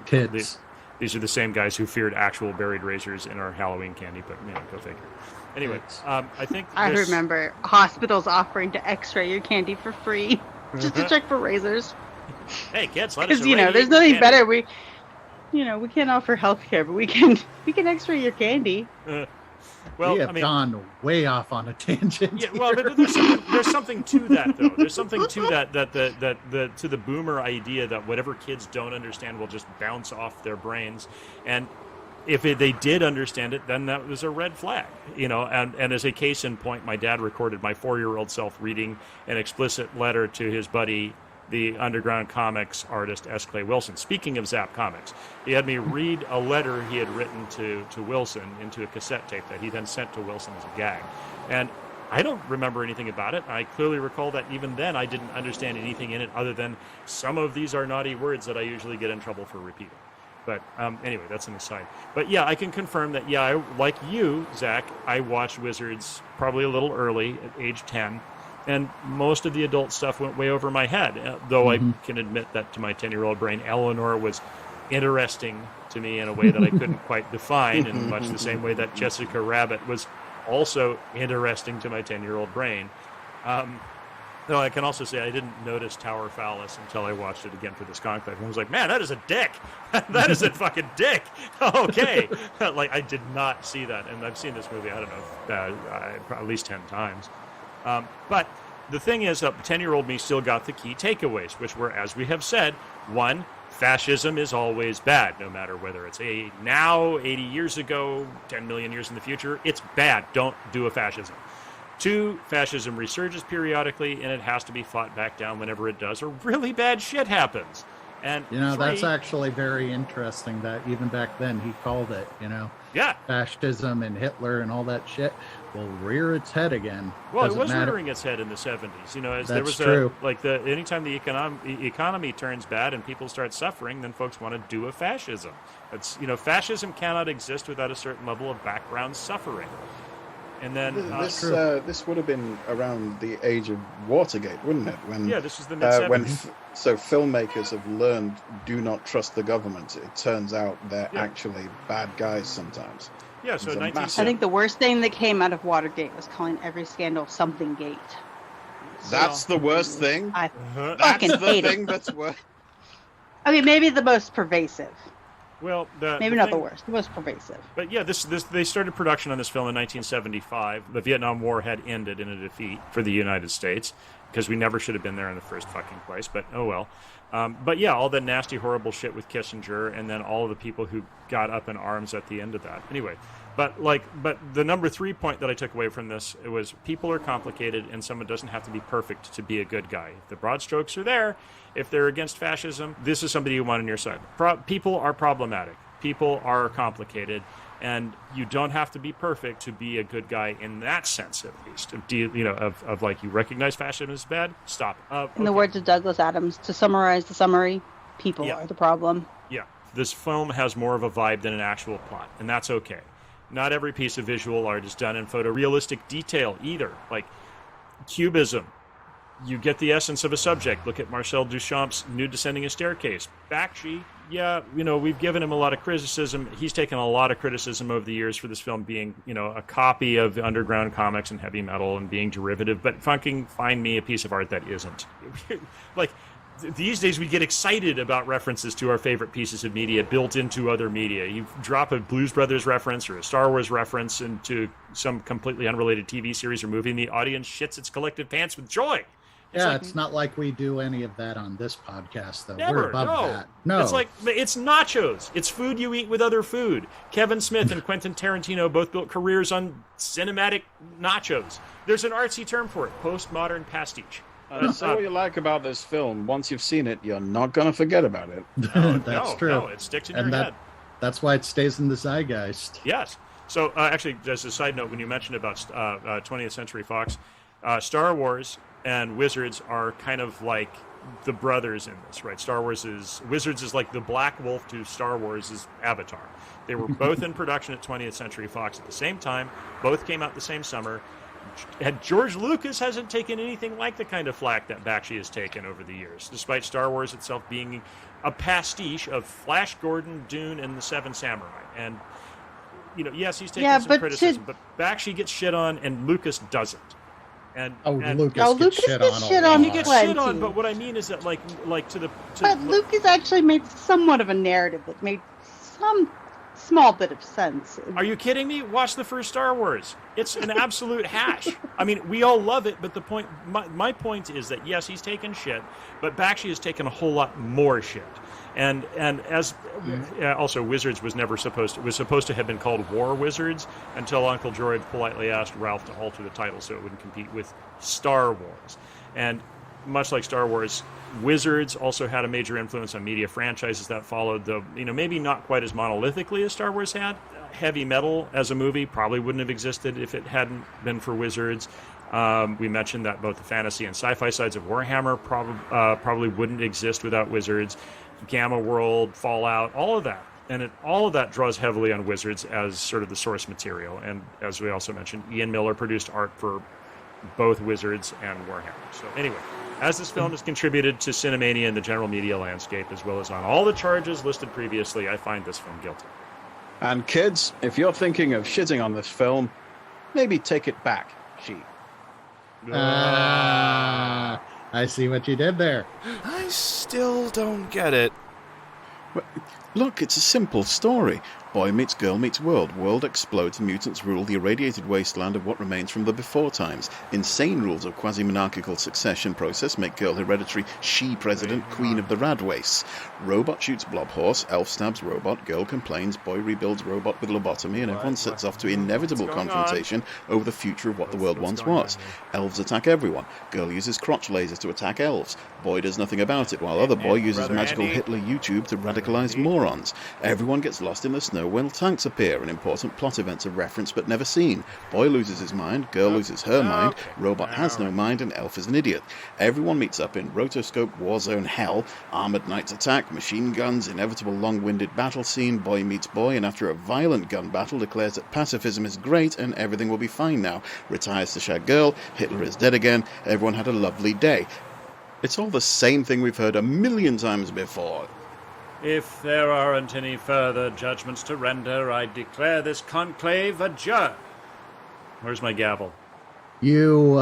Kids. These are the same guys who feared actual buried razors in our Halloween candy, but, you know, go figure. Anyway, I think I remember hospitals offering to x-ray your candy for free just to check for razors. Hey, kids, let us Because, you know, there's nothing better. We can't offer healthcare, but we can x-ray your candy. Well, we have gone way off on a tangent. Yeah, well, there's something to that, though. There's something to that to the boomer idea that whatever kids don't understand will just bounce off their brains, and if they did understand it, then that was a red flag, you know. And as a case in point, my dad recorded my 4-year-old self reading an explicit letter to his buddy, the underground comics artist S. Clay Wilson. Speaking of Zap Comics, he had me read a letter he had written to Wilson into a cassette tape that he then sent to Wilson as a gag. And I don't remember anything about it. I clearly recall that even then I didn't understand anything in it other than some of these are naughty words that I usually get in trouble for repeating. But anyway, that's an aside. But yeah, I can confirm that, yeah, like you, Zach, I watched Wizards probably a little early at age 10. And most of the adult stuff went way over my head, though I can admit that to my 10-year-old brain, Eleanor was interesting to me in a way that I couldn't quite define, in much the same way that Jessica Rabbit was also interesting to my 10-year-old brain. Though I can also say I didn't notice Tower Phallus until I watched it again for this conclave. I was like, man, that is a dick. That is a fucking dick. Okay. Like, I did not see that. And I've seen this movie, I don't know, at least 10 times. But the thing is that 10-year-old me still got the key takeaways, which were, as we have said, 1, fascism is always bad, no matter whether it's now, 80 years ago, 10 million years in the future. It's bad. Don't do a fascism. 2, fascism resurges periodically, and it has to be fought back down whenever it does, or really bad shit happens. And you know, 3, that's actually very interesting that even back then he called it, you know, fascism and Hitler and all that shit will rear its head again. Well, it was rearing its head in the 70s. You know, as there was true. Anytime the economy turns bad and people start suffering, then folks want to do a fascism. It's, you know, fascism cannot exist without a certain level of background suffering. And then this would have been around the age of Watergate, wouldn't it? When this is the mid-70s. So filmmakers have learned, do not trust the government. It turns out they're actually bad guys sometimes. Yeah, so I think the worst thing that came out of Watergate was calling every scandal something gate. That's the worst thing? I That's fucking the hate thing it. that's worse. Okay, maybe the most pervasive. Well, maybe not the worst, the most pervasive. But yeah, they started production on this film in 1975. The Vietnam War had ended in a defeat for the United States, because we never should have been there in the first fucking place, but oh well. But yeah, all the nasty, horrible shit with Kissinger, and then all of the people who got up in arms at the end of that. Anyway, but the number 3 point that I took away from this, it was people are complicated, and someone doesn't have to be perfect to be a good guy. The broad strokes are there. If they're against fascism, this is somebody you want on your side. People are problematic. People are complicated. And you don't have to be perfect to be a good guy in that sense, at least. Of like, you recognize fascism as bad, stop. In the words of Douglas Adams, to summarize the summary, people are the problem. Yeah, this film has more of a vibe than an actual plot, and that's okay. Not every piece of visual art is done in photorealistic detail either. Like Cubism, you get the essence of a subject. Look at Marcel Duchamp's Nude Descending a Staircase. Bakshi, we've given him a lot of criticism. He's taken a lot of criticism over the years for this film being, a copy of underground comics and heavy metal and being derivative, but fucking find me a piece of art that isn't. Like, these days we get excited about references to our favorite pieces of media built into other media. You drop a Blues Brothers reference or a Star Wars reference into some completely unrelated TV series or movie, and the audience shits its collective pants with joy. It's not like we do any of that on this podcast, though. Never, We're above that. No. It's nachos. It's food you eat with other food. Kevin Smith and Quentin Tarantino both built careers on cinematic nachos. There's an artsy term for it, postmodern pastiche. Say what you like about this film. Once you've seen it, you're not going to forget about it. That's true. No, it sticks in your head. That's why it stays in the zeitgeist. Yes. So, actually, as a side note, when you mentioned about 20th Century Fox, Star Wars and Wizards are kind of like the brothers in this, right? Wizards is like the Black Wolf to Star Wars' is Avatar. They were both in production at 20th Century Fox at the same time. Both came out the same summer. George Lucas hasn't taken anything like the kind of flack that Bakshi has taken over the years, despite Star Wars itself being a pastiche of Flash Gordon, Dune, and the Seven Samurai. And, yes, he's taken some criticism, but Bakshi gets shit on, and Lucas doesn't. Lucas gets shit on. He gets shit on, but what I mean is that, But Lucas actually made somewhat of a narrative that made some small bit of sense. Are you kidding me? Watch the first Star Wars. It's an absolute hash. I mean, we all love it, but the point, my point is that yes, he's taken shit, but Bakshi has taken a whole lot more shit. And also Wizards was supposed to have been called War Wizards until Uncle George politely asked Ralph to alter the title so it wouldn't compete with Star Wars. And much like Star Wars, Wizards also had a major influence on media franchises that followed, though maybe not quite as monolithically as Star Wars had. Heavy Metal as a movie probably wouldn't have existed if it hadn't been for Wizards. We mentioned that both the fantasy and sci-fi sides of Warhammer probably wouldn't exist without Wizards. Gamma World, Fallout, all of that. And all of that draws heavily on Wizards as sort of the source material. And as we also mentioned, Ian Miller produced art for both Wizards and Warhammer. So anyway, as this film has contributed to Cinemania and the general media landscape, as well as on all the charges listed previously, I find this film guilty. And kids, if you're thinking of shitting on this film, maybe take it back, I see what you did there. I still don't get it. Look, it's a simple story. Boy meets girl meets world. World explodes, mutants rule the irradiated wasteland of what remains from the before times. Insane rules of quasi-monarchical succession process make girl hereditary she-president, queen of the Radwace. Robot shoots blob horse, elf stabs robot, girl complains, boy rebuilds robot with lobotomy, and everyone sets off to inevitable confrontation over the future of what the world once was. Elves attack everyone. Girl uses crotch lasers to attack elves. Boy does nothing about it, while other boy uses magical Hitler YouTube to radicalize morons. Everyone gets lost in the snow when tanks appear, and important plot events are referenced but never seen. Boy loses his mind, girl loses her mind, robot has no mind, and elf is an idiot. Everyone meets up in rotoscope warzone hell, armored knights attack, machine guns, inevitable long-winded battle scene, boy meets boy, and after a violent gun battle declares that pacifism is great and everything will be fine now. Retires to shag girl, Hitler is dead again, everyone had a lovely day. It's all the same thing we've heard a million times before. If there aren't any further judgments to render, I declare this conclave adjourned. Where's my gavel? You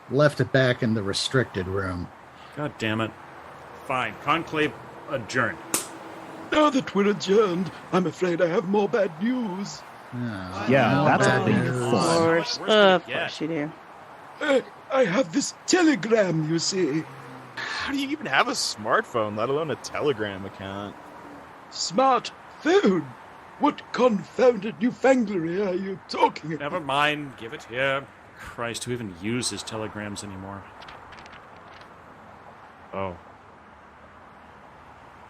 left it back in the restricted room. God damn it. Fine. Conclave adjourned. Now that we're adjourned, I'm afraid I have more bad news. That's a big Of course you do. I have this telegram, you see. How do you even have a smartphone, let alone a Telegram account? Smartphone? What confounded newfanglery are you talking about? Never mind, give it here. Christ, who even uses telegrams anymore? Oh,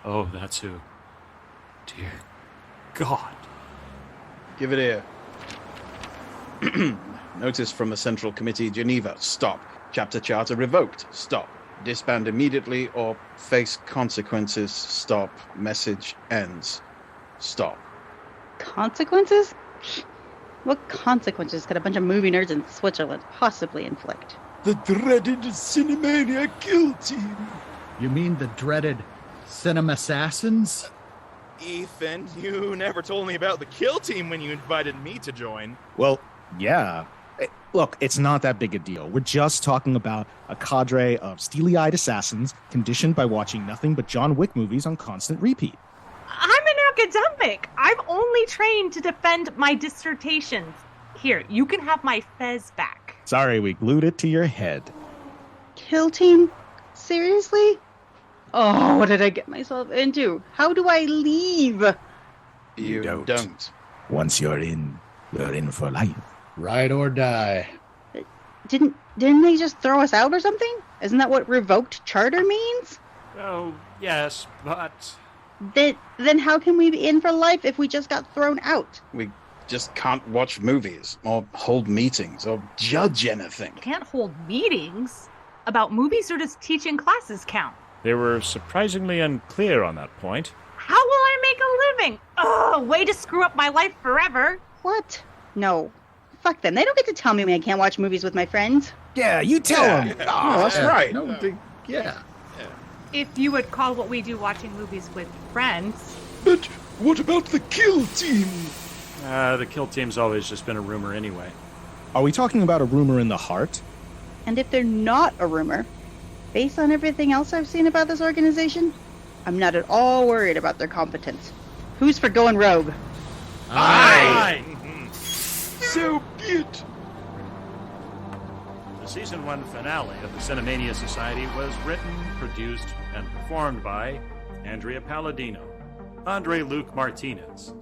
that's who. Dear God. Give it here. Notice from the Central Committee, Geneva. Stop. Chapter Charter revoked. Stop. Disband immediately or face consequences. Stop. Message ends. Stop. Consequences? What consequences could a bunch of movie nerds in Switzerland possibly inflict? The dreaded Cinemania kill team. You mean the dreaded Cinema Assassins? Ethan, you never told me about the kill team when you invited me to join. Well, yeah. Look, it's not that big a deal. We're just talking about a cadre of steely-eyed assassins conditioned by watching nothing but John Wick movies on constant repeat. I'm an academic. I'm only trained to defend my dissertations. Here, you can have my fez back. Sorry, we glued it to your head. Kill team? Seriously? Oh, what did I get myself into? How do I leave? You don't. Once you're in for life. Ride or die. Didn't they just throw us out or something? Isn't that what revoked charter means? Oh, yes, but... Then how can we be in for life if we just got thrown out? We just can't watch movies, or hold meetings, or judge anything. Can't hold meetings about movies or does teaching classes count? They were surprisingly unclear on that point. How will I make a living? Ugh, way to screw up my life forever. What? No. Fuck them. They don't get to tell me I can't watch movies with my friends. Yeah, you tell them. Oh, that's right. No, yeah. If you would call what we do watching movies with friends. But what about the kill team? The kill team's always just been a rumor anyway. Are we talking about a rumor in the heart? And if they're not a rumor, based on everything else I've seen about this organization, I'm not at all worried about their competence. Who's for going rogue? Aye! So be it. The Season 1 finale of the Cinemania Society was written, produced, and performed by Andrea Palladino, Andre Luke Martinez,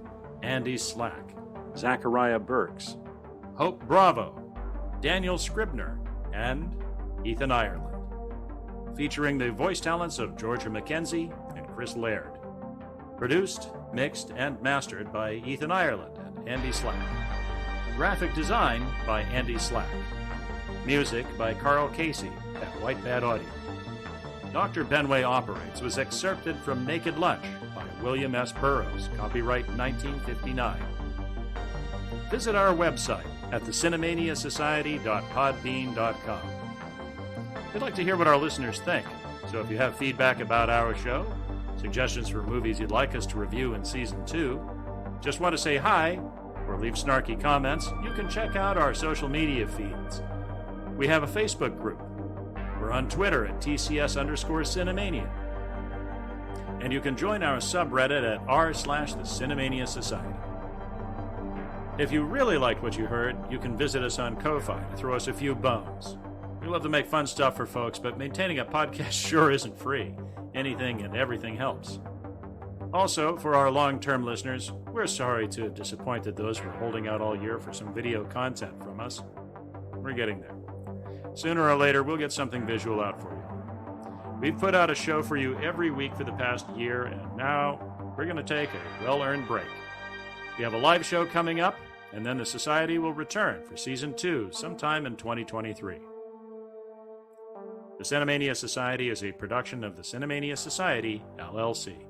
Andy Slack, Zachariah Burks, Hope Bravo, Daniel Scribner, and Ethan Ireland. Featuring the voice talents of Georgia McKenzie and Chris Laird. Produced, mixed, and mastered by Ethan Ireland and Andy Slack. Graphic design by Andy Slack. Music by Carl Casey at White Bad Audio. Dr. Benway Operates was excerpted from Naked Lunch by William S. Burroughs, copyright 1959. Visit our website at thecinemaniasociety.podbean.com. We'd like to hear what our listeners think, so if you have feedback about our show, suggestions for movies you'd like us to review in Season 2, just want to say hi, or leave snarky comments, you can check out our social media feeds. We have a Facebook group. We're on Twitter at TCS_Cinemania. And you can join our subreddit at r/the Cinemania Society. If you really liked what you heard, you can visit us on Ko-Fi to throw us a few bones. We love to make fun stuff for folks, but maintaining a podcast sure isn't free. Anything and everything helps. Also, for our long-term listeners, we're sorry to have disappointed those who are holding out all year for some video content from us. We're getting there. Sooner or later, we'll get something visual out for you. We've put out a show for you every week for the past year, and now we're going to take a well-earned break. We have a live show coming up, and then the Society will return for Season 2 sometime in 2023. The Cinemania Society is a production of the Cinemania Society, LLC.